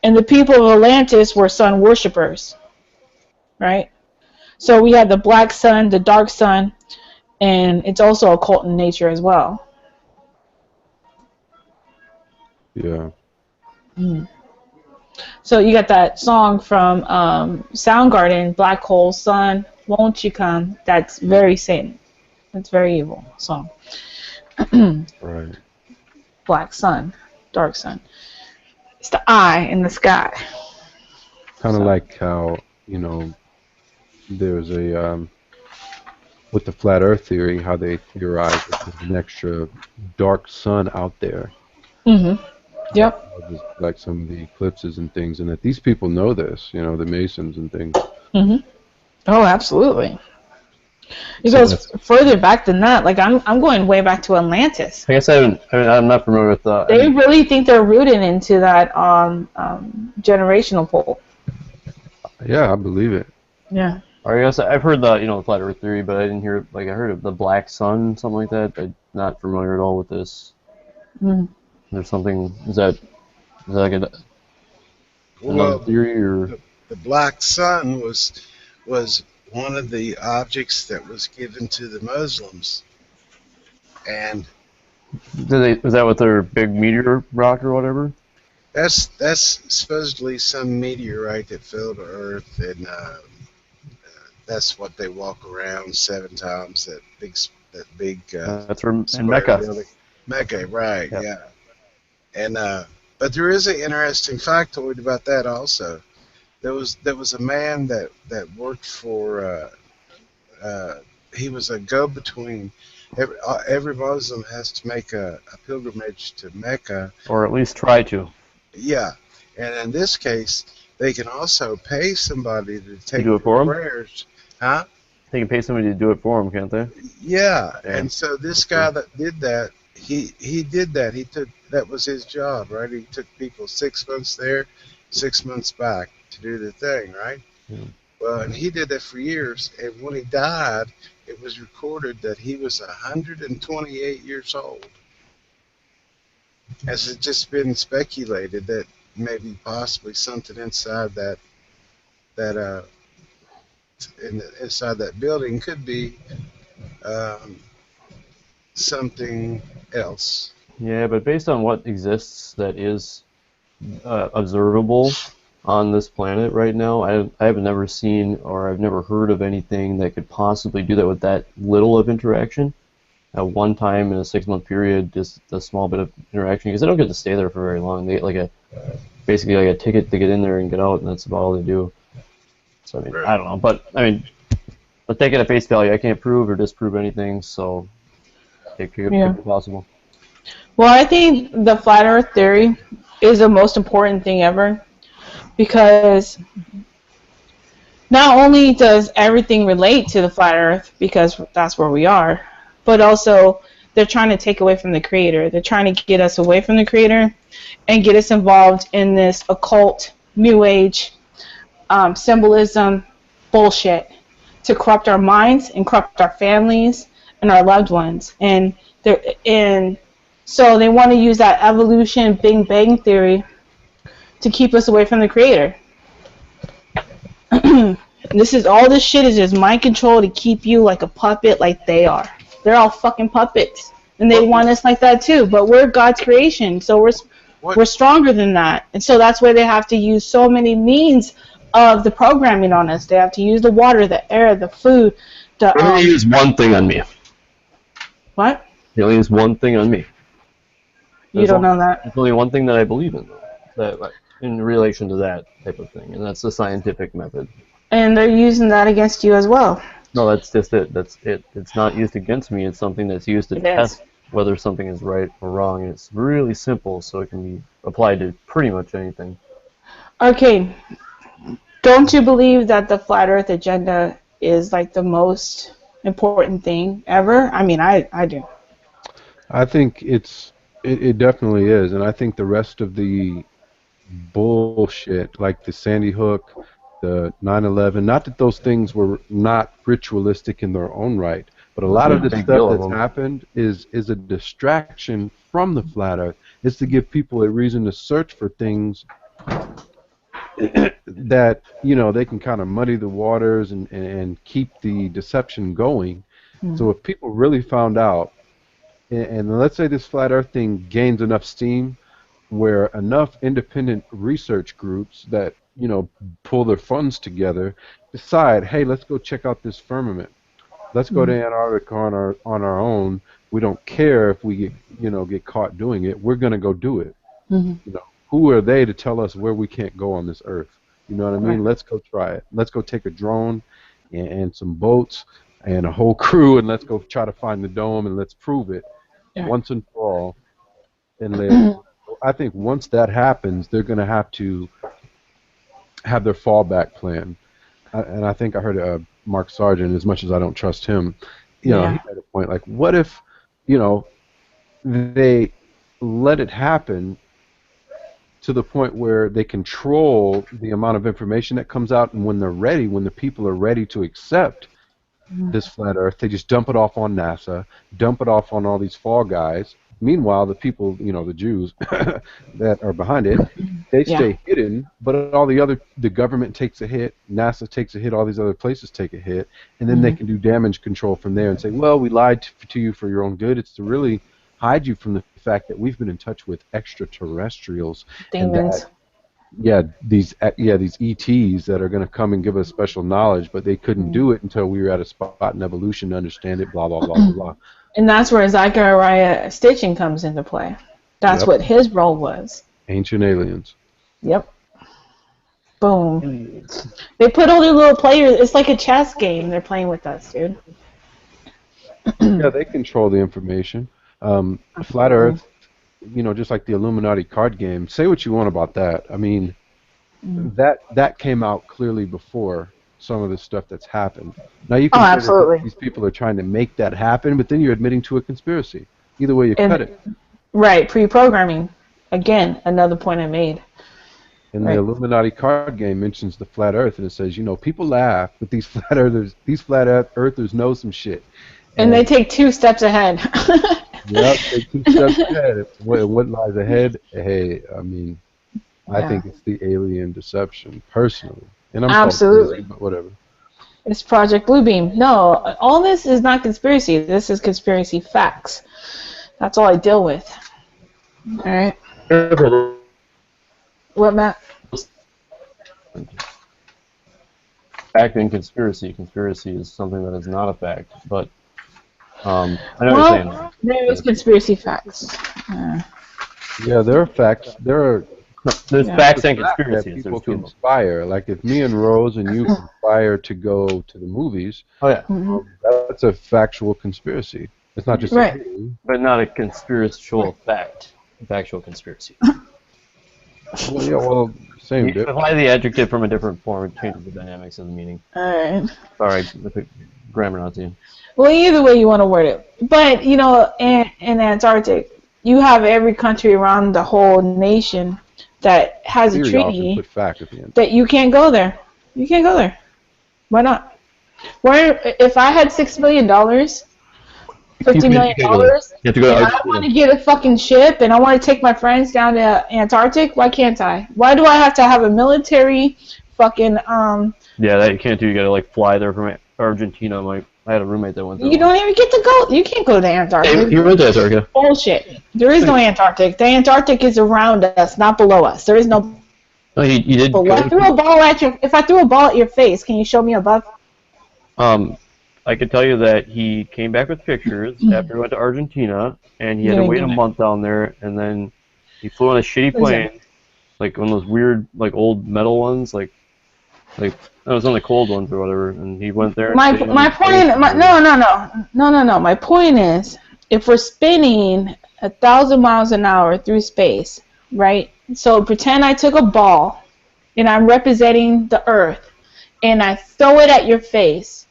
And the people of Atlantis were sun worshippers, right? So we have the black sun, the dark sun, and it's also occult in nature as well. Yeah. Mm. So you got that song from Soundgarden, Black Hole Sun, Won't You Come? That's very Satan. That's very evil song. Right. Black sun, dark sun. It's the eye in the sky. Kind of So. like how, there's a with the flat Earth theory, how they theorize that there's an extra dark sun out there. Mm-hmm. Yep. Like some of the eclipses and things, and that these people know this, the Masons and things. Mm-hmm. Oh, absolutely. It So goes further back than that. Like I'm going way back to Atlantis. I guess I'm not familiar with the. They really think they're rooted into that generational pole. Yeah, I believe it. Yeah. I guess I've heard the flat Earth theory, but I didn't hear I heard of the black sun, something like that. I'm not familiar at all with this. Mm. There's something. Is that like another theory or? The black sun was one of the objects that was given to the Muslims, and Was that with their big meteor rock or whatever? that's supposedly some meteorite that fell to Earth, and that's what they walk around 7 times. That big. That's from in Mecca. Mecca. Mecca, right? Yep. Yeah. And but there is an interesting factoid about that also. There was a man that worked for. He was a go-between. Every Muslim has to make a pilgrimage to Mecca, Or at least try to. yeah. And in this case, they can also pay somebody to take do it for 'em? prayers, huh? They can pay somebody to do it for them, can't they? Yeah. Yeah. And so this guy that did that, he did that. That was his job, right? He took people 6 months there, 6 months back to do the thing, right? Yeah. Well, and he did that for years. And when he died, it was recorded that he was 128 years old. As it's just been speculated that maybe possibly something inside inside that building could be something else. Yeah, but based on what exists that is observable on this planet right now, I have never seen or I've never heard of anything that could possibly do that with that little of interaction. At one time in a 6-month period, just a small bit of interaction, because they don't get to stay there for very long. They get basically like a ticket to get in there and get out, and that's about all they do. So I mean, I don't know, but I mean, let's take it at face value. I can't prove or disprove anything, so it could be possible. Well, I think the flat Earth theory is the most important thing ever, because not only does everything relate to the flat Earth, because that's where we are, but also they're trying to take away from the Creator. They're trying to get us away from the Creator and get us involved in this occult, New Age, symbolism bullshit to corrupt our minds and corrupt our families and our loved ones. And so they want to use that evolution Big Bang theory to keep us away from the Creator. All this shit is just mind control to keep you like a puppet, like they are. They're all fucking puppets, and they want us like that too. But we're God's creation, so we're stronger than that, and so that's why they have to use so many means of the programming on us. They have to use the water, the air, the food. They only use one thing on me. What? They only use one thing on me. You don't know that. There's only one thing that I believe in, though, in relation to that type of thing, and that's the scientific method. And they're using that against you as well. No, that's just it. That's it. It's not used against me. It's something that's used to test whether something is right or wrong. And it's really simple, so it can be applied to pretty much anything. Okay. Don't you believe that the flat Earth agenda is like the most important thing ever? I mean, I do. I think it definitely is, and I think the rest of the bullshit, like the Sandy Hook, the 9/11, not that those things were not ritualistic in their own right, but a lot of the stuff that's happened is a distraction from the flat Earth. It's to give people a reason to search for things that, they can kind of muddy the waters and keep the deception going. So if people really found out, and let's say this flat Earth thing gains enough steam where enough independent research groups that, pull their funds together, decide, hey, let's go check out this firmament. Let's go to Antarctica on our own. We don't care if we get caught doing it. We're going to go do it. Who are they to tell us where we can't go on this Earth? You know what I mean? Right. Let's go try it. Let's go take a drone and some boats and a whole crew, and let's go try to find the dome, and let's prove it once and for all. And I think once that happens, they're going to have their fallback plan. And I think I heard Mark Sargent, as much as I don't trust him, he made a point, like, what if, they let it happen to the point where they control the amount of information that comes out, and when they're ready, when the people are ready to accept this flat Earth, they just dump it off on NASA, dump it off on all these fall guys. Meanwhile, the people, the Jews that are behind it, they stay hidden, but the government takes a hit, NASA takes a hit, all these other places take a hit, and then they can do damage control from there and say, well, we lied to you for your own good. It's to really hide you from the fact that we've been in touch with extraterrestrials. Demons. These ETs that are going to come and give us special knowledge, but they couldn't do it until we were at a spot in evolution to understand it, blah, blah, blah, blah, blah. And that's where Zachariah Stitching comes into play. That's what his role was. Ancient aliens. Yep. Boom. They put all their little players. It's like a chess game. They're playing with us, dude. Yeah, they control the information. Flat Earth, just like the Illuminati card game. Say what you want about that. I mean, that came out clearly before some of the stuff that's happened. Now you can say that these people are trying to make that happen, but then you're admitting to a conspiracy. Either way you cut it. Right, pre-programming. Again, another point I made. And the Illuminati card game mentions the flat Earth, and it says, people laugh, but these flat earthers know some shit. And they take 2 steps ahead. Yep, take 2 steps ahead. What lies ahead? Hey, I mean, I think it's the alien deception, personally. And I'm absolutely, crazy, but whatever. It's Project Bluebeam. No, all this is not conspiracy. This is conspiracy facts. That's all I deal with. All right. What, Matt? Fact and conspiracy. Conspiracy is something that is not a fact, but I know what you're saying. There is conspiracy facts. Yeah, there are facts. There's facts and conspiracies. People conspire. Like if me and Rose and you conspire to go to the movies, that's a factual conspiracy. It's not just a theory. But not a conspiratorial fact. Factual conspiracy. Same. You apply the adjective from a different form, it changes the dynamics of the meaning. Alright. Sorry, the grammar Nazi. Well, either way you want to word it. But, in Antarctic, you have every country around the whole nation that has a treaty that you can't go there. You can't go there. Why not? If I had $6 million, $50 million, and I want to get a fucking ship and I want to take my friends down to Antarctic, why can't I? Why do I have to have a military fucking Yeah, that you can't do. You gotta like fly there from Argentina. I had a roommate that went there. You don't even get to go. You can't go to the Antarctic. He went to Antarctica. Bullshit. There is no Antarctic. The Antarctic is around us, not below us. There is no. Oh, you did. If I threw a ball at your face, can you show me above? I could tell you that he came back with pictures after he went to Argentina, and he had to wait a month down there, and then he flew on a shitty plane, like one of those weird, like old metal ones, like it was one of the cold ones or whatever, and he went there. My point. No. My point is, if we're spinning 1,000 miles an hour through space, right? So pretend I took a ball, and I'm representing the Earth, and I throw it at your face.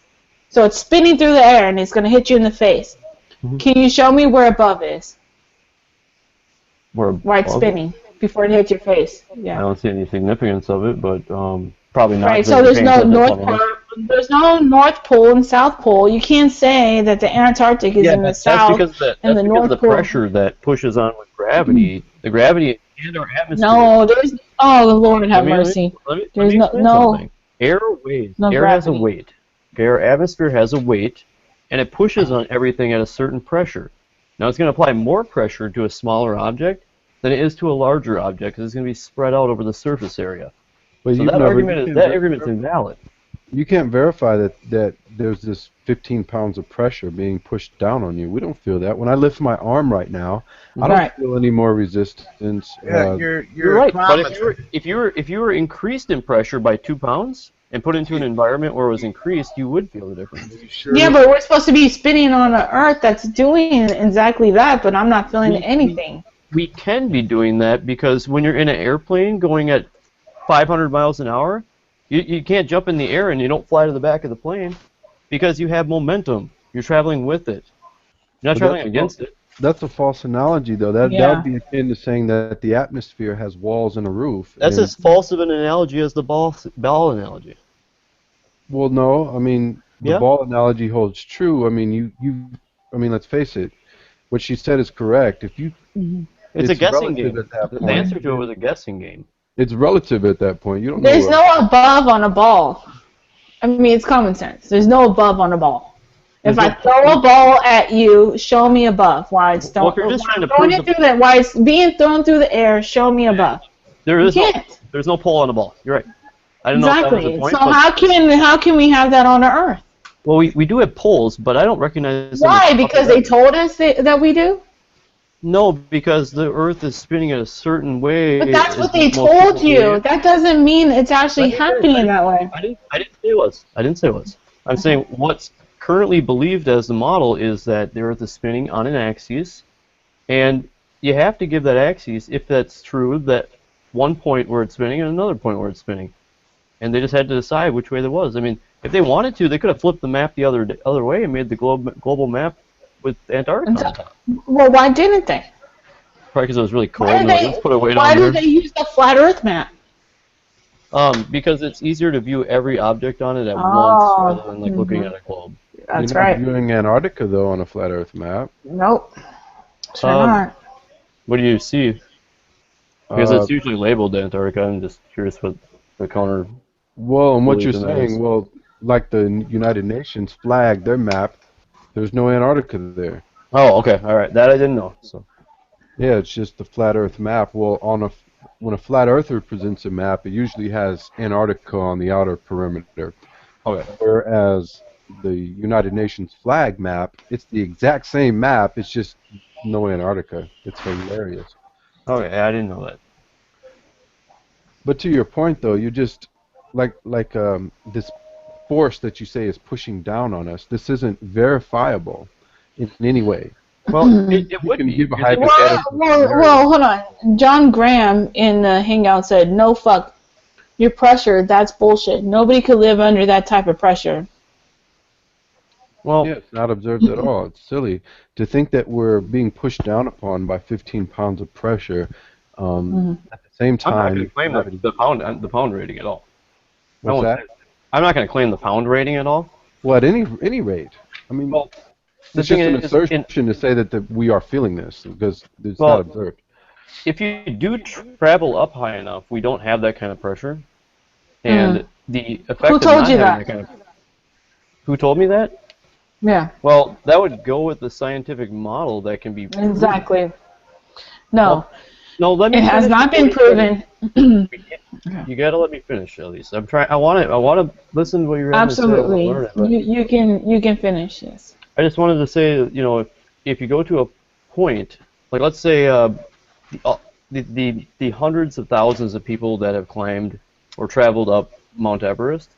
So it's spinning through the air, and it's going to hit you in the face. Mm-hmm. Can you show me where above is? Where it's spinning before it hits your face. Yeah. I don't see any significance of it, but probably not. Right. So there's no North Pole. There's no North Pole and South Pole. You can't say that the Antarctic is in the south and the North Pole. That's because the pressure that pushes on with gravity. The gravity in our atmosphere. No, there's. Oh, Lord have mercy. There's no. Air weighs. Air has a weight. Our atmosphere has a weight, and it pushes on everything at a certain pressure. Now, it's going to apply more pressure to a smaller object than it is to a larger object, because it's going to be spread out over the surface area. But so that argument's invalid. You can't verify that there's this 15 pounds of pressure being pushed down on you. We don't feel that. When I lift my arm right now, I don't feel any more resistance. Yeah, you're right. But if you were increased in pressure by 2 pounds, and put into an environment where it was increased, you would feel the difference. Yeah, but we're supposed to be spinning on an Earth that's doing exactly that, but I'm not feeling anything. We can be doing that because when you're in an airplane going at 500 miles an hour, you can't jump in the air and you don't fly to the back of the plane because you have momentum. You're traveling with it. You're not traveling against it. That's a false analogy, though. That would be akin to saying that the atmosphere has walls and a roof. That's as false of an analogy as the ball analogy. Well, no. I mean, the ball analogy holds true. I mean, I mean, let's face it. What she said is correct. If you, it's a guessing game. The answer to it was a guessing game. It's relative at that point. You don't know. There's no above on a ball. I mean, it's common sense. There's no above on a ball. If I throw a ball at you, show me above. Why it's thrown, why it's being thrown through the air, show me above. There's no pole on the ball. You're right. I didn't know if that was the point. So how can we have that on the Earth? Well, we do have poles, but I don't recognize. Why? Because they told us that we do? No, because the Earth is spinning in a certain way. But that's what they told you. That doesn't mean it's actually happening that way. I didn't say it was. I didn't say it was. I'm saying what's currently believed as the model is that the Earth is spinning on an axis, and you have to give that axis, if that's true, that one point where it's spinning and another point where it's spinning. And they just had to decide which way there was. I mean, if they wanted to, they could have flipped the map the other way and made the global map with Antarctica. Well, why didn't they? Probably because it was really cold. Why did they use the flat Earth map? Because it's easier to view every object on it at once rather than like looking at a globe. That's You're not viewing Antarctica though on a flat Earth map. Nope. Sure not. What do you see? Because it's usually labeled Antarctica. I'm just curious what the counter. Well, and what you're saying, well, like the United Nations flag, their map, there's no Antarctica there. Oh, okay, all right, that I didn't know. So. Yeah, it's just the flat Earth map. Well, when a flat Earther presents a map, it usually has Antarctica on the outer perimeter. Okay. Whereas the United Nations flag map, it's the exact same map. It's just no Antarctica. It's hilarious. Okay, I didn't know that. But to your point, though, you just like this force that you say is pushing down on us. This isn't verifiable in any way. Well, it would be. Well, hold on. John Graham in the Hangout said, "No fuck, your pressure. That's bullshit. Nobody could live under that type of pressure." Well, yeah, it's not observed at all. It's silly to think that we're being pushed down upon by 15 pounds of pressure. At the same time, I'm not going to claim the pound rating at all. What's that? I'm not going to claim the pound rating at all. Well, at any rate, I mean, it's just an assertion to say that we are feeling this because it's not observed. If you do travel up high enough, we don't have that kind of pressure, And the effect Who of told not you having that? that kind of... Who told me that? Yeah, Well, that would go with the scientific model that can be proven. exactly. No, Well, no, let me it has finish not before been you try to... proven. You gotta let me finish, at least. I'm trying. I want to listen to what you're having to say. I want to Absolutely. learn it, but You can finish, yes. I just wanted to say, if you go to a point, like let's say the hundreds of thousands of people that have climbed or traveled up Mount Everest,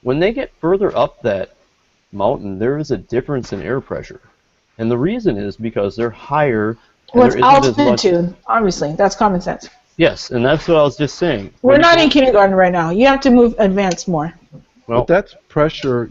when they get further up that mountain, there is a difference in air pressure, and the reason is because they're higher and Well, there it's isn't as much. altitude, obviously. That's common sense. Yes, and that's what I was just saying. We're When you not in go, kindergarten right now. You have to advance more. But well, that's pressure.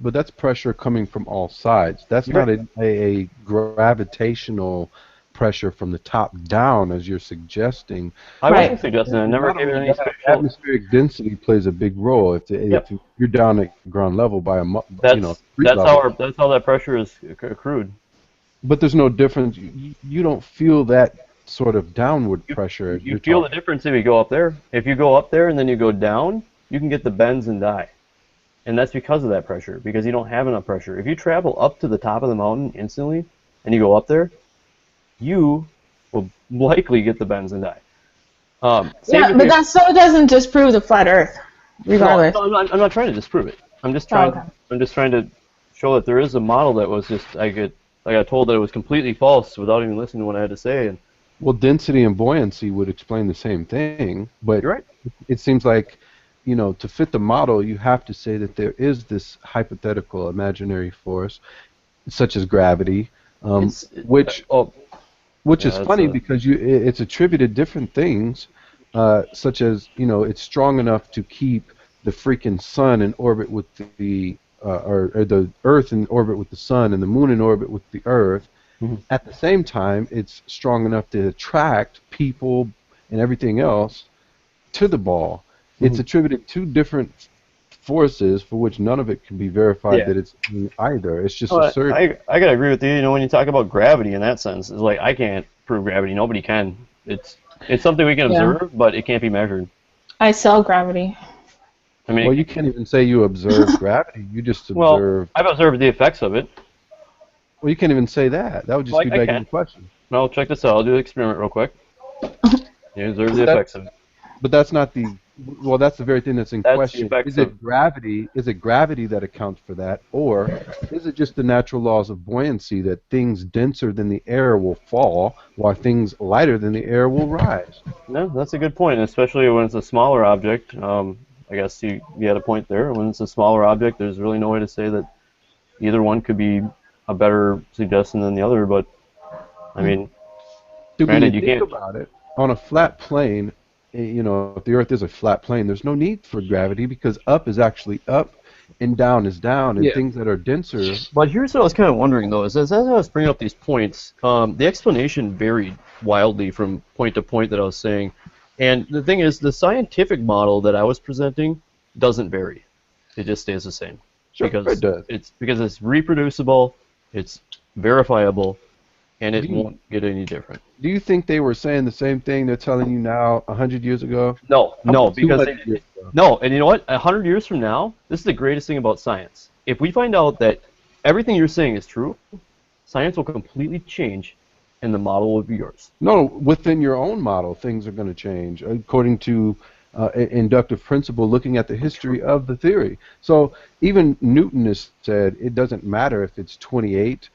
But that's pressure coming from all sides. That's you're not right. a gravitational pressure from the top down, as you're suggesting. I wasn't Right. suggesting. I never Not gave it only any that, spatial. atmospheric density plays a big role. Yep. If you're down at ground level by That's street that's how level, that's how that pressure is accrued. but there's no difference. You don't feel that sort of downward You pressure as you you're feel the talking. difference if you go up there. If you go up there and then you go down, you can get the bends and die. And that's because of that pressure, because you don't have enough pressure. If you travel up to the top of the mountain instantly and you go up there, you will likely get the bends and die. Same Yeah, if but you... that still doesn't disprove the flat Earth, No, regardless. no, I'm not trying to disprove it. Oh, okay. I'm just trying to show that there is a model that was just I got told that it was completely false without even listening to what I had to say. And Well, density and buoyancy would explain the same thing, but you're right. it seems like, to fit the model, you have to say that there is this hypothetical imaginary force, such as gravity, It's which oh which yeah, is that's funny a because it's attributed different things, such as it's strong enough to keep the freaking sun in orbit with or the Earth in orbit with the sun and the moon in orbit with the Earth. Mhm. At the same time, it's strong enough to attract people and everything else to the ball. It's Mhm. attributed to different forces for which none of it can be verified Yeah. that it's either. It's just Well, asserted. I gotta agree with you. When you talk about gravity in that sense, it's like I can't prove gravity. Nobody can. It's something we can Yeah. observe, but it can't be measured. I sell gravity. I mean, Well, you can't even say you observe gravity. You just well, observe. I've observed the effects of it. Well, you can't even say that. That would just be Like I begging can. the question. Well, check this out. I'll do the experiment real quick. You observe the But effects that's of it. but that's not the well. That's the very thing that's in That's the question. effects Is of. it gravity? Is it gravity that accounts for that, or is it just the natural laws of buoyancy that things denser than the air will fall, while things lighter than the air will rise? No, that's a good point, especially when it's a smaller object. I guess you had a point there. When it's a smaller object, there's really no way to say that either one could be a better suggestion than the other. But I mean, Dude, when you granted, you think can't. about it, on a flat plane, if the Earth is a flat plane, there's no need for gravity because up is actually up and down is down, and Yeah. things that are denser. But here's what I was kind of wondering though: is as I was bringing up these points, the explanation varied wildly from point to point that I was saying. And the thing is, the scientific model that I was presenting doesn't vary. It just stays the same Sure, it does. because it's reproducible, it's verifiable, and Do it you, won't get any different. do you think they were saying the same thing they're telling you now 100 years ago? No, How no, about because 200 years ago? no, and you know what? 100 years from now, this is the greatest thing about science. If we find out that everything you're saying is true, science will completely change, and the model will be yours. No, within your own model, things are going to change according to inductive principle, looking at the history of the theory. So even Newton has said it doesn't matter if it's 28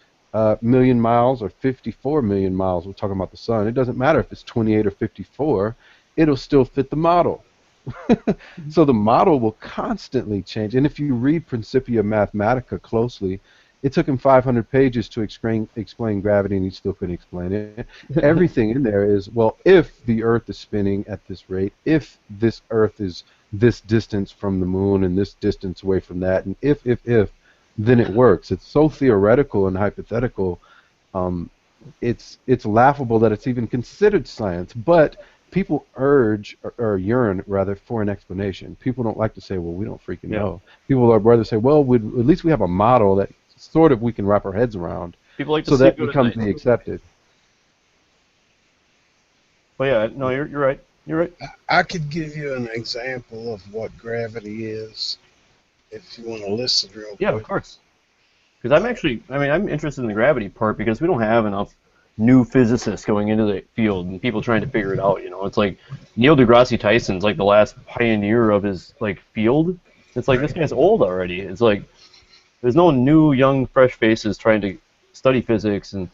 million miles or 54 million miles. We're talking about the sun. It doesn't matter if it's 28 or 54. It'll still fit the model. So the model will constantly change. And if you read Principia Mathematica closely, it took him 500 pages to explain gravity, and he still couldn't explain it. Everything in there is, well, if the Earth is spinning at this rate, if this Earth is this distance from the moon and this distance away from that, and if, then it works. It's so theoretical and hypothetical. It's laughable that it's even considered science, but people urge or yearn rather for an explanation. People don't like to say, well, we don't freaking Yeah. know. People would rather say, well, at least we have a model that sort of we can wrap our heads around, People like to so sleep that good at becomes night. the accepted. But yeah, no, you're right. You're right. I could give you an example of what gravity is if you want to listen real Yeah, of quick. course. Because I'm interested in the gravity part because we don't have enough new physicists going into the field and people trying to figure it out. It's like Neil deGrasse Tyson's like the last pioneer of his like field. It's like this guy's old already. It's like there's no new, young, fresh faces trying to study physics and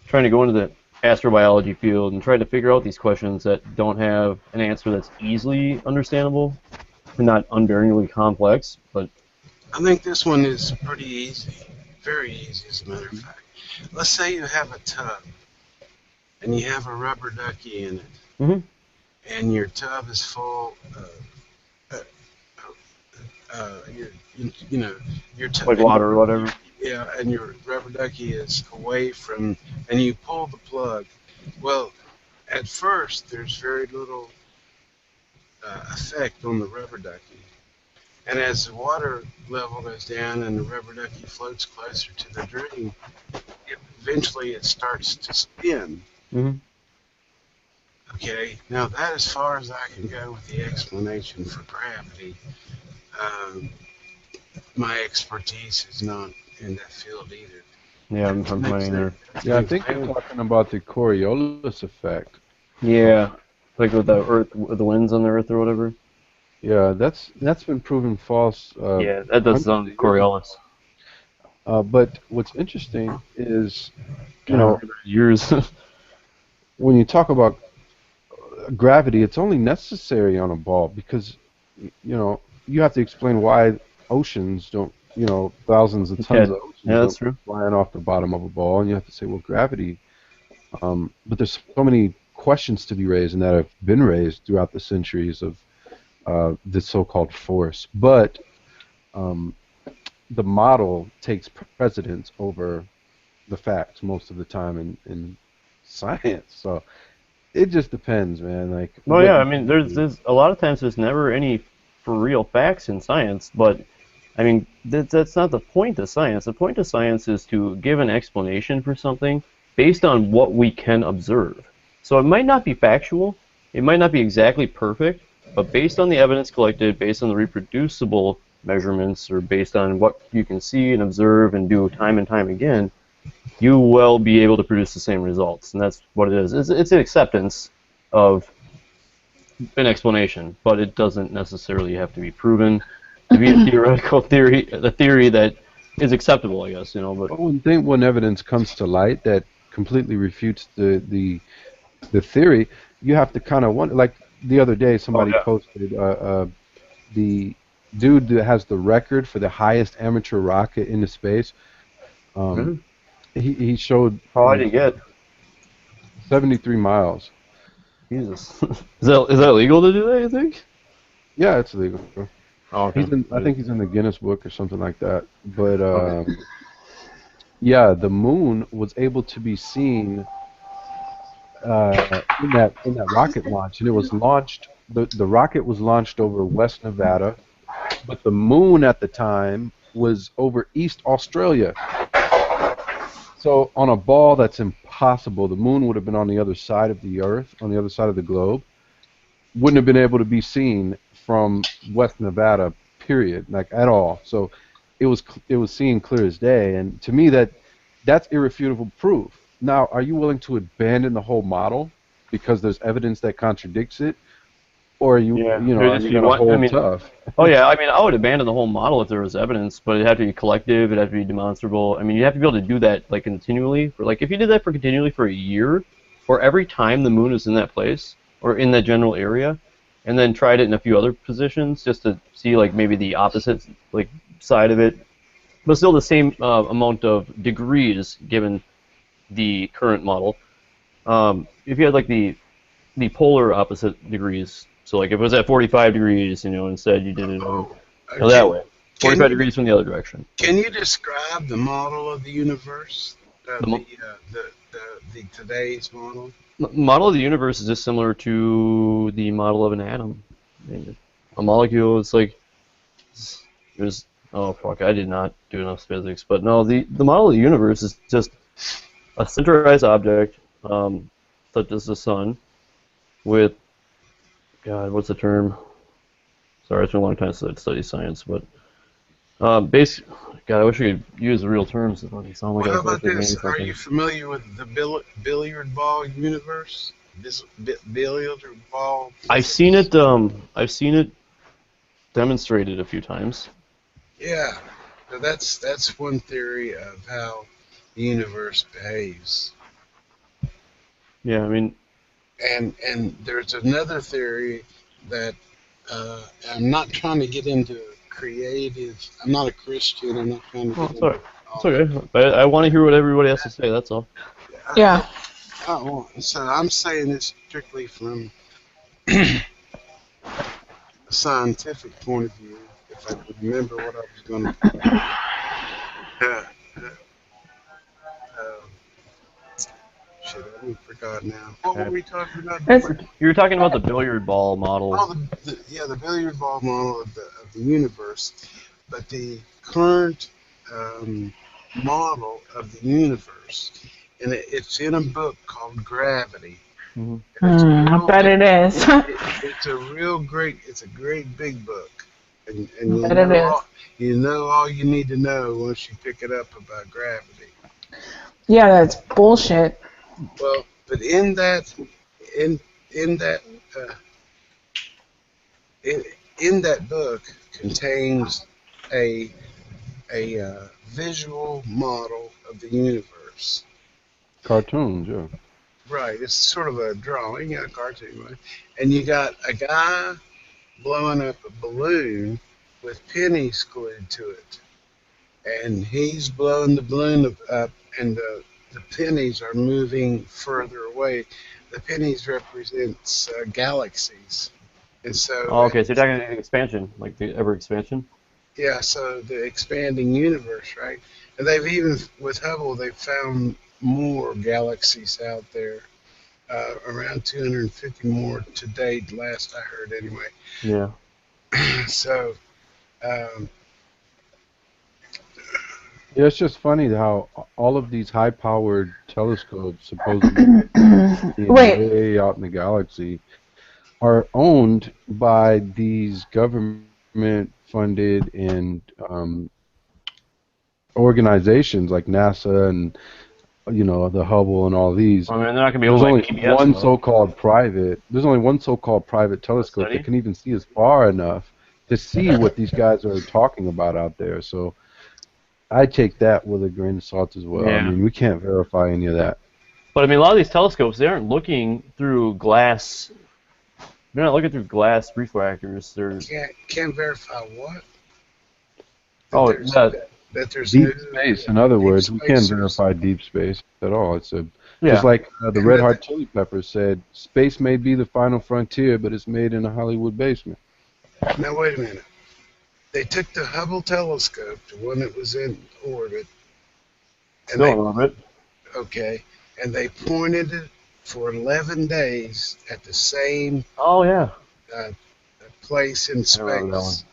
trying to go into the astrobiology field and try to figure out these questions that don't have an answer that's easily understandable and not unbearingly complex. But I think this one is pretty easy, very easy as a matter of fact. Let's say you have a tub and you have a rubber ducky in it, mm-hmm. and your tub is full. Your tub. Like water or whatever. Yeah, and your rubber ducky is away from, and you pull the plug. Well, at first there's very little effect on the rubber ducky. And as the water level goes down and the rubber ducky floats closer to the drain, eventually it starts to spin. Mm-hmm. Okay, now that as far as I can go with the explanation for gravity. My expertise is not in that field either. Yeah, I'm finding there. Yeah, I think you're talking about the Coriolis effect. Yeah, like with the Earth, with the winds on the Earth or whatever. Yeah, that's been proven false. Yeah, that does sound Coriolis. But what's interesting is, you years. when you talk about gravity, it's only necessary on a ball because, you have to explain why oceans don't, thousands of tons of oceans that's don't true. flying off the bottom of a ball, and you have to say, well, gravity. But there's so many questions to be raised and that have been raised throughout the centuries of the so-called force. But the model takes precedence over the facts most of the time in science. So it just depends, man. Like, well, yeah, I mean, there's a lot of times there's never any for real facts in science, but I mean, that's not the point of science. The point of science is to give an explanation for something based on what we can observe. So it might not be factual, it might not be exactly perfect, but based on the evidence collected, based on the reproducible measurements, or based on what you can see and observe and do time and time again, you will be able to produce the same results. And that's what it is. It's an acceptance of an explanation, but it doesn't necessarily have to be proven to be a theoretical theory, a theory that is acceptable, I guess. But when evidence comes to light that completely refutes the theory, you have to kind of wonder. Like the other day, somebody posted the dude that has the record for the highest amateur rocket into space. He showed. How high did he get? 73 miles. Jesus. Is that legal to do that, you think? Yeah, it's legal. Oh, okay. I think he's in the Guinness Book or something like that. But yeah, the moon was able to be seen in that rocket launch, and it was launched. The rocket was launched over West Nevada, but the moon at the time was over East Australia. So on a ball that's impossible, the moon would have been on the other side of the Earth, on the other side of the globe. Wouldn't have been able to be seen from West Nevada, period, like at all. So it was seen clear as day, and to me that's irrefutable proof. Now, are you willing to abandon the whole model because there's evidence that contradicts it, or are you are you going to hold tough? Oh yeah, I mean, I would abandon the whole model if there was evidence, but it'd have to be collective, it'd have to be demonstrable. I mean, you have to be able to do that like continually. If you did that continually for a year, or every time the moon is in that place or in that general area, and then tried it in a few other positions just to see like maybe the opposite like side of it, but still the same amount of degrees given the current model. If you had like the polar opposite degrees, so like if it was at 45 degrees, instead you did it that way, 45 degrees from the other direction. Can you describe the model of the universe? The today's model. The model of the universe is just similar to the model of an atom. A molecule, it's like there's I did not do enough physics, but no, the model of the universe is just a centralized object, such as the sun, with God, what's the term? Sorry, it's been a long time since I studied science, but basic. God, I wish we could use the real terms. It doesn't sound like Well, I how was about actually this? meaning Are something. you familiar with the billiard ball universe? Billiard ball I've seen physics? it. I've seen it demonstrated a few times. Yeah. So that's one theory of how the universe behaves. Yeah, I mean, And there's another theory that I'm not trying to get into creative. I'm not a Christian. I'm not trying to well, get it's into alright. It's all that. okay. I want to hear what everybody has to say. That's all. Yeah. So I'm saying this strictly from a scientific point of view. If I can remember what I was going to put. Uh, uh, shit, I forgot now. What were Okay. we talking about It's, before? You were talking about the billiard ball model. Oh, the billiard ball model of the universe, but the current model of the universe, and it's in a book called Gravity, Hmm. and it's a I real, bet it is. it's a real great, it's a great big book, and Bet it is. you know all you need to know once you pick it up about gravity. Yeah, that's bullshit. Well, but in in that uh, in, in that book contains a visual model of the universe. Cartoons, yeah. Right, it's sort of a drawing, a cartoon, right? And you got a guy blowing up a balloon with pennies glued to it, and he's blowing the balloon up, and the pennies are moving further away. The pennies represents galaxies, and so Oh, okay, so you're talking about expansion, like the ever expansion. yeah, so the expanding universe, right? And they've even with Hubble, they've found more galaxies out there, around 250 more to date. Last I heard, anyway. Yeah. So, um, Yeah, it's just funny how all of these high-powered telescopes, supposedly being Wait. way out in the galaxy, are owned by these government-funded and organizations like NASA and the Hubble and all these. I mean, they're not gonna be There's owned by only PBS one though. so-called private. There's only one so-called private A telescope that study. can even see as far enough to see what these guys are talking about out there. So I take that with a grain of salt as well. I Yeah. mean, we can't verify any of that. But I mean, a lot of these telescopes, they aren't looking through glass. They're not looking through glass refractors. They're can't verify what that oh there's yeah, that there's Deep new space, in other deep words, we can't spacers, verify deep space at all. It's a just yeah. like the and Red Hot Chili Peppers said, space may be the final frontier, but it's made in a Hollywood basement. now wait a minute. They took the Hubble telescope, the one that was in orbit, and Still in orbit. okay, and they pointed it for 11 days at the same Oh yeah, uh, place in I remember that one. space.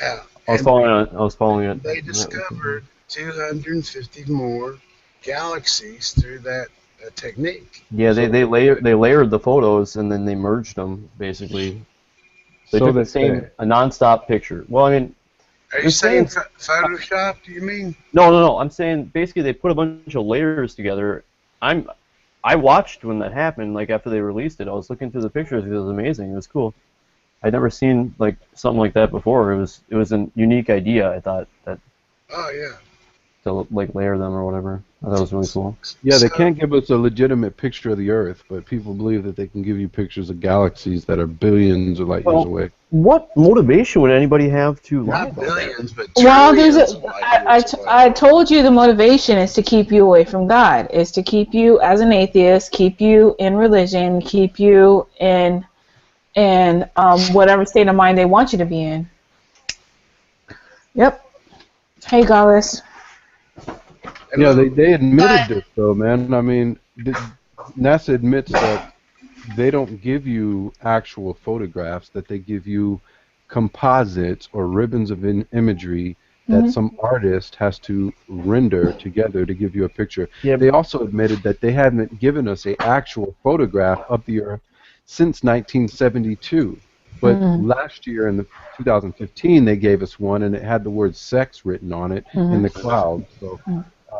Yeah, I was and following it. I was following it. they discovered 250 more galaxies through that technique. Yeah, So they layered the photos and then they merged them basically. They so took the they same say. a nonstop picture. Well, I mean, Are you they're saying saying Photoshop? Do you mean? no. I'm saying basically they put a bunch of layers together. I watched when that happened. Like after they released it, I was looking through the pictures. It was amazing. It was cool. I'd never seen like something like that before. It was a unique idea. I thought that Oh yeah. to like layer them or whatever. I thought it was really cool. Yeah, they So can't give us a legitimate picture of the Earth, but people believe that they can give you pictures of galaxies that are billions of light years Well, away. what motivation would anybody have to lie not about that? billions, but Well, trillions of light years away. I told you the motivation is to keep you away from God, is to keep you as an atheist, keep you in religion, keep you in whatever state of mind they want you to be in. Yep. Hey, Gallus. Yeah, Hello. they admitted this though, man. I mean, NASA admits that they don't give you actual photographs, that they give you composites or ribbons of imagery that Hmm. some artist has to render together to give you a picture. Yeah, They also admitted that they haven't given us an actual photograph of the Earth since 1972. But last year in the 2015, they gave us one, and it had the word "sex" written on it in the cloud. So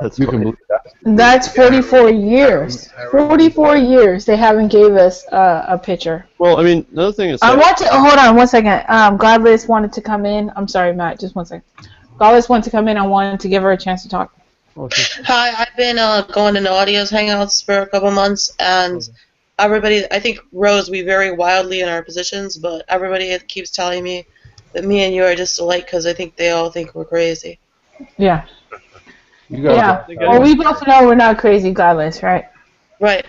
That's you can funny. believe that. That's 44 years. 44 years they haven't gave us a picture. Well, I mean, another thing is. I want to hold on 1 second. Godless wanted to come in. I'm sorry, Matt. Just 1 second. Godless wanted to come in. I wanted to give her a chance to talk. Hi, I've been going to Audios Hangouts for a couple months, and everybody, I think, Rose, we vary wildly in our positions, but everybody keeps telling me that me and you are just alike because I think they all think we're crazy. Yeah. You guys Yeah. Well, we both know we're not crazy, Godless, right? Right.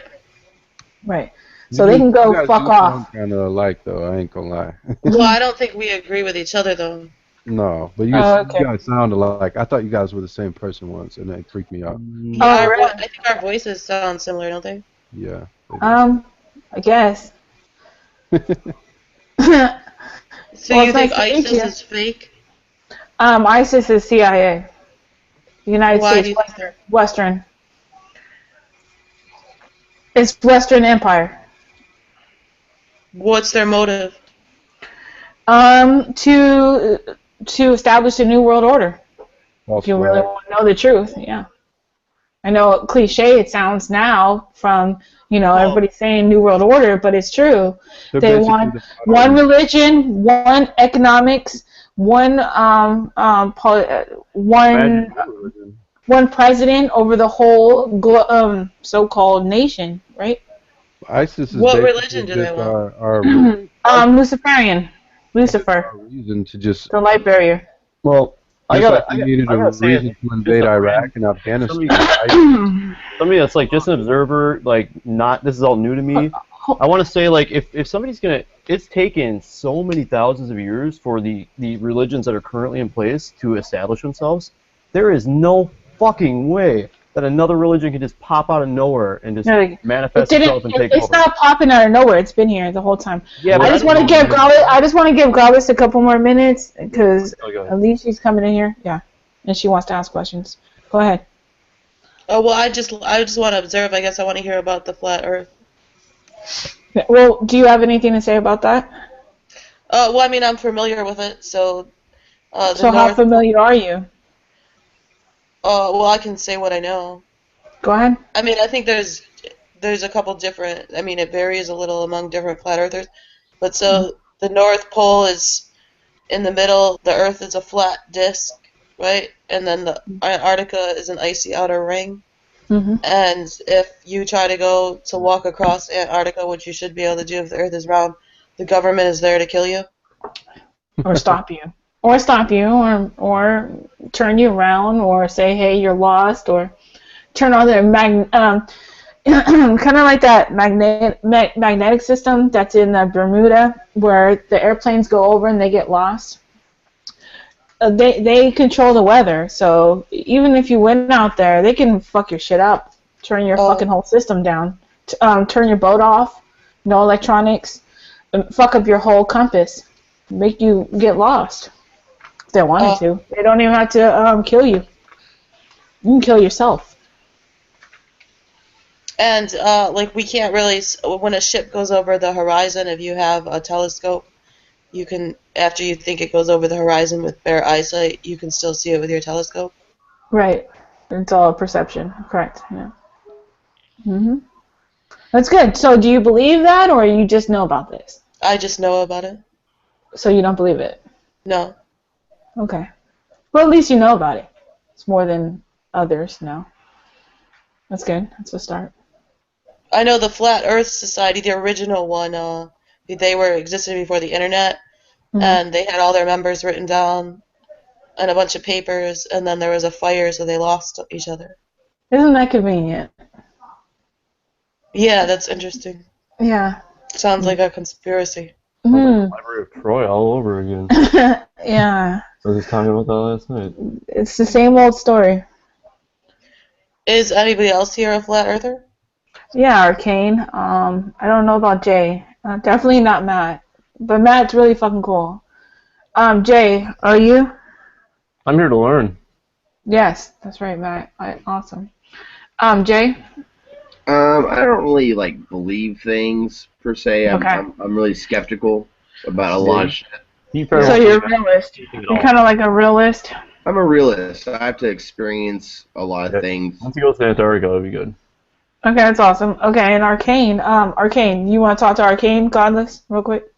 Right. So they can go fuck off. Kind of alike, though. I ain't gonna lie. Well, I don't think we agree with each other, though. No, but you guys sound alike. I thought you guys were the same person once, and that freaked me out. Yeah, I think our voices sound similar, don't they? Yeah. I guess. So you think ISIS is fake? ISIS is CIA. United Why States do you think they're... Western. It's Western Empire. What's their motive? To establish a new world order. If you really want to know the truth, yeah. I know cliche it sounds now from, everybody saying new world order, but it's true. They want one religion, one economics, one president over the whole so-called nation, right? ISIS is what religion do they want? Luciferian. Lucifer. Reason to just the light barrier. Well, I needed a reason to invade Iraq and Afghanistan. Somebody that's like just an observer, like not. This is all new to me. I want to say like if somebody's gonna, it's taken so many thousands of years for the religions that are currently in place to establish themselves. There is no fucking way that another religion can just pop out of nowhere and just manifest itself and take over. It's not popping out of nowhere. It's been here the whole time. Yeah, I just want to give Gladys a couple more minutes because at least she's coming in here. Yeah, and she wants to ask questions. Go ahead. Oh well, I just want to observe. I guess I want to hear about the flat Earth. Well, do you have anything to say about that? Well, I mean, I'm familiar with it, so. So how familiar are you? Well, I can say what I know. Go ahead. I mean, I think there's a couple different. I mean, it varies a little among different flat earthers, but so the North Pole is in the middle. The Earth is a flat disk, right? And then the Antarctica is an icy outer ring. And if you try to walk across Antarctica, which you should be able to do if the Earth is round, the government is there to kill you. Or stop you. Or turn you around, or say, hey, you're lost, or turn on their kind of like that magnetic system that's in Bermuda, where the airplanes go over and they get lost. They control the weather, so even if you went out there, they can fuck your shit up, turn your fucking whole system down, turn your boat off, no electronics, fuck up your whole compass, make you get lost. If they wanted to. They don't even have to kill you. You can kill yourself. And like we can't really, when a ship goes over the horizon, if you have a telescope, you can, after you think it goes over the horizon with bare eyesight, you can still see it with your telescope. Right. It's all perception. Correct. Yeah. That's good. So do you believe that, or you just know about this? I just know about it. So you don't believe it? No. Okay. Well, at least you know about it. It's more than others know. That's good. That's a start. I know the Flat Earth Society, the original one, they were existed before the internet, and they had all their members written down on a bunch of papers, and then there was a fire, so they lost each other. Isn't that convenient? Yeah, that's interesting. Yeah. Sounds like a conspiracy. Sounds like Library of Troy all over again. Yeah. I was just talking about that last night. It's the same old story. Is anybody else here a flat earther? Yeah, Arcane. I don't know about Jay. Definitely not Matt. But Matt's really fucking cool. Jay, are you? I'm here to learn. Yes, that's right, Matt. Awesome. Jay? I don't really like believe things per se. Okay. I'm really skeptical about a lot of shit. So you're a realist. You're kind of like a realist. I'm a realist. I have to experience a lot of things. Once you go to Antarctica, it'll be good. Okay, that's awesome. Okay, and Arcane. Arcane, you want to talk to Arcane Godless real quick?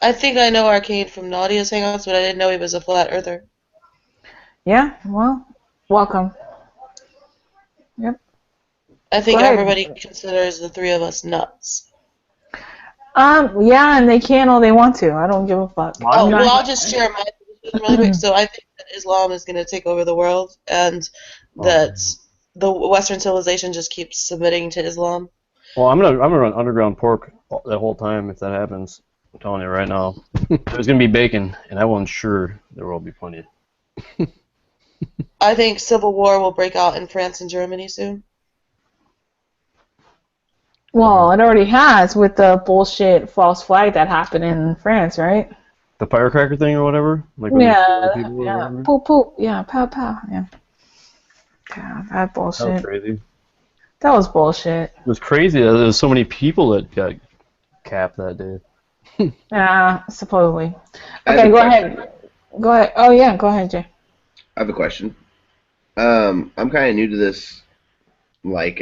I think I know Arcane from Nadia's Hangouts, but I didn't know he was a flat earther. Yeah, well, welcome. Yep. I think Go ahead. everybody considers the three of us nuts. Yeah, and they can all they want to. I don't give a fuck. Oh, well, I'll just share my position really quick. So I think that Islam is going to take over the world, and that the Western civilization just keeps submitting to Islam. Well, I'm gonna run underground pork that whole time if that happens. I'm telling you right now. There's gonna be bacon, and I will ensure there will be plenty. I think civil war will break out in France and Germany soon. Well, it already has with the bullshit false flag that happened in France, right? The firecracker thing or whatever? Like when Yeah, they kill people or yeah. whatever? Poop, poop. Yeah, pow, pow. Yeah. God, that bullshit. That was crazy. That was bullshit. It was crazy that there was so many people that got capped that day. Yeah, supposedly. I have Okay, a go question. ahead. Go ahead. Oh, yeah, go ahead, Jay. I have a question. I'm kind of new to this, like,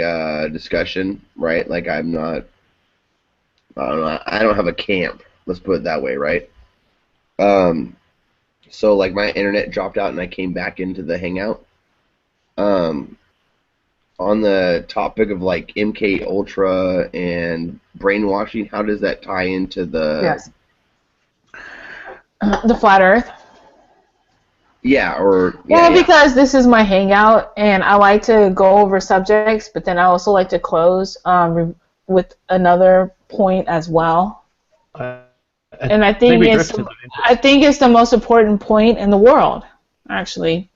discussion, right? Like, I'm not. I don't know. I don't have a camp. Let's put it that way, right? So like my internet dropped out and I came back into the Hangout. On the topic of like MK Ultra and brainwashing, how does that tie into the? Yes. The flat Earth. Yeah, or Well, because this is my hangout, and I like to go over subjects, but then I also like to close with another point as well. And I think it's the most important point in the world, actually.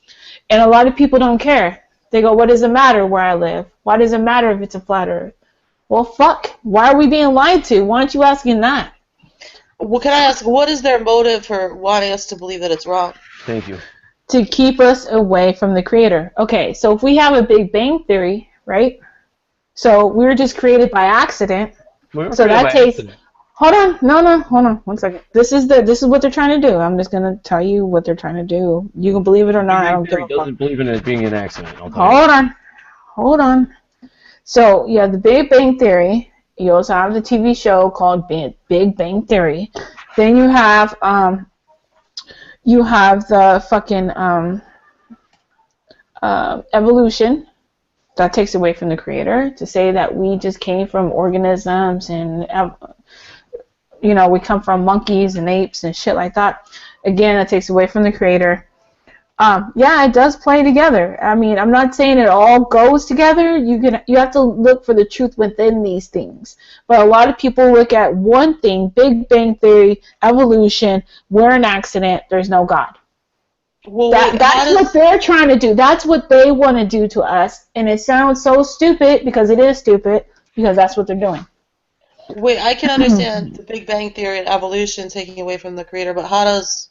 And a lot of people don't care. They go, "What does it matter where I live? Why does it matter if it's a flat Earth?" Well, fuck. Why are we being lied to? Why aren't you asking that? Well, can I ask, what is their motive for wanting us to believe that it's wrong? Thank you. To keep us away from the Creator. Okay, so if we have a Big Bang Theory, right? So we were just created by accident. So that takes. Hold on, 1 second. This is what they're trying to do. I'm just gonna tell you what they're trying to do. You can believe it or not. I don't give a fuck. Doesn't believe in it being an accident. Hold on. So you have the Big Bang Theory. You also have the TV show called Big Bang Theory. Then you have the fucking evolution. That takes away from the Creator. To say that we just came from organisms and we come from monkeys and apes and shit like that. Again, that takes away from the Creator. Yeah, it does play together. I mean, I'm not saying it all goes together. You have to look for the truth within these things. But a lot of people look at one thing: Big Bang Theory, evolution. We're an accident. There's no God. Well, that's what they're trying to do. That's what they want to do to us. And it sounds so stupid because it is stupid because that's what they're doing. Wait, I can understand the Big Bang Theory and evolution taking away from the Creator, but how does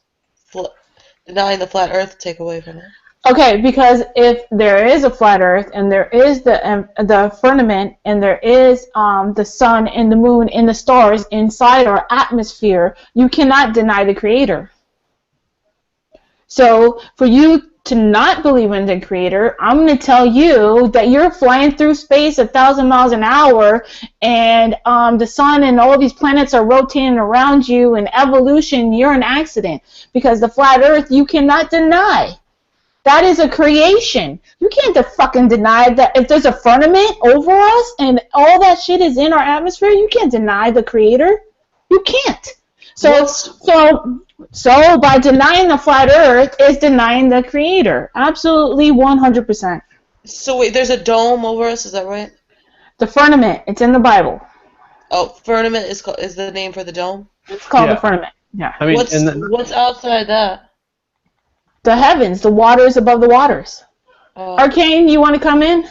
denying the flat Earth take away from it? Okay, because if there is a flat Earth and there is the firmament and there is the sun and the moon and the stars inside our atmosphere, you cannot deny the Creator. So for you to not believe in the Creator, I'm going to tell you that you're flying through space 1,000 miles an hour and the sun and all these planets are rotating around you, and evolution, you're an accident. Because the flat Earth, you cannot deny. That is a creation. You can't fucking deny that if there's a firmament over us and all that shit is in our atmosphere, you can't deny the Creator. You can't. So by denying the flat Earth is denying the Creator. Absolutely 100%. So wait, there's a dome over us, is that right? The firmament, it's in the Bible. Oh, firmament is the name for the dome? It's called the firmament, yeah. I mean, what's outside that? The heavens, the waters above the waters. Arcane, you want to come in?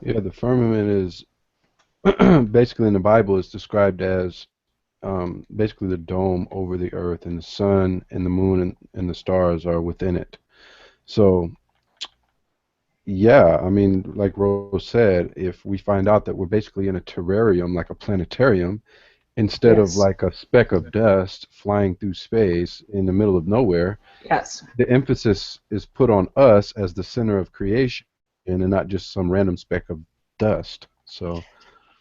Yeah, the firmament is basically in the Bible is described as basically the dome over the earth, and the sun and the moon and the stars are within it. So, Yeah, I mean, like Rose said, if we find out that we're basically in a terrarium, like a planetarium, instead of Yes. like a speck of dust flying through space in the middle of nowhere, Yes. the emphasis is put on us as the center of creation and not just some random speck of dust. So,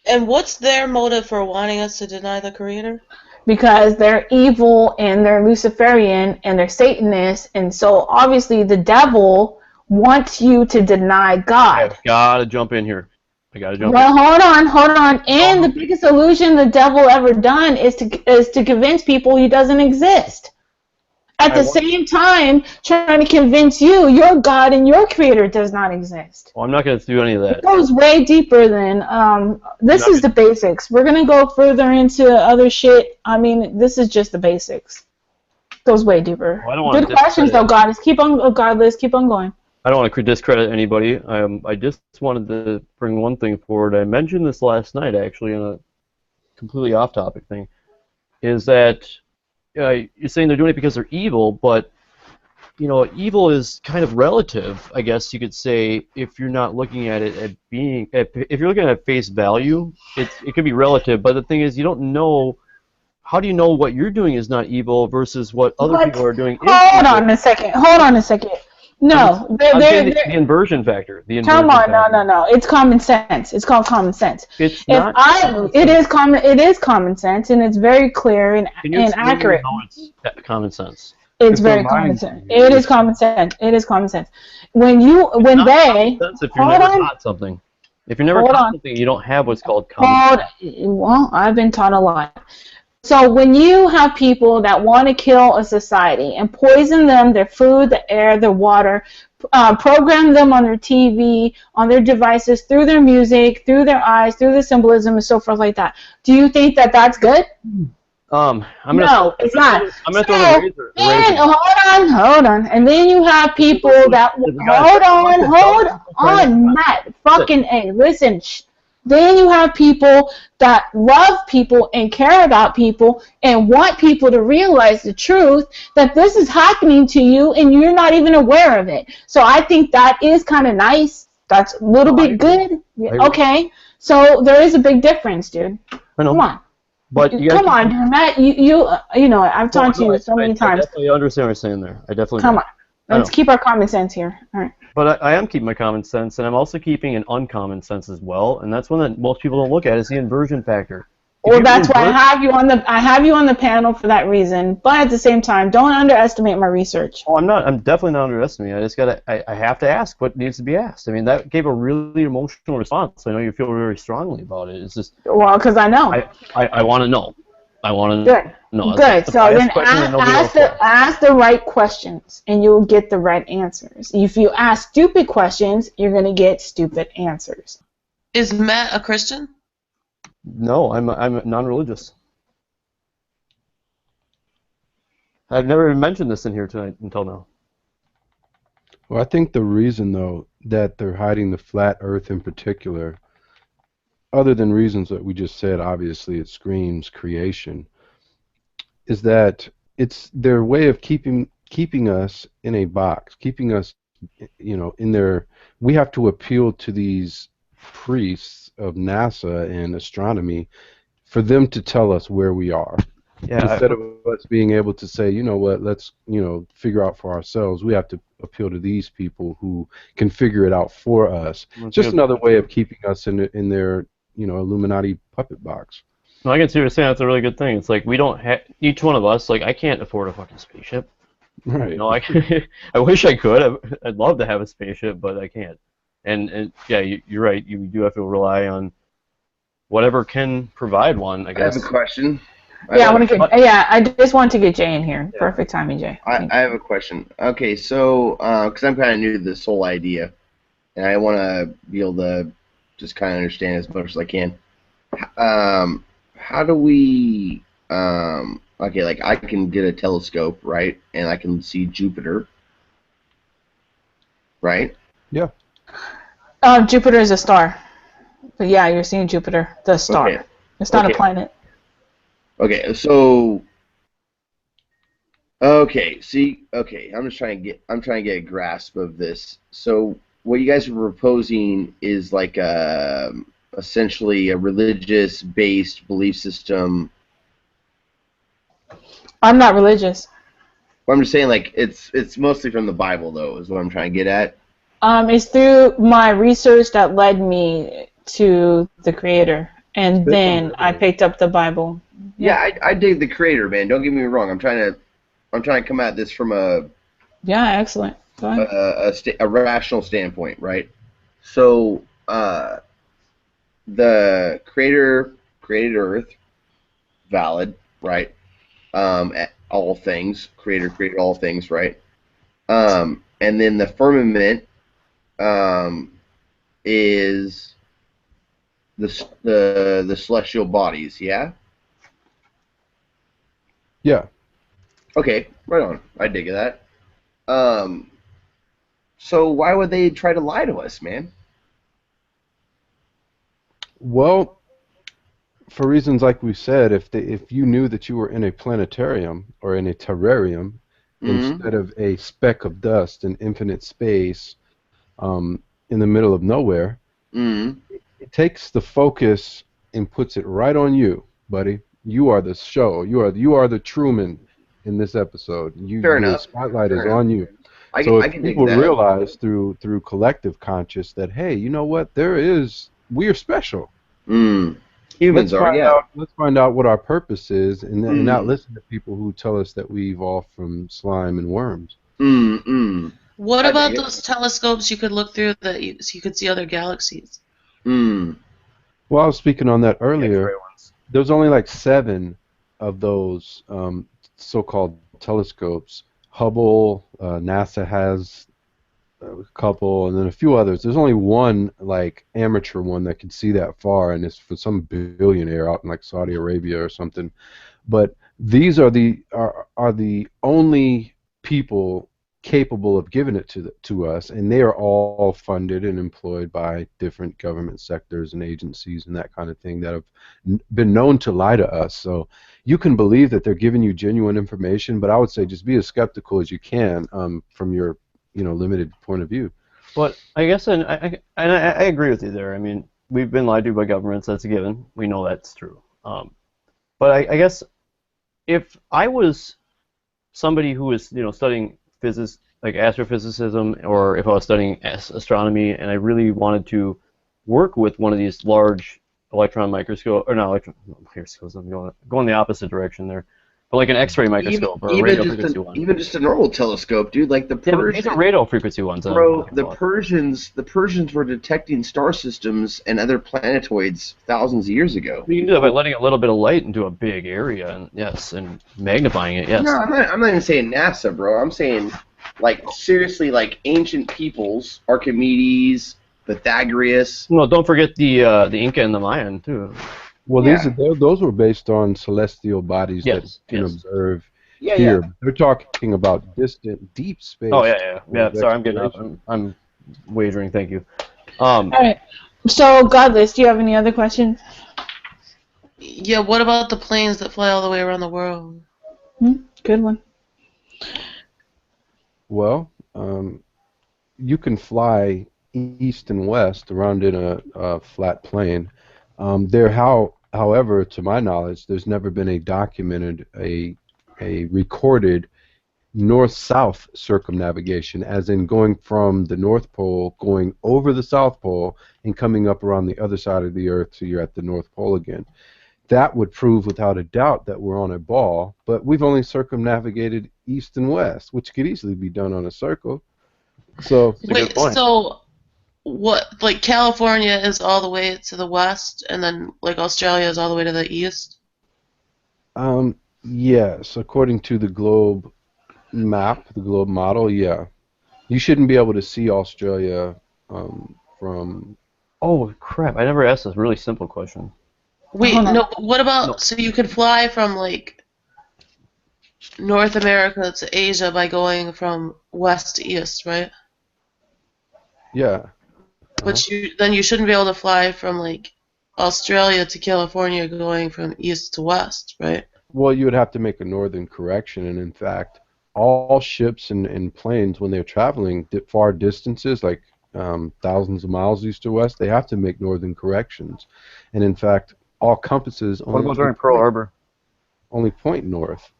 And what's their motive for wanting us to deny the Creator? Because they're evil and they're Luciferian and they're Satanists, and so obviously the devil wants you to deny God. I've got to jump in here. I got to jump Well, in. hold on. And the biggest illusion the devil ever done is to convince people he doesn't exist. At the same time, trying to convince you your God and your Creator does not exist. Well, I'm not going to do any of that. It goes way deeper than this is the basics. We're gonna go further into other shit. I mean, this is just the basics. Goes way deeper. Well, I don't want Good to questions though, discredit. Goddess. Keep on, Godless. Keep on going. I don't want to discredit anybody. I just wanted to bring one thing forward. I mentioned this last night, actually, in a completely off-topic thing. Is that you're saying they're doing it because they're evil, but evil is kind of relative, I guess you could say, if you're not looking at it if you're looking at face value, it could be relative. But the thing is, you don't know. How do you know what you're doing is not evil versus what other people are doing is evil? Hold on a second. No, I'm saying the inversion factor. Come on, no. It's common sense. It's called common sense. It's not. It is common. It is common sense, and it's very clear and accurate. How it's common sense? It's very common sense. It is common sense. It is common sense. When they if you're never taught something, if you're never taught something, you don't have what's called common sense. Well, I've been taught a lot. So when you have people that want to kill a society and poison them, their food, the air, their water, program them on their TV, on their devices, through their music, through their eyes, through the symbolism and so forth like that, do you think that that's good? It's not. I'm gonna throw the razor. Hold on. And then you have people that hold on, Matt. Fucking A. Listen. Then you have people that love people and care about people and want people to realize the truth that this is happening to you and you're not even aware of it. So I think that is kind of nice. That's a little bit good. Okay. So there is a big difference, dude. Come on. But come on, Matt. You know I've talked to you so many times. I definitely understand what you're saying there. I definitely. Come on. Let's keep our common sense here. All right. But I am keeping my common sense, and I'm also keeping an uncommon sense as well, and that's one that most people don't look at is the inversion factor. Well, that's why I have you on the panel for that reason. But at the same time, don't underestimate my research. Oh, I'm definitely not underestimating. I have to ask what needs to be asked. I mean, that gave a really emotional response. I know you feel very strongly about it. It's just because I know. I want to know. I want to know. Good. So then ask the right questions, and you'll get the right answers. If you ask stupid questions, you're going to get stupid answers. Is Matt a Christian? No, I'm non-religious. I've never even mentioned this in here tonight until now. Well, I think the reason, though, that they're hiding the flat Earth in particular, other than reasons that we just said, obviously it screams creation, is that it's their way of keeping us in a box, keeping us, in their. We have to appeal to these priests of NASA and astronomy for them to tell us where we are. Yeah, instead of us being able to say, you know what, let's figure out for ourselves, we have to appeal to these people who can figure it out for us. Just another way of keeping us in their Illuminati puppet box. No, I can see what you're saying. That's a really good thing. It's like we don't have each one of us. Like I can't afford a fucking spaceship. Right. I wish I could. I'd love to have a spaceship, but I can't. And yeah, you're right. You do have to rely on whatever can provide one. I guess. I have a question. I just want to get Jay in here. Yeah. Perfect timing, Jay. I have a question. Okay, so because I'm kind of new to this whole idea, and I want to be able to just kind of understand as much as I can. How do we? Okay, like I can get a telescope, right, and I can see Jupiter, right? Yeah. Jupiter is a star. But yeah, you're seeing Jupiter, the star. Okay. It's not a planet. Okay, so I'm just trying to get a grasp of this. So what you guys are proposing is like essentially a religious-based belief system. I'm not religious. Well, I'm just saying, like, it's mostly from the Bible, though, is what I'm trying to get at. It's through my research that led me to the Creator, and then I picked up the Bible. Yeah, I dig the Creator, man. Don't get me wrong. I'm trying to come at this from Yeah, excellent. Go ahead. a rational standpoint, right? So, the Creator created Earth, valid, right? All things, Creator created all things, right? And then the firmament is the celestial bodies, yeah? Yeah. Okay, right on. I dig that. So why would they try to lie to us, man? Well, for reasons like we said, if you knew that you were in a planetarium or in a terrarium instead of a speck of dust in infinite space in the middle of nowhere, it takes the focus and puts it right on you, buddy. You are the show. You are the Truman in this episode. Fair The enough. spotlight Fair is enough. on you. I So can if dig people that. realize through collective conscious that, hey, you know what, we are special. Humans are, yeah. Let's find out what our purpose is, and not listen to people who tell us that we evolved from slime and worms. What about those telescopes you could look through so you could see other galaxies? Well, I was speaking on that earlier. There's only like 7 of those so-called telescopes. Hubble, NASA has a couple, and then a few others. There's only one like amateur one that can see that far, and it's for some billionaire out in like Saudi Arabia or something. But these are the only people capable of giving it to us, and they are all funded and employed by different government sectors and agencies and that kind of thing that have been known to lie to us. So you can believe that they're giving you genuine information, but I would say just be as skeptical as you can from your limited point of view. But I guess, and I agree with you there. I mean, we've been lied to by governments. That's a given. We know that's true. But I guess if I was somebody who was, studying physics, like astrophysicism, or if I was studying astronomy, and I really wanted to work with one of these large electron microscope, or not electron microscopes, I'm going the opposite direction there. But like an X-ray microscope or a radio frequency one. Even just a normal telescope, dude. Like the Persians. These are radio frequency ones. Bro, the Persians were detecting star systems and other planetoids thousands of years ago. You can do that by letting a little bit of light into a big area, and magnifying it. Yes. No, I'm not even saying NASA, bro. I'm saying, like, seriously, like ancient peoples, Archimedes, Pythagoras. Well, don't forget the Inca and the Mayan too. Well, those were based on celestial bodies that you can observe here. Yeah. They're talking about distant, deep space. Oh yeah. Sorry, I'm getting off. I'm wagering. Thank you. All right. So, Godless, do you have any other questions? Yeah. What about the planes that fly all the way around the world? Good one. Well, you can fly east and west around in a flat plane. However, to my knowledge, there's never been a documented, a recorded north-south circumnavigation, as in going from the North Pole, going over the South Pole, and coming up around the other side of the Earth, so you're at the North Pole again. That would prove without a doubt that we're on a ball, but we've only circumnavigated east and west, which could easily be done on a circle. So, wait, so what, like California is all the way to the west, and then like Australia is all the way to the east? Yes, according to the globe map, the globe model, yeah. You shouldn't be able to see Australia from... Oh, crap, I never asked this really simple question. Wait, no, what about, so you could fly from like North America to Asia by going from west to east, right? Yeah. But then you shouldn't be able to fly from like Australia to California going from east to west, right? Well, you would have to make a northern correction, and in fact, all ships and planes, when they're traveling far distances, like thousands of miles east or west, they have to make northern corrections. And in fact, all compasses What about during Pearl Harbor? Only point north.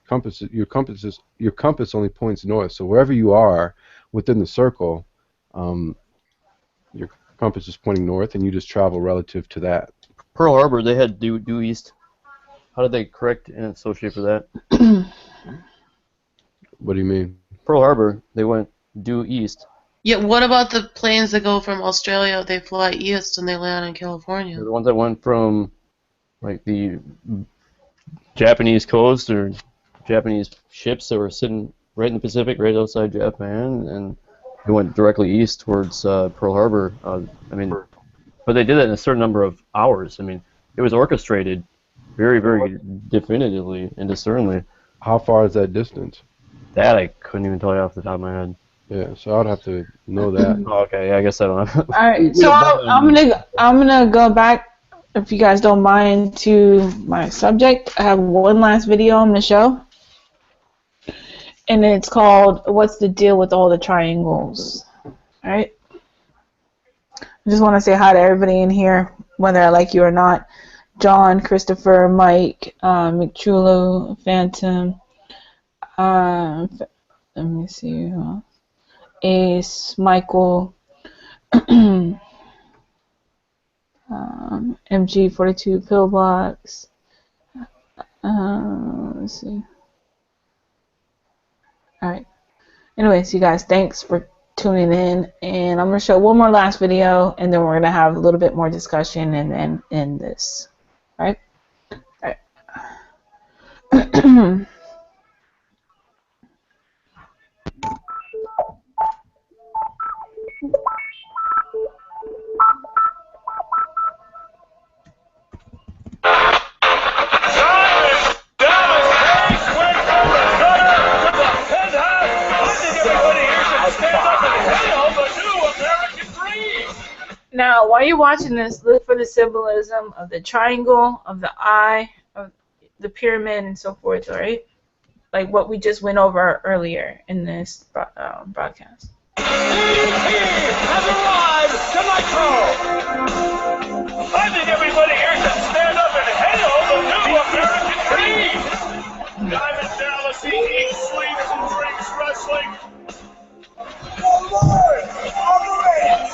Your compass only points north. So wherever you are within the circle, your compass is pointing north, and you just travel relative to that. Pearl Harbor, they had due east. How did they correct and associate for that? What do you mean? Pearl Harbor, they went due east. Yeah, what about the planes that go from Australia? They fly east and they land in California. They're the ones that went from like the Japanese coast or Japanese ships that were sitting right in the Pacific, right outside Japan, and they went directly east towards Pearl Harbor. I mean, but they did that in a certain number of hours. I mean, it was orchestrated very, very definitively and discernibly. How far is that distance? That I couldn't even tell you off the top of my head. Yeah, so I'd have to know that. Oh, okay, yeah, I guess I don't know. All right, so I'm gonna go back, if you guys don't mind, to my subject. I have one last video I'm gonna show, and it's called "What's the Deal with All the Triangles?" All right. I just want to say hi to everybody in here, whether I like you or not. John, Christopher, Mike, McChulo, Phantom. Let me see who else. Ace, Michael, MG42 Pillbox. Let's see. Alright. Anyways, you guys, thanks for tuning in. And I'm going to show one more last video, and then we're going to have a little bit more discussion and then end this. Alright? Alright. Now, while you're watching this, look for the symbolism of the triangle, of the eye, of the pyramid, and so forth, alright? Like what we just went over earlier in this broadcast. Has arrived to Nitro! I think everybody here should stand up and hail the new American dream! Diamond Dallas, he eats, sleeps, and drinks wrestling. The Lord operates!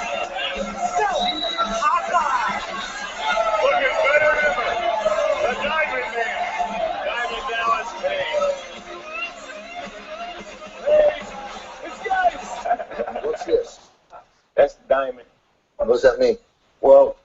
Selling hot dogs! Looking better than ever! The Diamond Man! Diamond Dallas Page! Hey, it's guys! What's this? That's the Diamond. What does that mean? Well,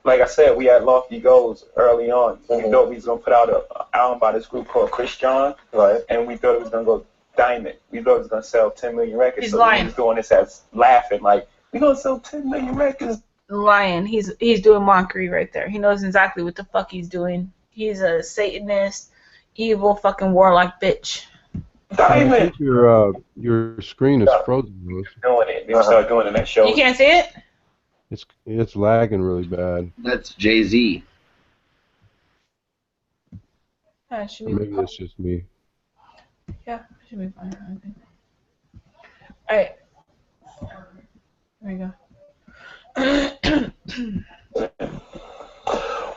like I said, we had lofty goals early on. We thought we was going to put out an album by this group called Chris John. Right. And we thought it was going to go diamond. We thought it was going to sell 10 million records. He's so lying. we was doing this as laughing, like, we're going to sell 10 million records. Lying. He's doing mockery right there. He knows exactly what the fuck he's doing. He's a Satanist, evil fucking warlock bitch. Diamond! I think your screen is frozen. Doing it. Then we started doing it next show. You can't see it? It's lagging really bad. That's Jay-Z. It should be Maybe fine. it's just me. Yeah, it should be fine. I think. Alright. There you go.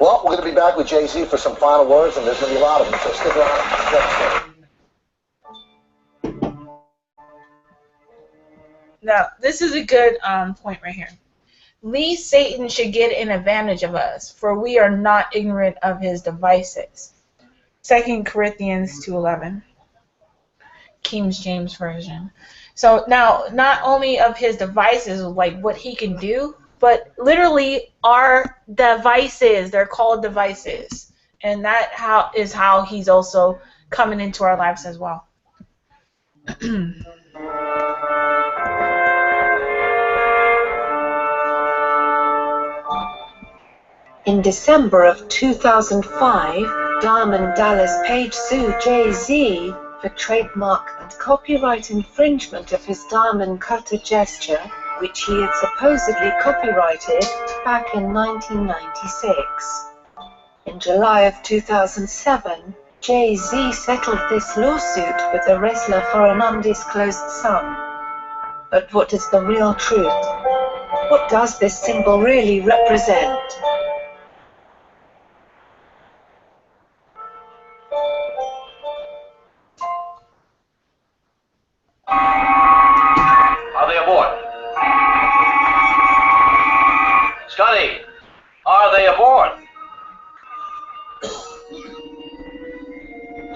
Well, we're going to be back with Jay-Z for some final words, and there's going to be a lot of them, so stick around. Now, this is a good point right here. Least Satan should get an advantage of us, for we are not ignorant of his devices. 2 Corinthians 2:11. King James Version. So now, not only of his devices, like what he can do, but literally our devices. They're called devices. And that is how he's also coming into our lives as well. In December of 2005, Diamond Dallas Page sued Jay-Z for trademark and copyright infringement of his diamond cutter gesture, which he had supposedly copyrighted back in 1996. In July of 2007, Jay-Z settled this lawsuit with the wrestler for an undisclosed sum. But what is the real truth? What does this symbol really represent? Are they aboard? Scotty, are they aboard?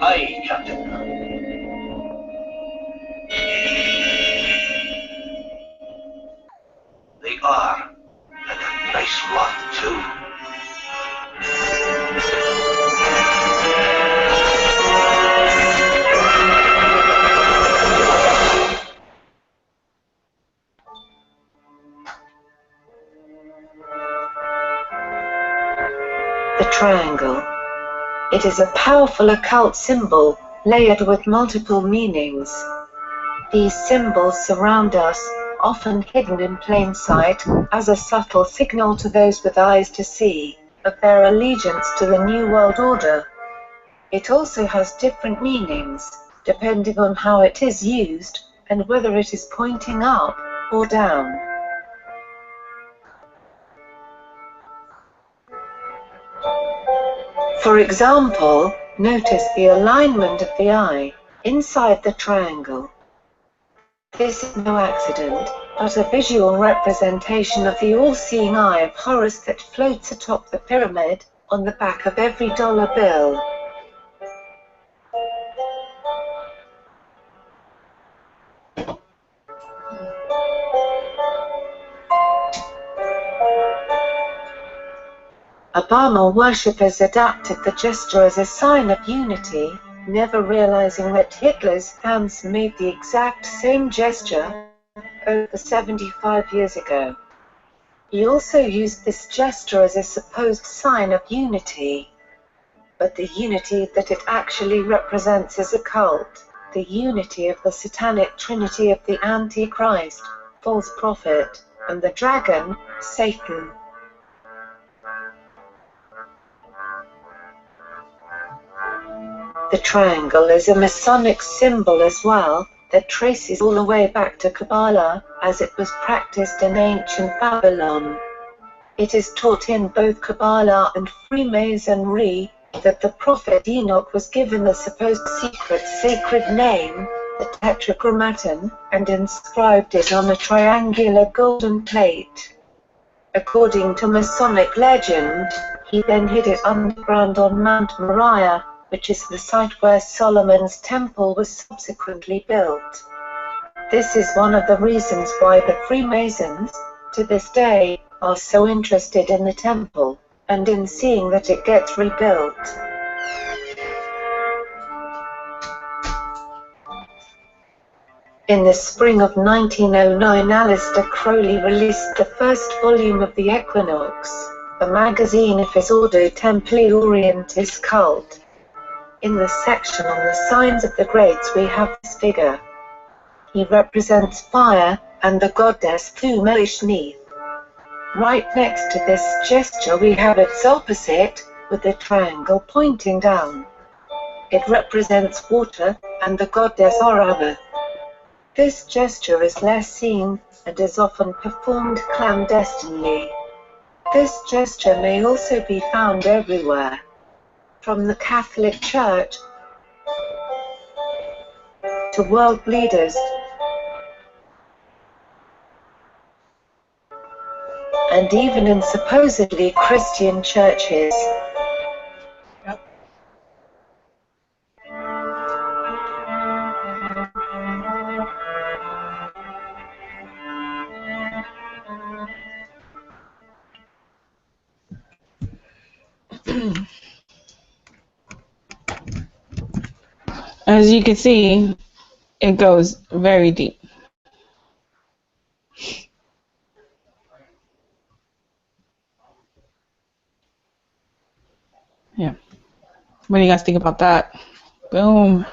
Aye, Captain. They are. And a nice lot, too. The triangle. It is a powerful occult symbol, layered with multiple meanings. These symbols surround us, often hidden in plain sight, as a subtle signal to those with eyes to see, of their allegiance to the New World Order. It also has different meanings, depending on how it is used, and whether it is pointing up or down. For example, notice the alignment of the eye inside the triangle. This is no accident, but a visual representation of the all-seeing eye of Horus that floats atop the pyramid, on the back of every dollar bill. Obama worshippers adapted the gesture as a sign of unity, never realizing that Hitler's hands made the exact same gesture over 75 years ago. He also used this gesture as a supposed sign of unity. But the unity that it actually represents is a cult, the unity of the satanic trinity of the Antichrist, false prophet, and the dragon, Satan. The triangle is a Masonic symbol as well, that traces all the way back to Kabbalah, as it was practiced in ancient Babylon. It is taught in both Kabbalah and Freemasonry that the prophet Enoch was given the supposed secret sacred name, the Tetragrammaton, and inscribed it on a triangular golden plate. According to Masonic legend, he then hid it underground on Mount Moriah, which is the site where Solomon's temple was subsequently built. This is one of the reasons why the Freemasons, to this day, are so interested in the temple, and in seeing that it gets rebuilt. In the spring of 1909, Aleister Crowley released the first volume of the Equinox, a magazine of his Ordo Templi Orientis cult. In the section on the signs of the grades we have this figure. He represents fire and the goddess Thumashneith. Right next to this gesture we have its opposite, with the triangle pointing down. It represents water and the goddess Orava. This gesture is less seen, and is often performed clandestinely. This gesture may also be found everywhere, from the Catholic Church to world leaders and even in supposedly Christian churches. As you can see, it goes very deep. Yeah. What do you guys think about that? Boom.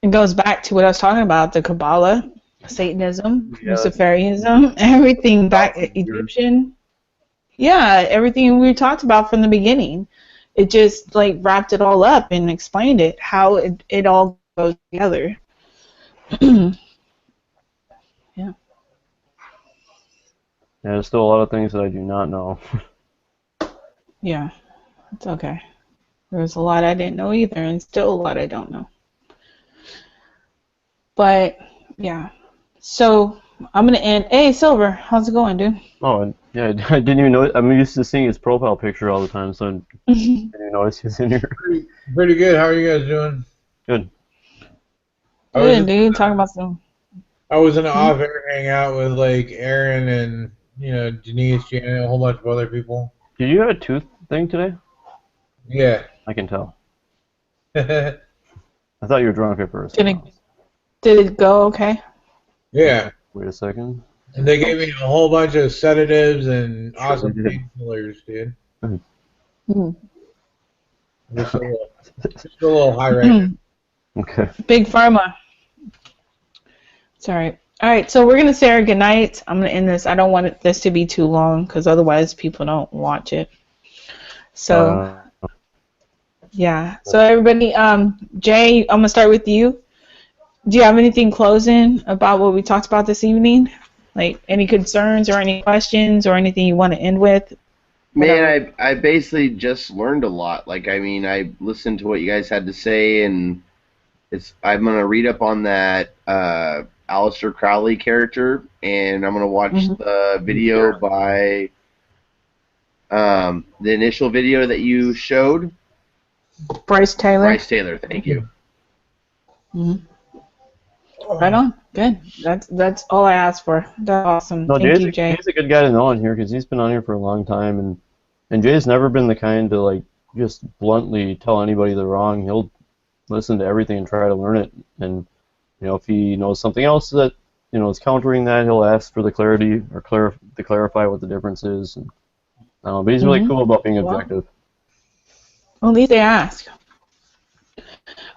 It goes back to what I was talking about, the Kabbalah, Satanism, Luciferianism, everything back Egyptian. Yeah, everything we talked about from the beginning. It just like wrapped it all up and explained it, how it all goes together. Yeah, there's still a lot of things that I do not know. Yeah, it's okay. There's a lot I didn't know either, and still a lot I don't know. But yeah, so I'm gonna end. Hey, Silver, how's it going, dude? Oh, yeah, I didn't even know. I'm used to seeing his profile picture all the time, so I didn't even notice he's in here. Pretty good. How are you guys doing? Good. Good, dude. Talking about some. I was in an off-air hangout with like Aaron and Denise, Janet, a whole bunch of other people. Did you have a tooth thing today? Yeah. I can tell. I thought you were drunk at first. Did it go okay? Yeah. Wait a second. And they gave me a whole bunch of sedatives and awesome painkillers, dude. Just a little high right now. Okay. Big Pharma. It's all right. All right, so we're gonna say our goodnight. I'm gonna end this. I don't want this to be too long because otherwise people don't watch it. So yeah. So everybody, Jay, I'm gonna start with you. Do you have anything closing about what we talked about this evening? Like any concerns or any questions or anything you want to end with? Man, I basically just learned a lot. Like, I mean, I listened to what you guys had to say, and I'm gonna read up on that Aleister Crowley character, and I'm gonna watch the video by the initial video that you showed. Bryce Taylor. Bryce Taylor, thank you. Right on. Good. That's all I asked for. That's awesome. No, Thank you, Jay. Jay's a good guy to know on here because he's been on here for a long time, and Jay's never been the kind to like just bluntly tell anybody they're wrong. He'll listen to everything and try to learn it, and if he knows something else that is countering that, he'll ask for the clarity or to clarify what the difference is. And, but he's really cool about being objective. Well, at least they ask.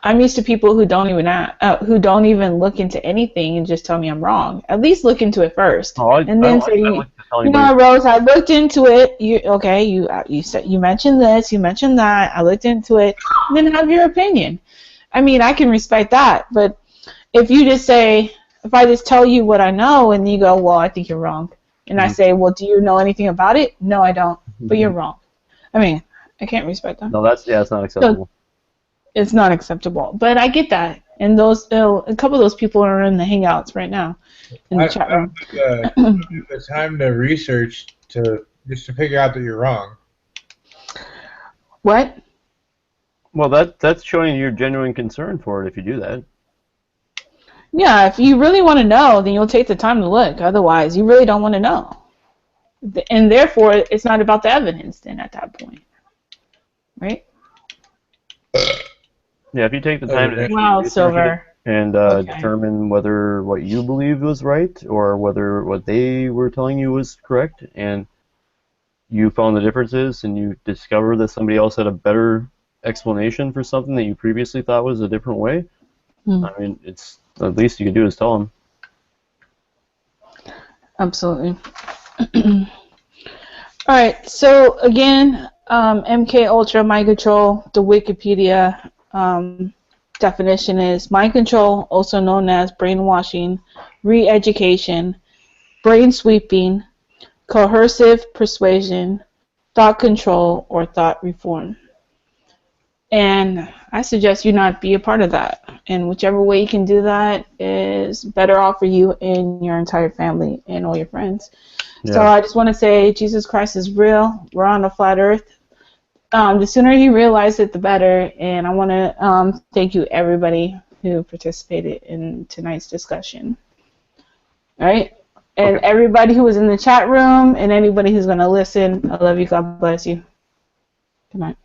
I'm used to people who don't even look into anything and just tell me I'm wrong. At least look into it first, and then say, Rose, I looked into it. You said you mentioned this, you mentioned that. I looked into it, and then have your opinion. I mean, I can respect that, but if you just say, if I just tell you what I know, and you go, well, I think you're wrong, and I say, well, do you know anything about it? No, I don't, but you're wrong. I mean, I can't respect that. No, it's not acceptable. So, it's not acceptable, but I get that, and a couple of those people are in the hangouts right now, in the chat room. The time to research just to figure out that you're wrong. What? Well, that's showing your genuine concern for it if you do that. Yeah, if you really want to know, then you'll take the time to look. Otherwise, you really don't want to know, and therefore, it's not about the evidence. Then at that point, right? Yeah, if you take the time to and determine whether what you believe was right or whether what they were telling you was correct, and you found the differences and you discover that somebody else had a better explanation for something that you previously thought was a different way, I mean, it's the least you can do is tell them. Absolutely. All right, so again, MK Ultra Mind Control, the Wikipedia definition is mind control, also known as brainwashing, re-education, brain sweeping, coercive persuasion, thought control, or thought reform. And I suggest you not be a part of that. And whichever way you can do that is better off for you and your entire family and all your friends. Yeah. So I just want to say Jesus Christ is real. We're on a flat earth. The sooner you realize it, the better. And I want to thank you, everybody who participated in tonight's discussion. All right? And everybody who was in the chat room and anybody who's going to listen, I love you. God bless you. Good night.